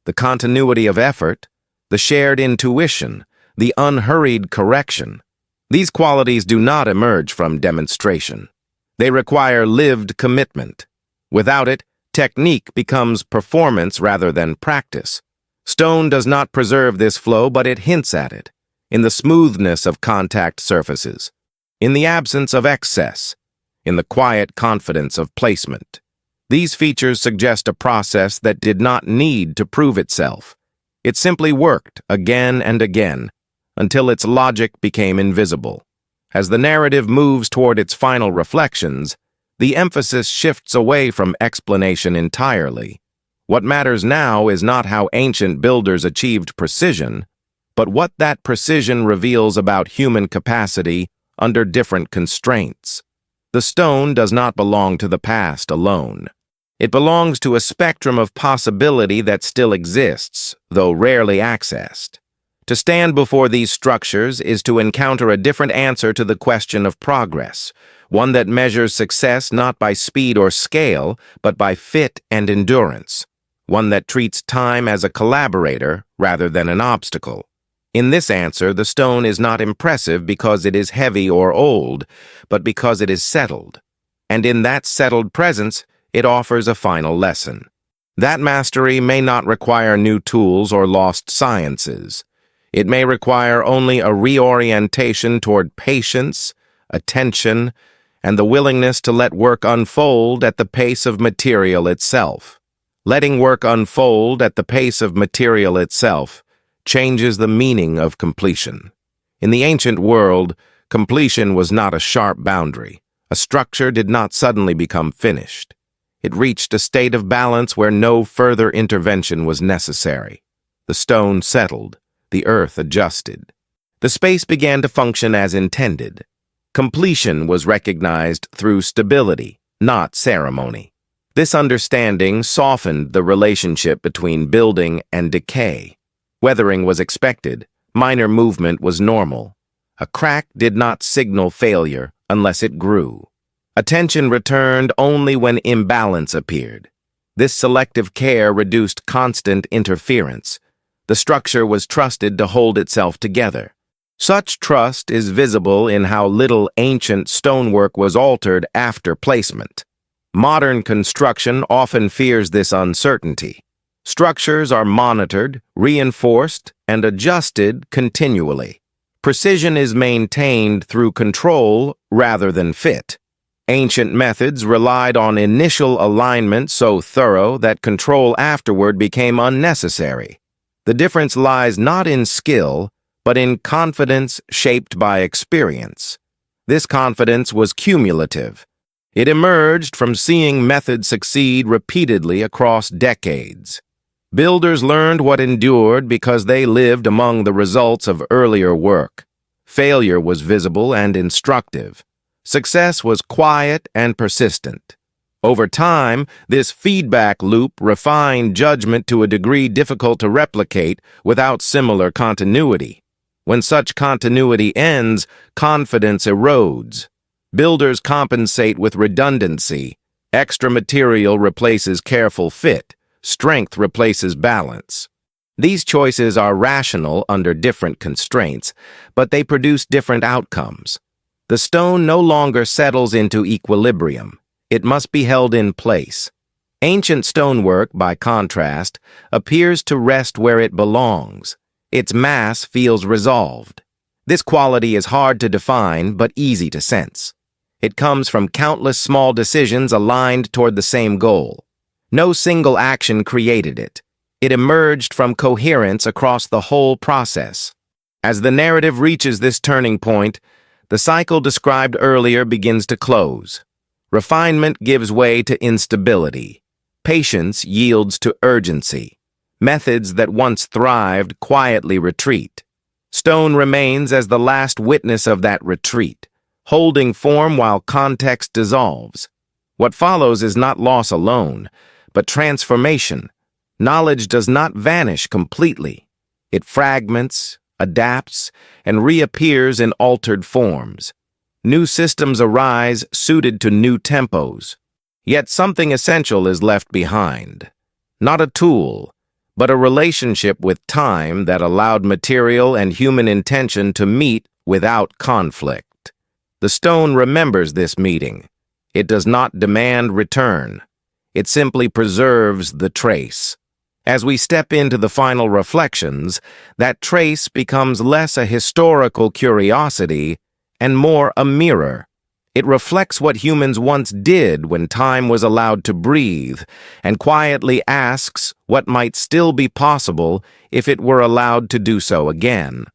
The continuity of effort, the shared intuition, the unhurried correction. These qualities do not emerge from demonstration. They require lived commitment. Without it, technique becomes performance rather than practice. Stone does not preserve this flow, but it hints at it, in the smoothness of contact surfaces, in the absence of excess, in the quiet confidence of placement. These features suggest a process that did not need to prove itself. It simply worked again and again, until its logic became invisible. As the narrative moves toward its final reflections, the emphasis shifts away from explanation entirely. What matters now is not how ancient builders achieved precision, but what that precision reveals about human capacity under different constraints. The stone does not belong to the past alone. It belongs to a spectrum of possibility that still exists, though rarely accessed. To stand before these structures is to encounter a different answer to the question of progress, one that measures success not by speed or scale, but by fit and endurance, one that treats time as a collaborator rather than an obstacle. In this answer, the stone is not impressive because it is heavy or old, but because it is settled. And in that settled presence, it offers a final lesson. That mastery may not require new tools or lost sciences. It may require only a reorientation toward patience, attention, and the willingness to let work unfold at the pace of material itself. Letting work unfold at the pace of material itself changes the meaning of completion. In the ancient world, completion was not a sharp boundary. A structure did not suddenly become finished. It reached a state of balance where no further intervention was necessary. The stone settled, the earth adjusted. The space began to function as intended. Completion was recognized through stability, not ceremony. This understanding softened the relationship between building and decay. Weathering was expected, minor movement was normal. A crack did not signal failure unless it grew. Attention returned only when imbalance appeared. This selective care reduced constant interference. The structure was trusted to hold itself together. Such trust is visible in how little ancient stonework was altered after placement. Modern construction often fears this uncertainty. Structures are monitored, reinforced, and adjusted continually. Precision is maintained through control rather than fit. Ancient methods relied on initial alignment so thorough that control afterward became unnecessary. The difference lies not in skill, but in confidence shaped by experience. This confidence was cumulative. It emerged from seeing methods succeed repeatedly across decades. Builders learned what endured because they lived among the results of earlier work. Failure was visible and instructive. Success was quiet and persistent. Over time, this feedback loop refined judgment to a degree difficult to replicate without similar continuity. When such continuity ends, confidence erodes. Builders compensate with redundancy. Extra material replaces careful fit. Strength replaces balance. These choices are rational under different constraints, but they produce different outcomes. The stone no longer settles into equilibrium. It must be held in place. Ancient stonework, by contrast, appears to rest where it belongs. Its mass feels resolved. This quality is hard to define but easy to sense. It comes from countless small decisions aligned toward the same goal. No single action created it. It emerged from coherence across the whole process. As the narrative reaches this turning point, the cycle described earlier begins to close. Refinement gives way to instability. Patience yields to urgency. Methods that once thrived quietly retreat. Stone remains as the last witness of that retreat, holding form while context dissolves. What follows is not loss alone, but transformation. Knowledge does not vanish completely. It fragments, adapts, and reappears in altered forms. New systems arise suited to new tempos. Yet something essential is left behind. Not a tool, but a relationship with time that allowed material and human intention to meet without conflict. The stone remembers this meeting. It does not demand return. It simply preserves the trace. As we step into the final reflections, that trace becomes less a historical curiosity and more a mirror. It reflects what humans once did when time was allowed to breathe, and quietly asks what might still be possible if it were allowed to do so again.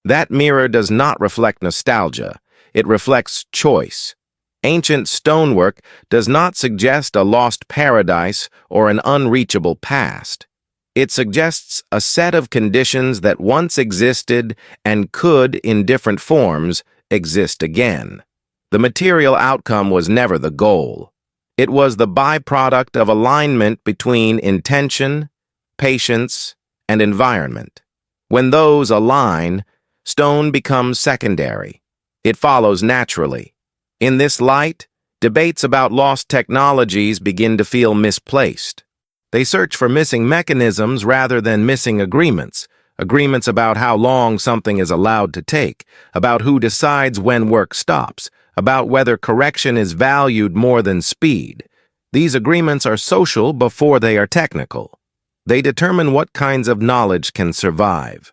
That mirror does not reflect nostalgia. It reflects choice. Ancient stonework does not suggest a lost paradise or an unreachable past. It suggests a set of conditions that once existed and could, in different forms, exist again. The material outcome was never the goal. It was the byproduct of alignment between intention, patience, and environment. When those align, stone becomes secondary. It follows naturally. In this light, debates about lost technologies begin to feel misplaced. They search for missing mechanisms rather than missing agreements. Agreements about how long something is allowed to take, about who decides when work stops, about whether correction is valued more than speed. These agreements are social before they are technical. They determine what kinds of knowledge can survive.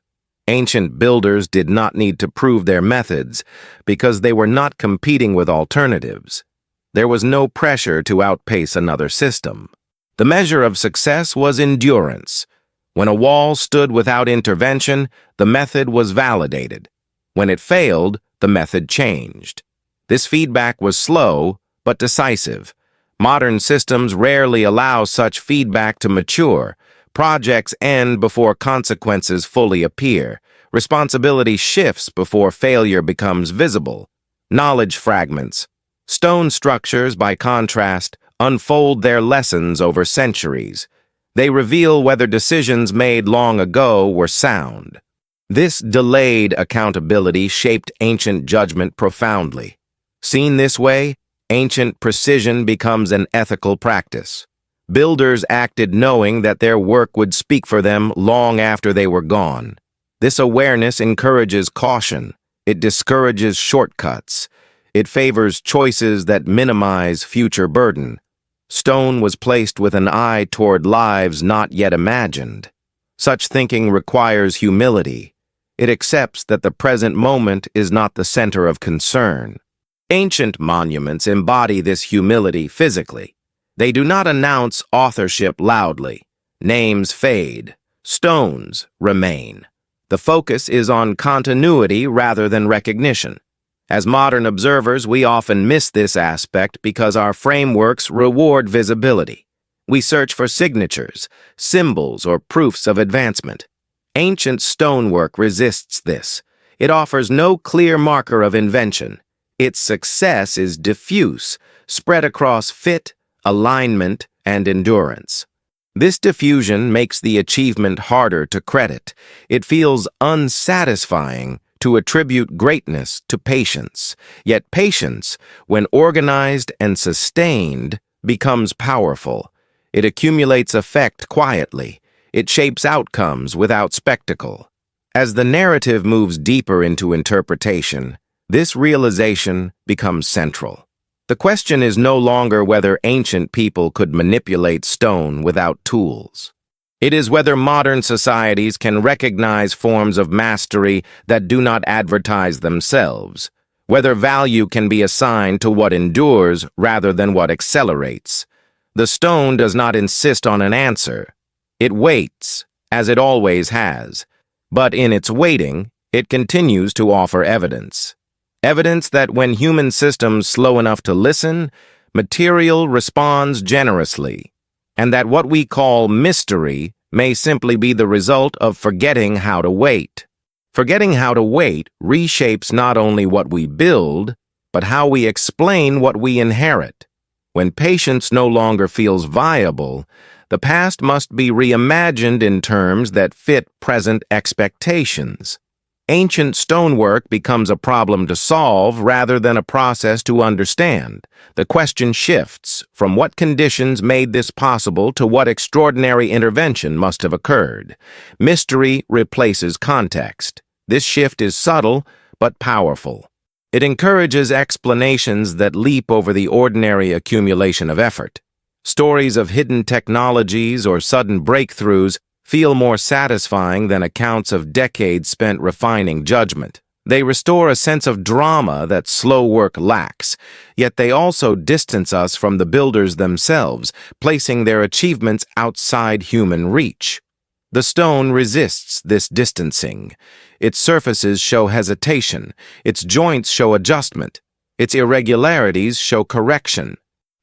Ancient builders did not need to prove their methods because they were not competing with alternatives. There was no pressure to outpace another system. The measure of success was endurance. When a wall stood without intervention, the method was validated. When it failed, the method changed. This feedback was slow, but decisive. Modern systems rarely allow such feedback to mature. Projects end before consequences fully appear. Responsibility shifts before failure becomes visible. Knowledge fragments. Stone structures, by contrast, unfold their lessons over centuries. They reveal whether decisions made long ago were sound. This delayed accountability shaped ancient judgment profoundly. Seen this way, ancient precision becomes an ethical practice. Builders acted knowing that their work would speak for them long after they were gone. This awareness encourages caution. It discourages shortcuts. It favors choices that minimize future burden. Stone was placed with an eye toward lives not yet imagined. Such thinking requires humility. It accepts that the present moment is not the center of concern. Ancient monuments embody this humility physically. They do not announce authorship loudly. Names fade. Stones remain. The focus is on continuity rather than recognition. As modern observers, we often miss this aspect because our frameworks reward visibility. We search for signatures, symbols, or proofs of advancement. Ancient stonework resists this. It offers no clear marker of invention. Its success is diffuse, spread across fit, alignment, and endurance. This diffusion makes the achievement harder to credit. It feels unsatisfying to attribute greatness to patience. Yet patience, when organized and sustained, becomes powerful. It accumulates effect quietly. It shapes outcomes without spectacle. As the narrative moves deeper into interpretation, this realization becomes central. The question is no longer whether ancient people could manipulate stone without tools. It is whether modern societies can recognize forms of mastery that do not advertise themselves, whether value can be assigned to what endures rather than what accelerates. The stone does not insist on an answer. It waits, as it always has, but in its waiting, it continues to offer evidence. Evidence that when human systems slow enough to listen, material responds generously, and that what we call mystery may simply be the result of forgetting how to wait. Forgetting how to wait reshapes not only what we build, but how we explain what we inherit. When patience no longer feels viable, the past must be reimagined in terms that fit present expectations. Ancient stonework becomes a problem to solve rather than a process to understand. The question shifts from what conditions made this possible to what extraordinary intervention must have occurred. Mystery replaces context. This shift is subtle but powerful. It encourages explanations that leap over the ordinary accumulation of effort. Stories of hidden technologies or sudden breakthroughs feel more satisfying than accounts of decades spent refining judgment. They restore a sense of drama that slow work lacks, yet they also distance us from the builders themselves, placing their achievements outside human reach. The stone resists this distancing. Its surfaces show hesitation, its joints show adjustment, its irregularities show correction.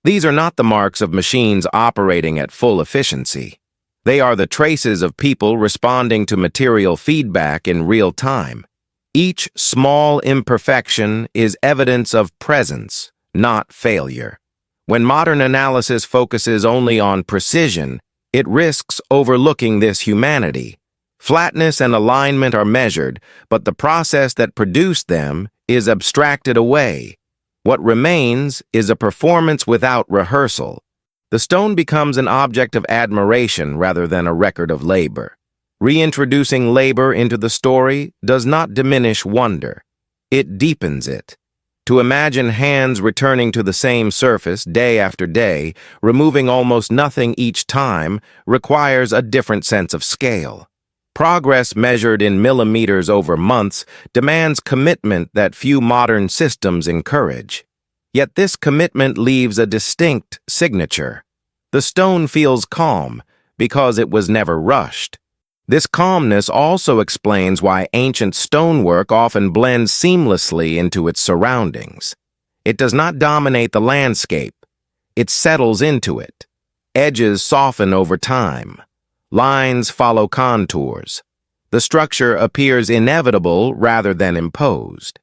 These are not the marks of machines operating at full efficiency. They are the traces of people responding to material feedback in real time. Each small imperfection is evidence of presence, not failure. When modern analysis focuses only on precision, it risks overlooking this humanity. Flatness and alignment are measured, but the process that produced them is abstracted away. What remains is a performance without rehearsal. The stone becomes an object of admiration rather than a record of labor. Reintroducing labor into the story does not diminish wonder. It deepens it. To imagine hands returning to the same surface day after day, removing almost nothing each time, requires a different sense of scale. Progress measured in millimeters over months demands commitment that few modern systems encourage. Yet this commitment leaves a distinct signature. The stone feels calm because it was never rushed. This calmness also explains why ancient stonework often blends seamlessly into its surroundings. It does not dominate the landscape. It settles into it. Edges soften over time. Lines follow contours. The structure appears inevitable rather than imposed.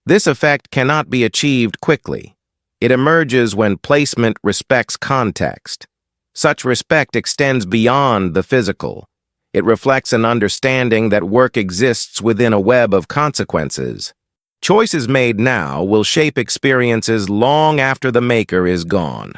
This effect cannot be achieved quickly. It emerges when placement respects context. Such respect extends beyond the physical. It reflects an understanding that work exists within a web of consequences. Choices made now will shape experiences long after the maker is gone.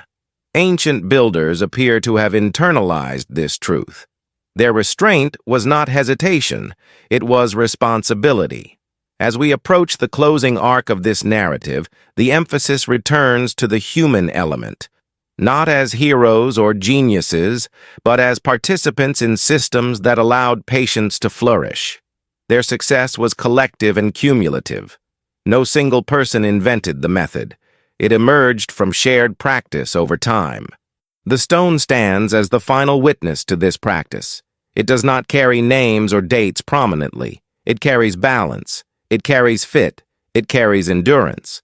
Ancient builders appear to have internalized this truth. Their restraint was not hesitation, it was responsibility. As we approach the closing arc of this narrative, the emphasis returns to the human element, not as heroes or geniuses, but as participants in systems that allowed patience to flourish. Their success was collective and cumulative. No single person invented the method. It emerged from shared practice over time. The stone stands as the final witness to this practice. It does not carry names or dates prominently. It carries balance. It carries fit. It carries endurance.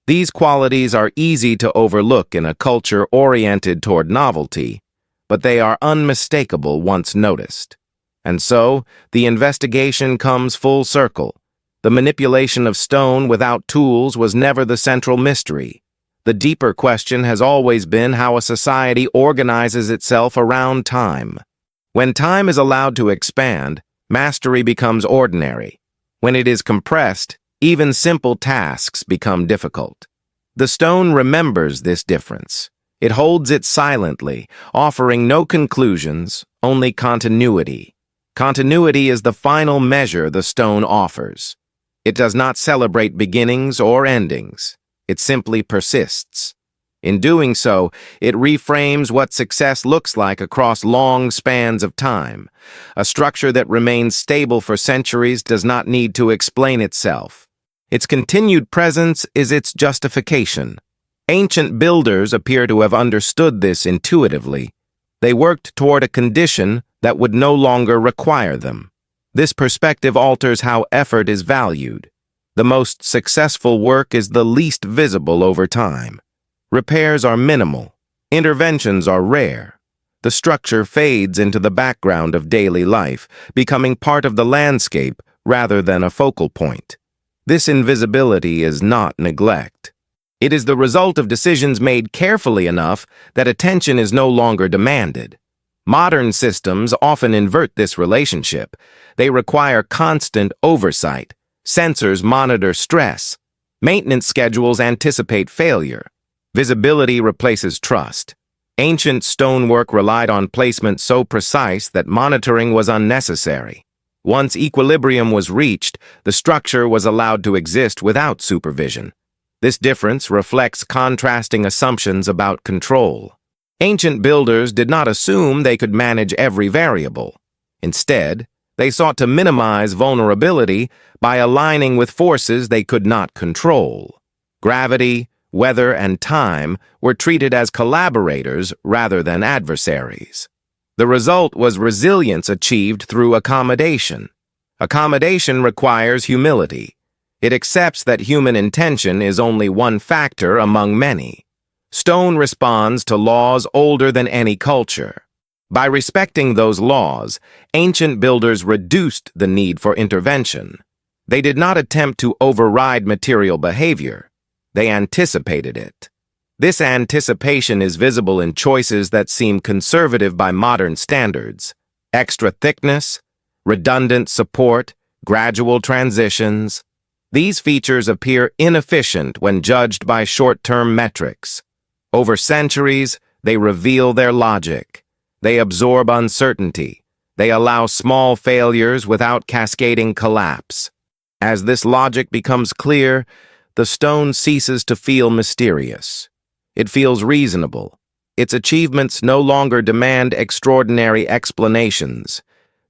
These qualities are easy to overlook in a culture oriented toward novelty, but they are unmistakable once noticed. And so, the investigation comes full circle. The manipulation of stone without tools was never the central mystery. The deeper question has always been how a society organizes itself around time. When time is allowed to expand, mastery becomes ordinary. When it is compressed, even simple tasks become difficult. The stone remembers this difference. It holds it silently, offering no conclusions, only continuity. Continuity is the final measure the stone offers. It does not celebrate beginnings or endings. It simply persists. In doing so, it reframes what success looks like across long spans of time. A structure that remains stable for centuries does not need to explain itself. Its continued presence is its justification. Ancient builders appear to have understood this intuitively. They worked toward a condition that would no longer require them. This perspective alters how effort is valued. The most successful work is the least visible over time. Repairs are minimal. Interventions are rare. The structure fades into the background of daily life, becoming part of the landscape rather than a focal point. This invisibility is not neglect. It is the result of decisions made carefully enough that attention is no longer demanded. Modern systems often invert this relationship. They require constant oversight. Sensors monitor stress. Maintenance schedules anticipate failure. Visibility replaces trust. Ancient stonework relied on placement so precise that monitoring was unnecessary. Once equilibrium was reached, the structure was allowed to exist without supervision. This difference reflects contrasting assumptions about control. Ancient builders did not assume they could manage every variable. Instead, they sought to minimize vulnerability by aligning with forces they could not control. Gravity, weather, and time were treated as collaborators rather than adversaries. The result was resilience achieved through accommodation. Accommodation requires humility. It accepts that human intention is only one factor among many. Stone responds to laws older than any culture. By respecting those laws, ancient builders reduced the need for intervention. They did not attempt to override material behavior. They anticipated it. This anticipation is visible in choices that seem conservative by modern standards. Extra thickness, redundant support, gradual transitions. These features appear inefficient when judged by short-term metrics. Over centuries, they reveal their logic. They absorb uncertainty. They allow small failures without cascading collapse. As this logic becomes clear, the stone ceases to feel mysterious. It feels reasonable. Its achievements no longer demand extraordinary explanations.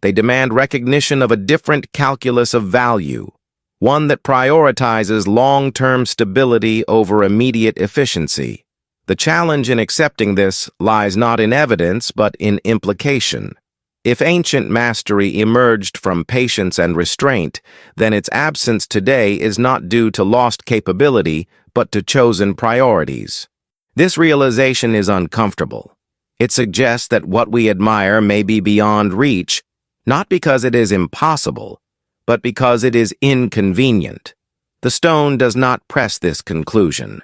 They demand recognition of a different calculus of value, one that prioritizes long-term stability over immediate efficiency. The challenge in accepting this lies not in evidence but in implication. If ancient mastery emerged from patience and restraint, then its absence today is not due to lost capability, but to chosen priorities. This realization is uncomfortable. It suggests that what we admire may be beyond reach, not because it is impossible, but because it is inconvenient. The stone does not press this conclusion.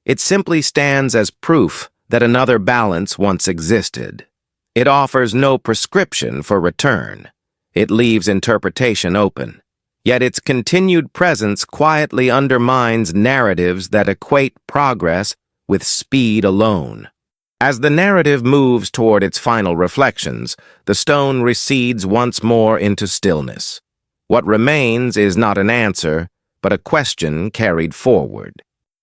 It simply stands as proof that another balance once existed. It offers no prescription for return. It leaves interpretation open. Yet its continued presence quietly undermines narratives that equate progress with speed alone. As the narrative moves toward its final reflections, the stone recedes once more into stillness. What remains is not an answer, but a question carried forward.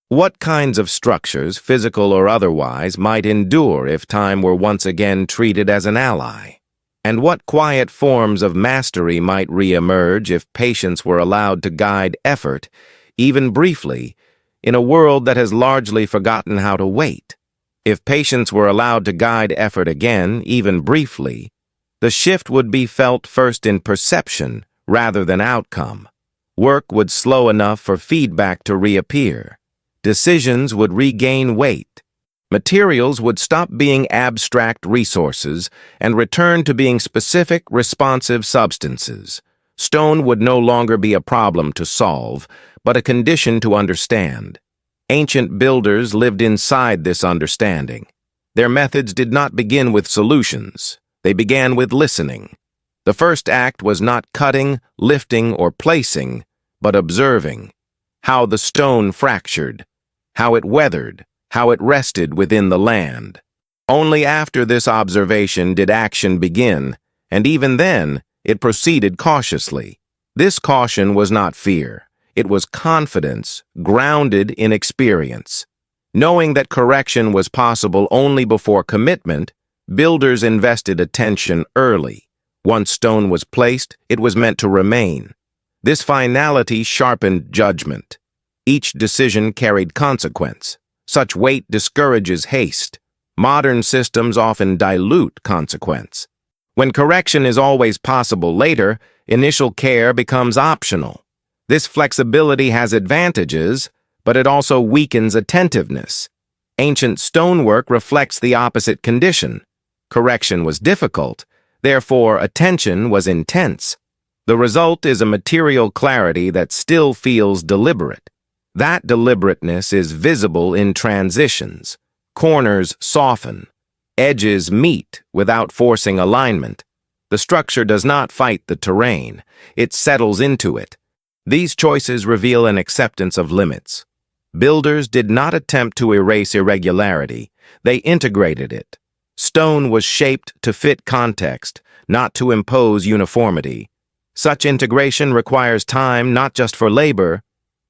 What kinds of structures, physical or otherwise, might endure if time were once again treated as an ally? And what quiet forms of mastery might re-emerge if patience were allowed to guide effort, even briefly, in a world that has largely forgotten how to wait? If patience were allowed to guide effort again, even briefly, the shift would be felt first in perception rather than outcome. Work would slow enough for feedback to reappear. Decisions would regain weight. Materials would stop being abstract resources and return to being specific, responsive substances. Stone would no longer be a problem to solve, but a condition to understand. Ancient builders lived inside this understanding. Their methods did not begin with solutions. They began with listening. The first act was not cutting, lifting, or placing, but observing. How the stone fractured, how it weathered, how it rested within the land. Only after this observation did action begin, and even then, it proceeded cautiously. This caution was not fear. It was confidence, grounded in experience. Knowing that correction was possible only before commitment, builders invested attention early. Once stone was placed, it was meant to remain. This finality sharpened judgment. Each decision carried consequence. Such weight discourages haste. Modern systems often dilute consequence. When correction is always possible later, initial care becomes optional. This flexibility has advantages, but it also weakens attentiveness. Ancient stonework reflects the opposite condition. Correction was difficult, therefore attention was intense. The result is a material clarity that still feels deliberate. That deliberateness is visible in transitions. Corners soften. Edges meet without forcing alignment. The structure does not fight the terrain. It settles into it. These choices reveal an acceptance of limits. Builders did not attempt to erase irregularity. They integrated it. Stone was shaped to fit context, not to impose uniformity. Such integration requires time not just for labor,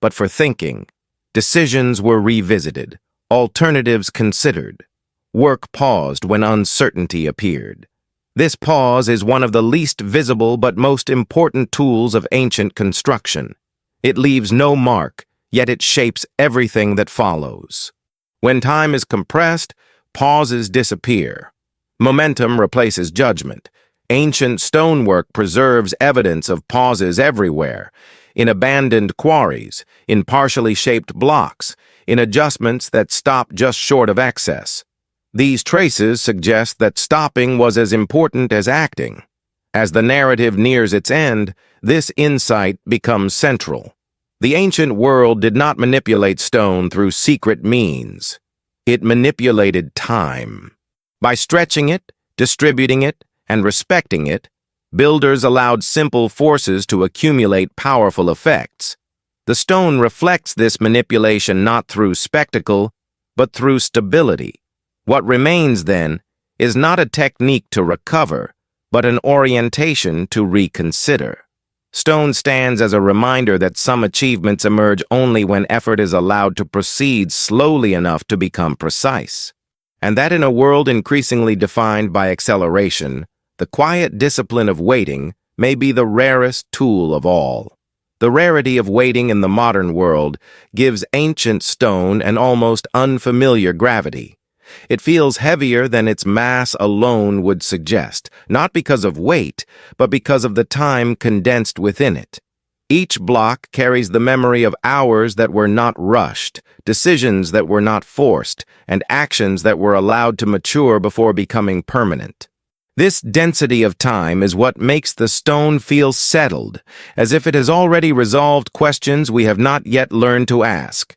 but for thinking. Decisions were revisited, alternatives considered. Work paused when uncertainty appeared. This pause is one of the least visible but most important tools of ancient construction. It leaves no mark, yet it shapes everything that follows. When time is compressed, pauses disappear. Momentum replaces judgment. Ancient stonework preserves evidence of pauses everywhere, in abandoned quarries, in partially shaped blocks, in adjustments that stop just short of excess. These traces suggest that stopping was as important as acting. As the narrative nears its end, this insight becomes central. The ancient world did not manipulate stone through secret means. It manipulated time. By stretching it, distributing it, and respecting it, builders allowed simple forces to accumulate powerful effects. The stone reflects this manipulation not through spectacle, but through stability. What remains, then, is not a technique to recover, but an orientation to reconsider. Stone stands as a reminder that some achievements emerge only when effort is allowed to proceed slowly enough to become precise. And that in a world increasingly defined by acceleration, the quiet discipline of waiting may be the rarest tool of all. The rarity of waiting in the modern world gives ancient stone an almost unfamiliar gravity. It feels heavier than its mass alone would suggest, not because of weight, but because of the time condensed within it. Each block carries the memory of hours that were not rushed, decisions that were not forced, and actions that were allowed to mature before becoming permanent. This density of time is what makes the stone feel settled, as if it has already resolved questions we have not yet learned to ask.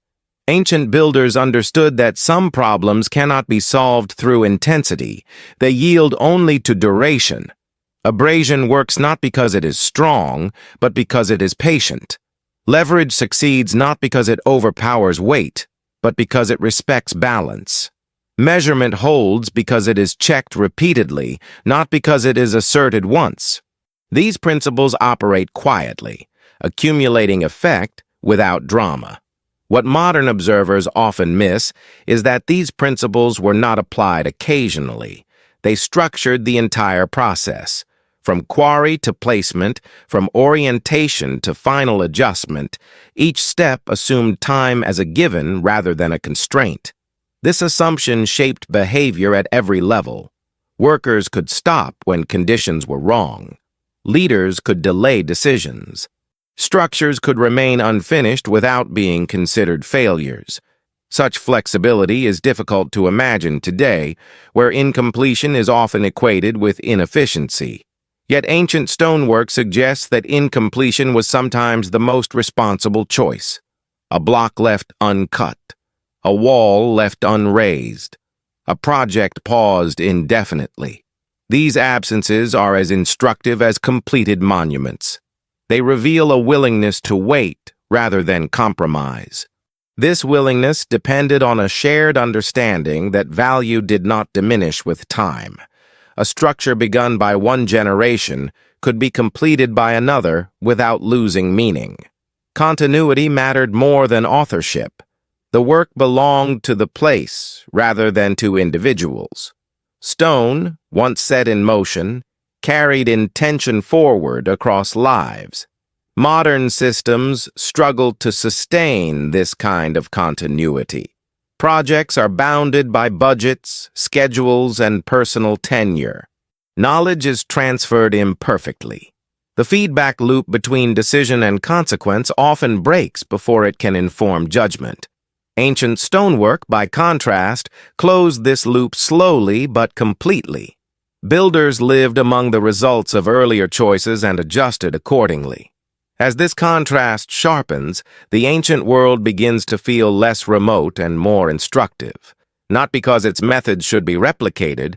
Ancient builders understood that some problems cannot be solved through intensity. They yield only to duration. Abrasion works not because it is strong, but because it is patient. Leverage succeeds not because it overpowers weight, but because it respects balance. Measurement holds because it is checked repeatedly, not because it is asserted once. These principles operate quietly, accumulating effect without drama. What modern observers often miss is that these principles were not applied occasionally. They structured the entire process. From quarry to placement, from orientation to final adjustment, each step assumed time as a given rather than a constraint. This assumption shaped behavior at every level. Workers could stop when conditions were wrong. Leaders could delay decisions. Structures could remain unfinished without being considered failures. Such flexibility is difficult to imagine today, where incompletion is often equated with inefficiency. Yet ancient stonework suggests that incompletion was sometimes the most responsible choice. A block left uncut, a wall left unraised, a project paused indefinitely. These absences are as instructive as completed monuments. They reveal a willingness to wait rather than compromise. This willingness depended on a shared understanding that value did not diminish with time. A structure begun by one generation could be completed by another without losing meaning. Continuity mattered more than authorship. The work belonged to the place rather than to individuals. Stone, once set in motion, carried intention forward across lives. Modern systems struggle to sustain this kind of continuity. Projects are bounded by budgets, schedules, and personal tenure. Knowledge is transferred imperfectly. The feedback loop between decision and consequence often breaks before it can inform judgment. Ancient stonework, by contrast, closed this loop slowly but completely. Builders lived among the results of earlier choices and adjusted accordingly. As this contrast sharpens, the ancient world begins to feel less remote and more instructive, not because its methods should be replicated,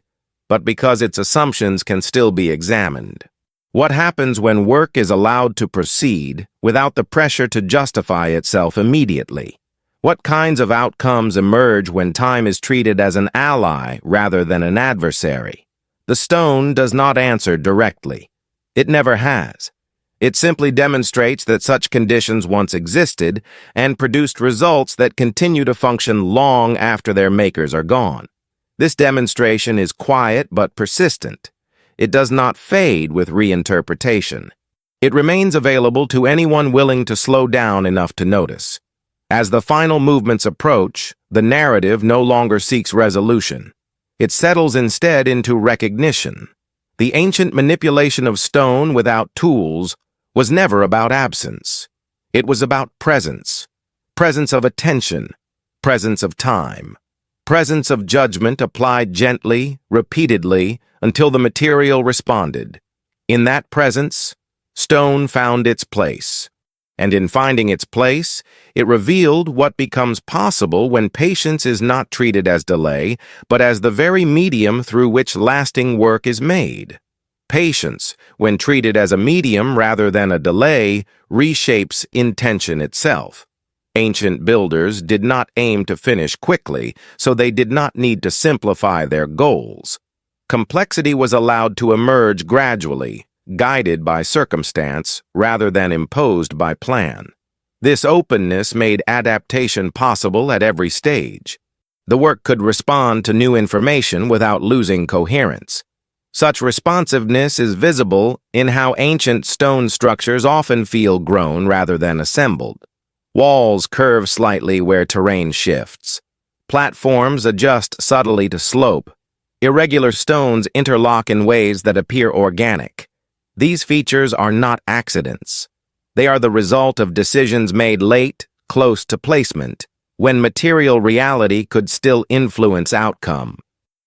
but because its assumptions can still be examined. What happens when work is allowed to proceed without the pressure to justify itself immediately? What kinds of outcomes emerge when time is treated as an ally rather than an adversary? The stone does not answer directly. It never has. It simply demonstrates that such conditions once existed and produced results that continue to function long after their makers are gone. This demonstration is quiet but persistent. It does not fade with reinterpretation. It remains available to anyone willing to slow down enough to notice. As the final movements approach, the narrative no longer seeks resolution. It settles instead into recognition. The ancient manipulation of stone without tools was never about absence. It was about presence. Presence of attention. Presence of time. Presence of judgment applied gently, repeatedly, until the material responded. In that presence, stone found its place. And in finding its place, it revealed what becomes possible when patience is not treated as delay, but as the very medium through which lasting work is made. Patience, when treated as a medium rather than a delay, reshapes intention itself. Ancient builders did not aim to finish quickly, so they did not need to simplify their goals. Complexity was allowed to emerge gradually, guided by circumstance rather than imposed by plan. This openness made adaptation possible at every stage. The work could respond to new information without losing coherence. Such responsiveness is visible in how ancient stone structures often feel grown rather than assembled. Walls curve slightly where terrain shifts. Platforms adjust subtly to slope. Irregular stones interlock in ways that appear organic. These features are not accidents. They are the result of decisions made late, close to placement, when material reality could still influence outcome.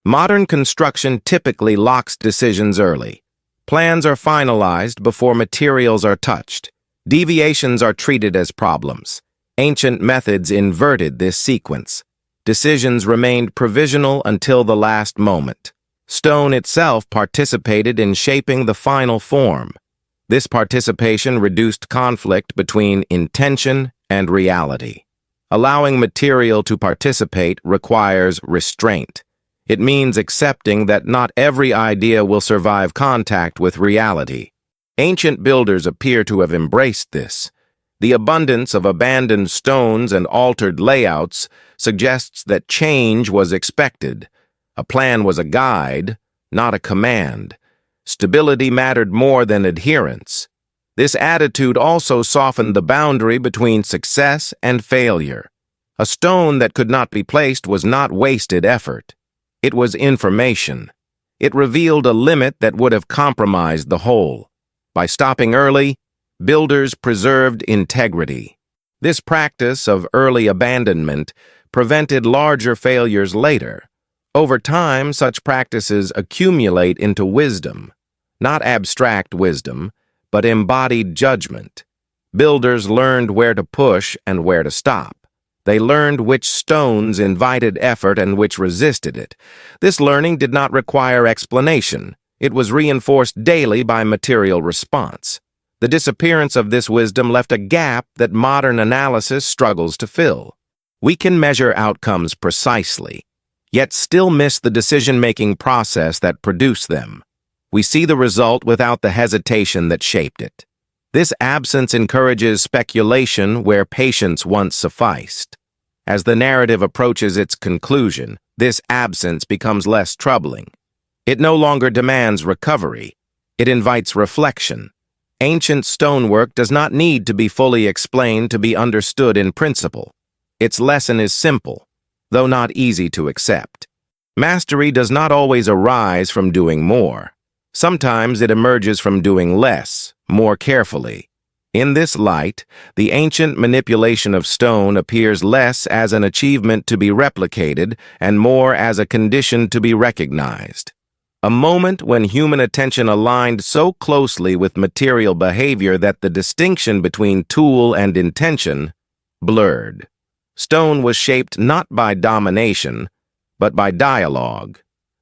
Modern construction typically locks decisions early. Plans are finalized before materials are touched. Deviations are treated as problems. Ancient methods inverted this sequence. Decisions remained provisional until the last moment. Stone itself participated in shaping the final form. This participation reduced conflict between intention and reality. Allowing material to participate requires restraint. It means accepting that not every idea will survive contact with reality. Ancient builders appear to have embraced this. The abundance of abandoned stones and altered layouts suggests that change was expected. A plan was a guide, not a command. Stability mattered more than adherence. This attitude also softened the boundary between success and failure. A stone that could not be placed was not wasted effort. It was information. It revealed a limit that would have compromised the whole. By stopping early, builders preserved integrity. This practice of early abandonment prevented larger failures later. Over time, such practices accumulate into wisdom, not abstract wisdom, but embodied judgment. Builders learned where to push and where to stop. They learned which stones invited effort and which resisted it. This learning did not require explanation. It was reinforced daily by material response. The disappearance of this wisdom left a gap that modern analysis struggles to fill. We can measure outcomes precisely, yet still miss the decision-making process that produced them. We see the result without the hesitation that shaped it. This absence encourages speculation where patience once sufficed. As the narrative approaches its conclusion, this absence becomes less troubling. It no longer demands recovery. It invites reflection. Ancient stonework does not need to be fully explained to be understood in principle. Its lesson is simple, though not easy to accept. Mastery does not always arise from doing more. Sometimes it emerges from doing less, more carefully. In this light, the ancient manipulation of stone appears less as an achievement to be replicated and more as a condition to be recognized. A moment when human attention aligned so closely with material behavior that the distinction between tool and intention blurred. Stone was shaped not by domination, but by dialogue.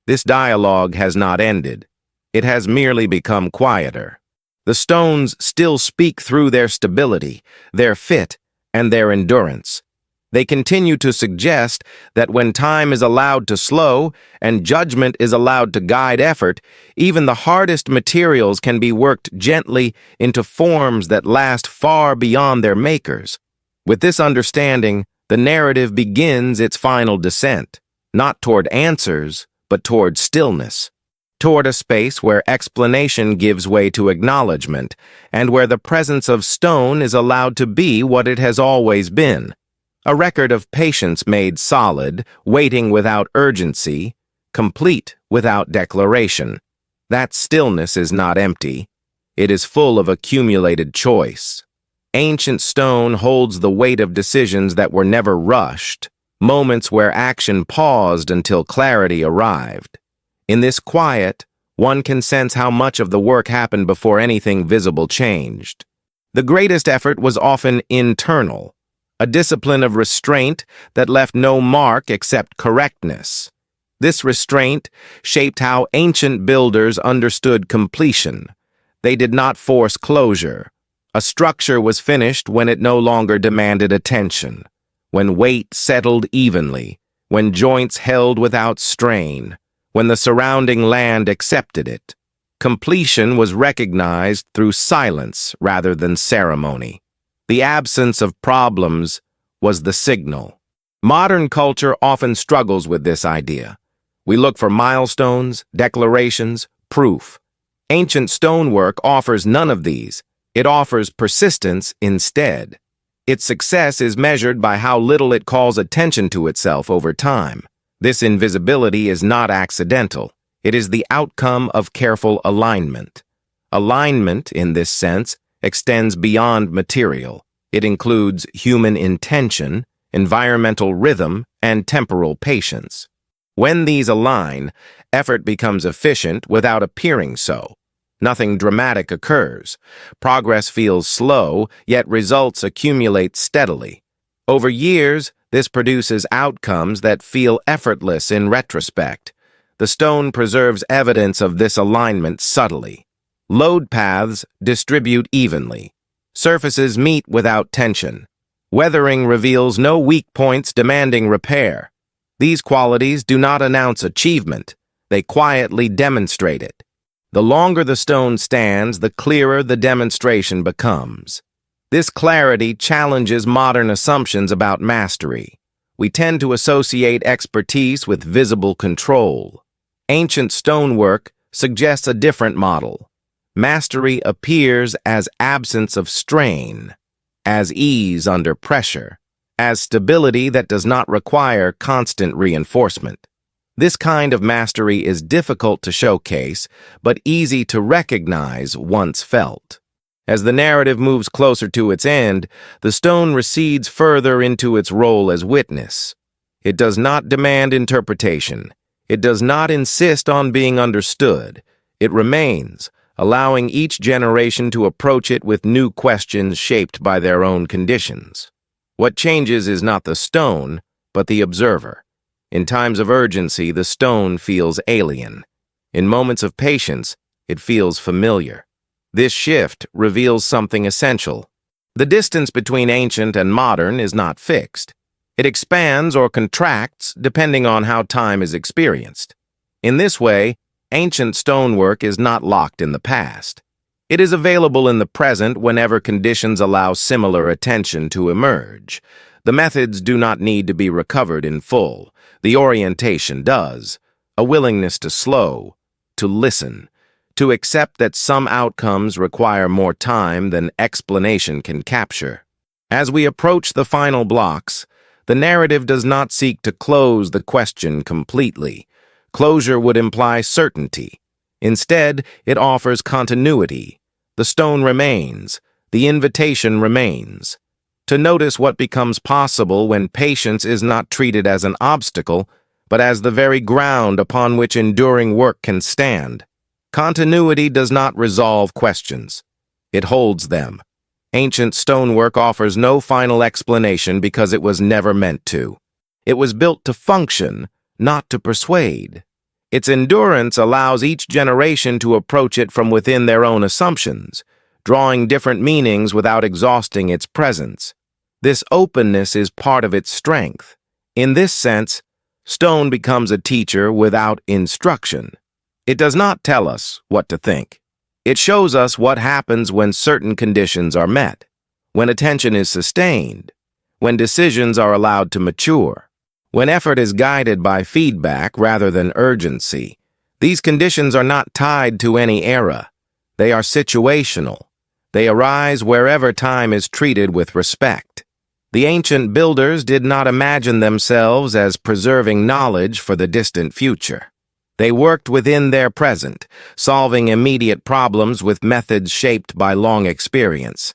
This dialogue has not ended. It has merely become quieter. The stones still speak through their stability, their fit, and their endurance. They continue to suggest that when time is allowed to slow and judgment is allowed to guide effort, even the hardest materials can be worked gently into forms that last far beyond their makers. With this understanding, the narrative begins its final descent, not toward answers, but toward stillness, toward a space where explanation gives way to acknowledgement, and where the presence of stone is allowed to be what it has always been. A record of patience made solid, waiting without urgency, complete without declaration. That stillness is not empty. It is full of accumulated choice. Ancient stone holds the weight of decisions that were never rushed, moments where action paused until clarity arrived. In this quiet, one can sense how much of the work happened before anything visible changed. The greatest effort was often internal, a discipline of restraint that left no mark except correctness. This restraint shaped how ancient builders understood completion. They did not force closure. A structure was finished when it no longer demanded attention, when weight settled evenly, when joints held without strain, when the surrounding land accepted it. Completion was recognized through silence rather than ceremony. The absence of problems was the signal. Modern culture often struggles with this idea. We look for milestones, declarations, proof. Ancient stonework offers none of these. It offers persistence instead. Its success is measured by how little it calls attention to itself over time. This invisibility is not accidental. It is the outcome of careful alignment. Alignment, in this sense, extends beyond material. It includes human intention, environmental rhythm, and temporal patience. When these align, effort becomes efficient without appearing so. Nothing dramatic occurs. Progress feels slow, yet results accumulate steadily. Over years, this produces outcomes that feel effortless in retrospect. The stone preserves evidence of this alignment subtly. Load paths distribute evenly. Surfaces meet without tension. Weathering reveals no weak points demanding repair. These qualities do not announce achievement. They quietly demonstrate it. The longer the stone stands, the clearer the demonstration becomes. This clarity challenges modern assumptions about mastery. We tend to associate expertise with visible control. Ancient stonework suggests a different model. Mastery appears as absence of strain, as ease under pressure, as stability that does not require constant reinforcement. This kind of mastery is difficult to showcase, but easy to recognize once felt. As the narrative moves closer to its end, the stone recedes further into its role as witness. It does not demand interpretation. It does not insist on being understood. It remains, allowing each generation to approach it with new questions shaped by their own conditions. What changes is not the stone, but the observer. In times of urgency, the stone feels alien. In moments of patience, it feels familiar. This shift reveals something essential. The distance between ancient and modern is not fixed. It expands or contracts depending on how time is experienced. In this way, ancient stonework is not locked in the past. It is available in the present whenever conditions allow similar attention to emerge. The methods do not need to be recovered in full. The orientation does. A willingness to slow, to listen, to accept that some outcomes require more time than explanation can capture. As we approach the final blocks, the narrative does not seek to close the question completely. Closure would imply certainty. Instead, it offers continuity. The stone remains. The invitation remains. To notice what becomes possible when patience is not treated as an obstacle, but as the very ground upon which enduring work can stand. Continuity does not resolve questions. It holds them. Ancient stonework offers no final explanation because it was never meant to. It was built to function, not to persuade. Its endurance allows each generation to approach it from within their own assumptions, drawing different meanings without exhausting its presence. This openness is part of its strength. In this sense, stone becomes a teacher without instruction. It does not tell us what to think. It shows us what happens when certain conditions are met, when attention is sustained, when decisions are allowed to mature, when effort is guided by feedback rather than urgency. These conditions are not tied to any era. They are situational. They arise wherever time is treated with respect. The ancient builders did not imagine themselves as preserving knowledge for the distant future. They worked within their present, solving immediate problems with methods shaped by long experience.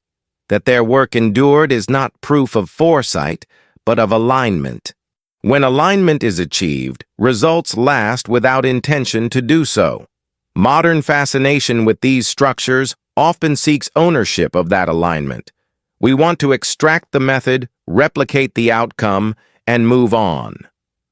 That their work endured is not proof of foresight, but of alignment. When alignment is achieved, results last without intention to do so. Modern fascination with these structures often seeks ownership of that alignment. We want to extract the method, replicate the outcome, and move on.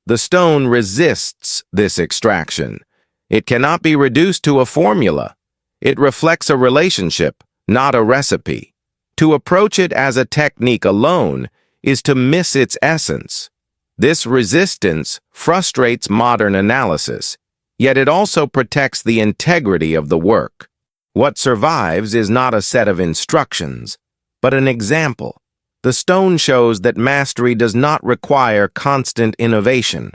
The stone resists this extraction. It cannot be reduced to a formula. It reflects a relationship, not a recipe. To approach it as a technique alone is to miss its essence. This resistance frustrates modern analysis, yet it also protects the integrity of the work. What survives is not a set of instructions, but an example. The stone shows that mastery does not require constant innovation.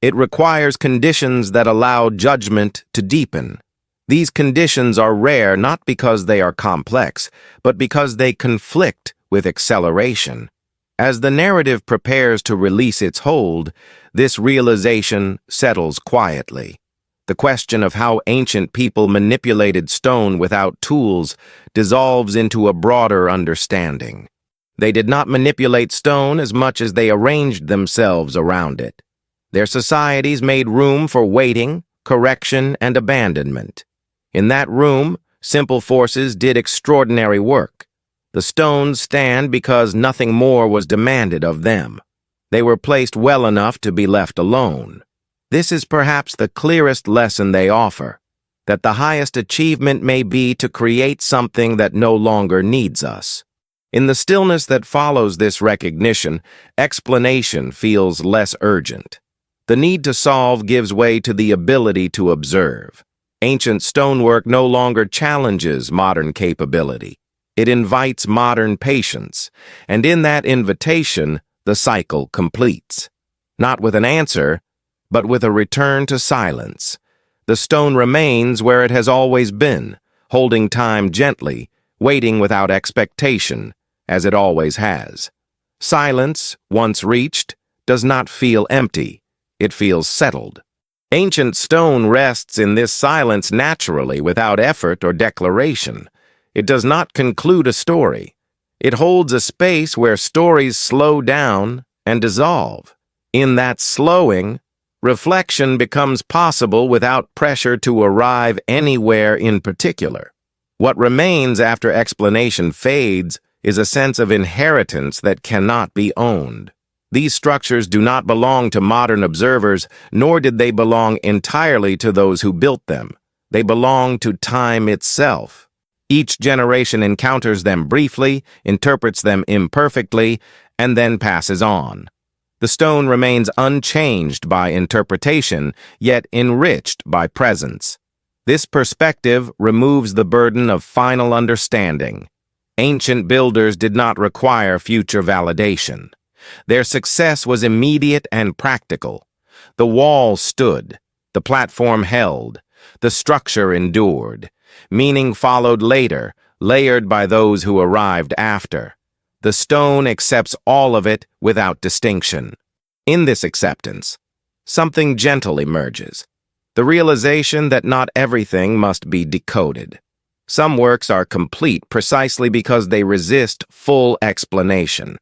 It requires conditions that allow judgment to deepen. These conditions are rare not because they are complex, but because they conflict with acceleration. As the narrative prepares to release its hold, this realization settles quietly. The question of how ancient people manipulated stone without tools dissolves into a broader understanding. They did not manipulate stone as much as they arranged themselves around it. Their societies made room for waiting, correction, and abandonment. In that room, simple forces did extraordinary work. The stones stand because nothing more was demanded of them. They were placed well enough to be left alone. This is perhaps the clearest lesson they offer, that the highest achievement may be to create something that no longer needs us. In the stillness that follows this recognition, explanation feels less urgent. The need to solve gives way to the ability to observe. Ancient stonework no longer challenges modern capability. It invites modern patience, and in that invitation, the cycle completes. Not with an answer, but with a return to silence. The stone remains where it has always been, holding time gently, waiting without expectation, as it always has. Silence, once reached, does not feel empty. It feels settled. Ancient stone rests in this silence naturally, without effort or declaration. It does not conclude a story. It holds a space where stories slow down and dissolve. In that slowing, reflection becomes possible without pressure to arrive anywhere in particular. What remains after explanation fades is a sense of inheritance that cannot be owned. These structures do not belong to modern observers, nor did they belong entirely to those who built them. They belong to time itself. Each generation encounters them briefly, interprets them imperfectly, and then passes on. The stone remains unchanged by interpretation, yet enriched by presence. This perspective removes the burden of final understanding. Ancient builders did not require future validation. Their success was immediate and practical. The wall stood, the platform held, the structure endured. Meaning followed later, layered by those who arrived after. The stone accepts all of it without distinction. In this acceptance, something gentle emerges. The realization that not everything must be decoded. Some works are complete precisely because they resist full explanation.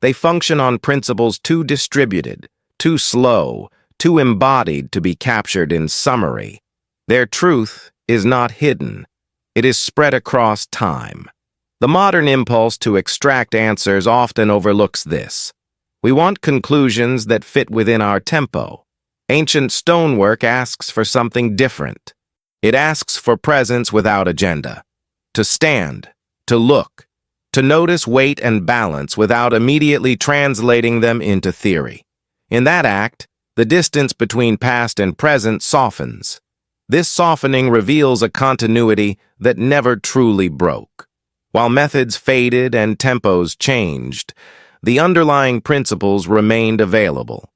They function on principles too distributed, too slow, too embodied to be captured in summary. Their truth is not hidden. It is spread across time. The modern impulse to extract answers often overlooks this. We want conclusions that fit within our tempo. Ancient stonework asks for something different. It asks for presence without agenda. To stand, to look, to notice weight and balance without immediately translating them into theory. In that act, the distance between past and present softens. This softening reveals a continuity that never truly broke. While methods faded and tempos changed, the underlying principles remained available.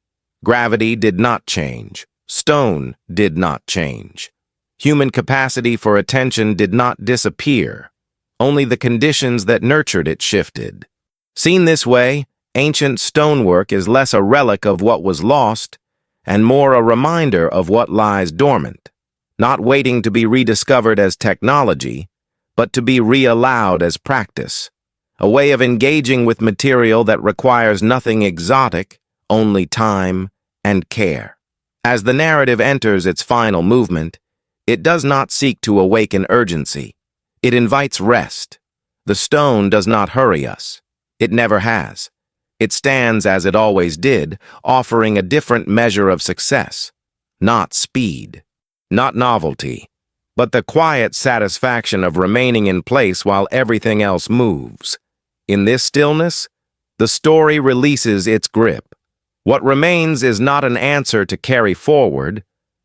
Gravity did not change. Stone did not change. Human capacity for attention did not disappear. Only the conditions that nurtured it shifted. Seen this way, ancient stonework is less a relic of what was lost and more a reminder of what lies dormant, not waiting to be rediscovered as technology, but to be reallowed as practice, a way of engaging with material that requires nothing exotic, only time and care. As the narrative enters its final movement, it does not seek to awaken urgency. It invites rest. The stone does not hurry us. It never has. It stands as it always did, offering a different measure of success. Not speed, not novelty, but the quiet satisfaction of remaining in place while everything else moves. In this stillness, the story releases its grip. What remains is not an answer to carry forward,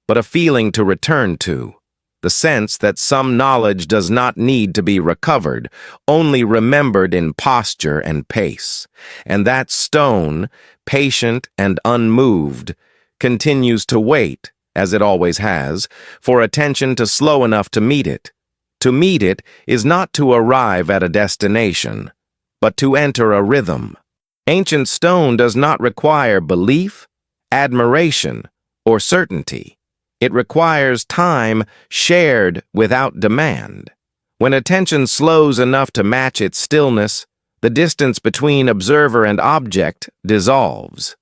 but a feeling to return to. The sense that some knowledge does not need to be recovered, only remembered in posture and pace. And that stone, patient and unmoved, continues to wait, as it always has, for attention to slow enough to meet it. To meet it is not to arrive at a destination, but to enter a rhythm. Ancient stone does not require belief, admiration, or certainty. It requires time shared without demand. When attention slows enough to match its stillness, the distance between observer and object dissolves.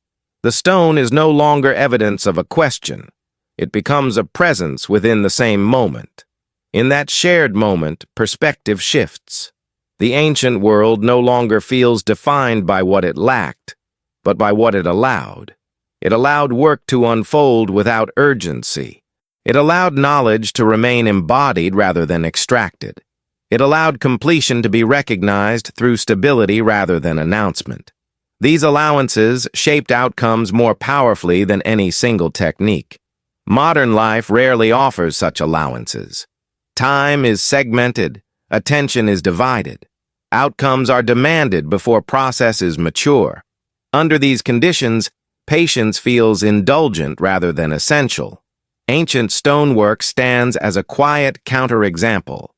The stone is no longer evidence of a question. It becomes a presence within the same moment. In that shared moment, perspective shifts. The ancient world no longer feels defined by what it lacked, but by what it allowed. It allowed work to unfold without urgency. It allowed knowledge to remain embodied rather than extracted. It allowed completion to be recognized through stability rather than announcement. These allowances shaped outcomes more powerfully than any single technique. Modern life rarely offers such allowances. Time is segmented, attention is divided. Outcomes are demanded before processes mature. Under these conditions, patience feels indulgent rather than essential. Ancient stonework stands as a quiet counterexample.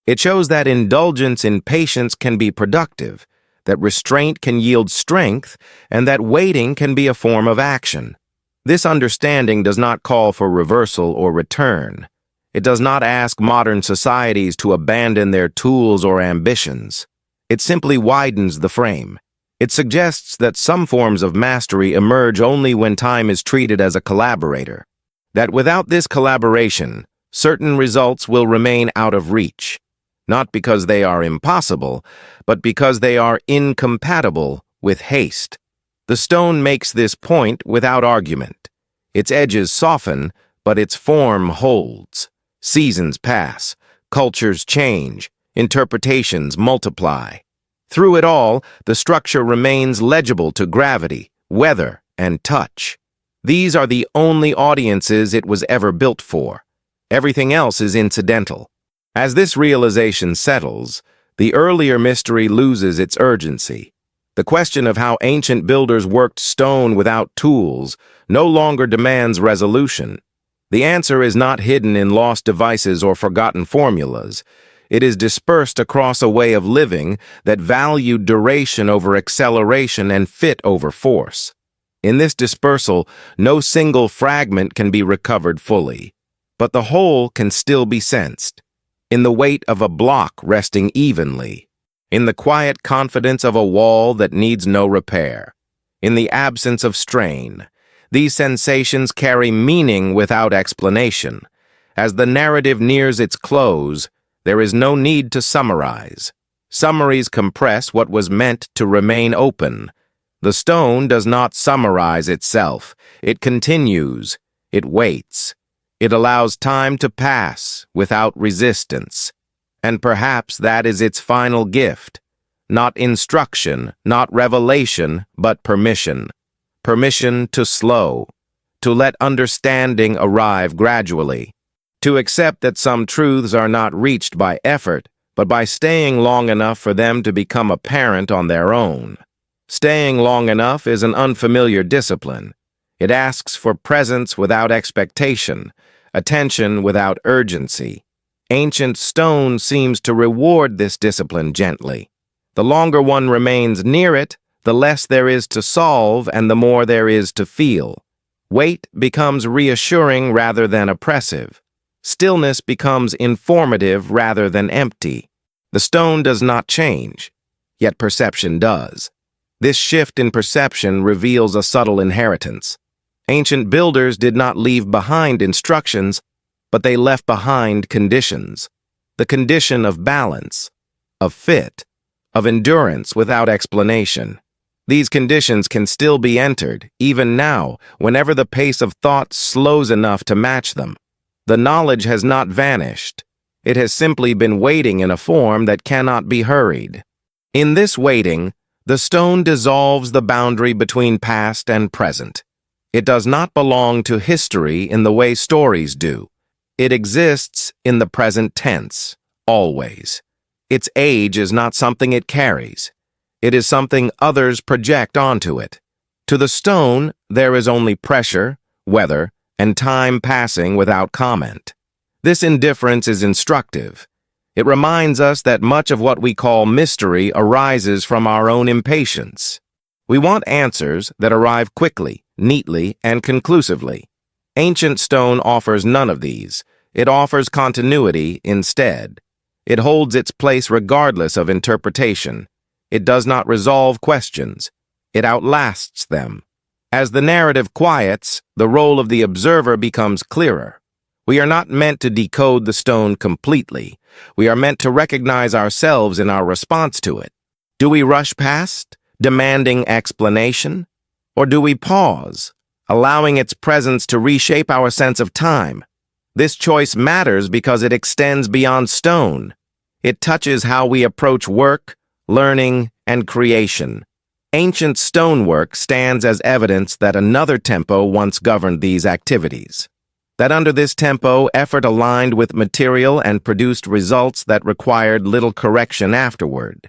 It shows that indulgence in patience can be productive, that restraint can yield strength, and that waiting can be a form of action. This understanding does not call for reversal or return. It does not ask modern societies to abandon their tools or ambitions. It simply widens the frame. It suggests that some forms of mastery emerge only when time is treated as a collaborator. That without this collaboration, certain results will remain out of reach. Not because they are impossible, but because they are incompatible with haste. The stone makes this point without argument. Its edges soften, but its form holds. Seasons pass, cultures change, interpretations multiply. Through it all, the structure remains legible to gravity, weather, and touch. These are the only audiences it was ever built for. Everything else is incidental. As this realization settles, the earlier mystery loses its urgency. The question of how ancient builders worked stone without tools no longer demands resolution. The answer is not hidden in lost devices or forgotten formulas. It is dispersed across a way of living that valued duration over acceleration and fit over force. In this dispersal, no single fragment can be recovered fully, but the whole can still be sensed. In the weight of a block resting evenly, in the quiet confidence of a wall that needs no repair, in the absence of strain, these sensations carry meaning without explanation. As the narrative nears its close, there is no need to summarize. Summaries compress what was meant to remain open. The stone does not summarize itself. It continues. It waits. It allows time to pass without resistance. And perhaps that is its final gift. Not instruction, not revelation, but permission. Permission to slow, to let understanding arrive gradually, to accept that some truths are not reached by effort, but by staying long enough for them to become apparent on their own. Staying long enough is an unfamiliar discipline. It asks for presence without expectation, attention without urgency. Ancient stone seems to reward this discipline gently. The longer one remains near it, the less there is to solve and the more there is to feel. Weight becomes reassuring rather than oppressive. Stillness becomes informative rather than empty. The stone does not change, yet perception does. This shift in perception reveals a subtle inheritance. Ancient builders did not leave behind instructions, but they left behind conditions. The condition of balance, of fit, of endurance without explanation. These conditions can still be entered, even now, whenever the pace of thought slows enough to match them. The knowledge has not vanished. It has simply been waiting in a form that cannot be hurried. In this waiting, the stone dissolves the boundary between past and present. It does not belong to history in the way stories do. It exists in the present tense, always. Its age is not something it carries. It is something others project onto it. To the stone, there is only pressure, weather, and time passing without comment. This indifference is instructive. It reminds us that much of what we call mystery arises from our own impatience. We want answers that arrive quickly, neatly, and conclusively. Ancient stone offers none of these. It offers continuity instead. It holds its place regardless of interpretation. It does not resolve questions. It outlasts them. As the narrative quiets, the role of the observer becomes clearer. We are not meant to decode the stone completely. We are meant to recognize ourselves in our response to it. Do we rush past, demanding explanation? Or do we pause, allowing its presence to reshape our sense of time? This choice matters because it extends beyond stone. It touches how we approach work, learning, and creation. Ancient stonework stands as evidence that another tempo once governed these activities. That under this tempo, effort aligned with material and produced results that required little correction afterward.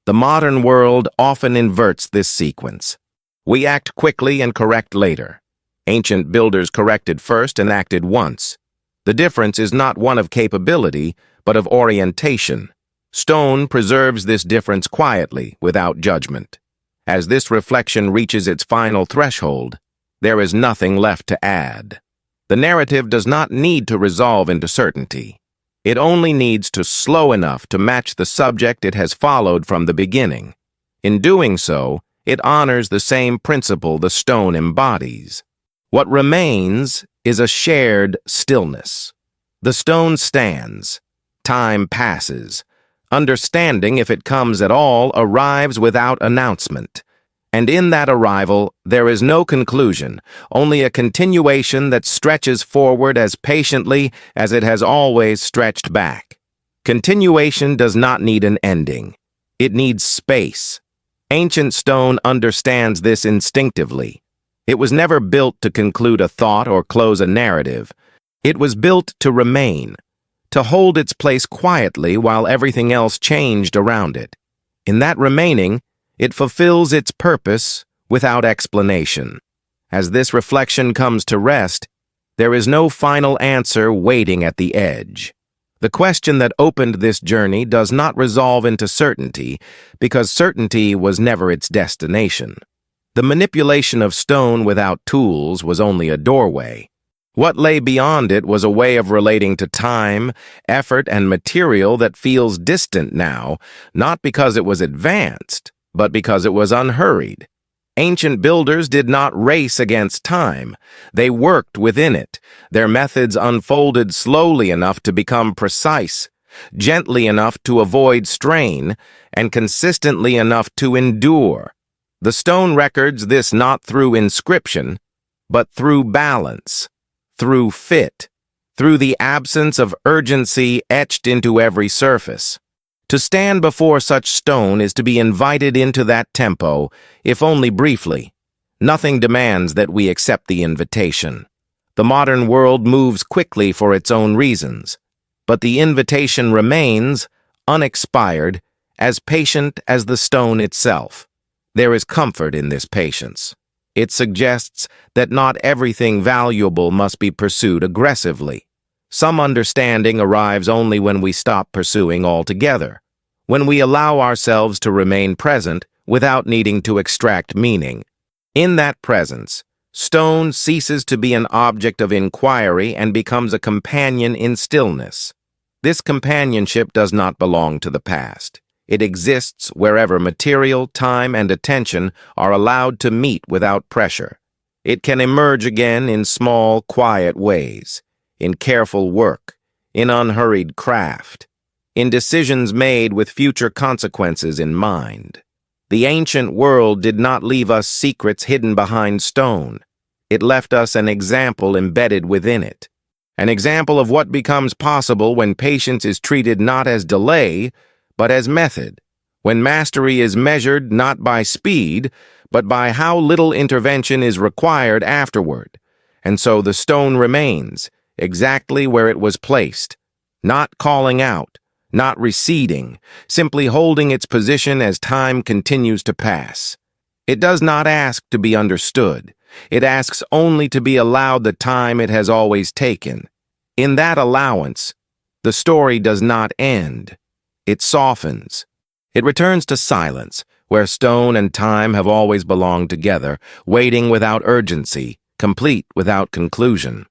The modern world often inverts this sequence. We act quickly and correct later. Ancient builders corrected first and acted once. The difference is not one of capability, but of orientation. Stone preserves this difference quietly, without judgment. As this reflection reaches its final threshold, there is nothing left to add. The narrative does not need to resolve into certainty. It only needs to slow enough to match the subject it has followed from the beginning. In doing so, it honors the same principle the stone embodies. What remains is a shared stillness. The stone stands. Time passes. Understanding, if it comes at all, arrives without announcement. And in that arrival, there is no conclusion, only a continuation that stretches forward as patiently as it has always stretched back. Continuation does not need an ending. It needs space. Ancient stone understands this instinctively. It was never built to conclude a thought or close a narrative. It was built to remain, to hold its place quietly while everything else changed around it. In that remaining, It fulfills its purpose without explanation. As this reflection comes to rest, there is no final answer waiting at the edge. The question that opened this journey does not resolve into certainty, because certainty was never its destination. The manipulation of stone without tools was only a doorway. What lay beyond it was a way of relating to time, effort, and material that feels distant now, not because it was advanced, but because it was unhurried. Ancient builders did not race against time. They worked within it. Their methods unfolded slowly enough to become precise, gently enough to avoid strain, and consistently enough to endure. The stone records this not through inscription, but through balance, through fit, through the absence of urgency etched into every surface. To stand before such stone is to be invited into that tempo, if only briefly. Nothing demands that we accept the invitation. The modern world moves quickly for its own reasons, but the invitation remains, unexpired, as patient as the stone itself. There is comfort in this patience. It suggests that not everything valuable must be pursued aggressively. Some understanding arrives only when we stop pursuing altogether, when we allow ourselves to remain present without needing to extract meaning. In that presence, stone ceases to be an object of inquiry and becomes a companion in stillness. This companionship does not belong to the past. It exists wherever material, time, and attention are allowed to meet without pressure. It can emerge again in small, quiet ways, in careful work, in unhurried craft, in decisions made with future consequences in mind. The ancient world did not leave us secrets hidden behind stone. It left us an example embedded within it. An example of what becomes possible when patience is treated not as delay, but as method. When mastery is measured not by speed, but by how little intervention is required afterward. And so the stone remains, exactly where it was placed, not calling out, not receding, simply holding its position as time continues to pass. It does not ask to be understood. It asks only to be allowed the time it has always taken. In that allowance, the story does not end. It softens. It returns to silence, where stone and time have always belonged together, waiting without urgency, complete without conclusion.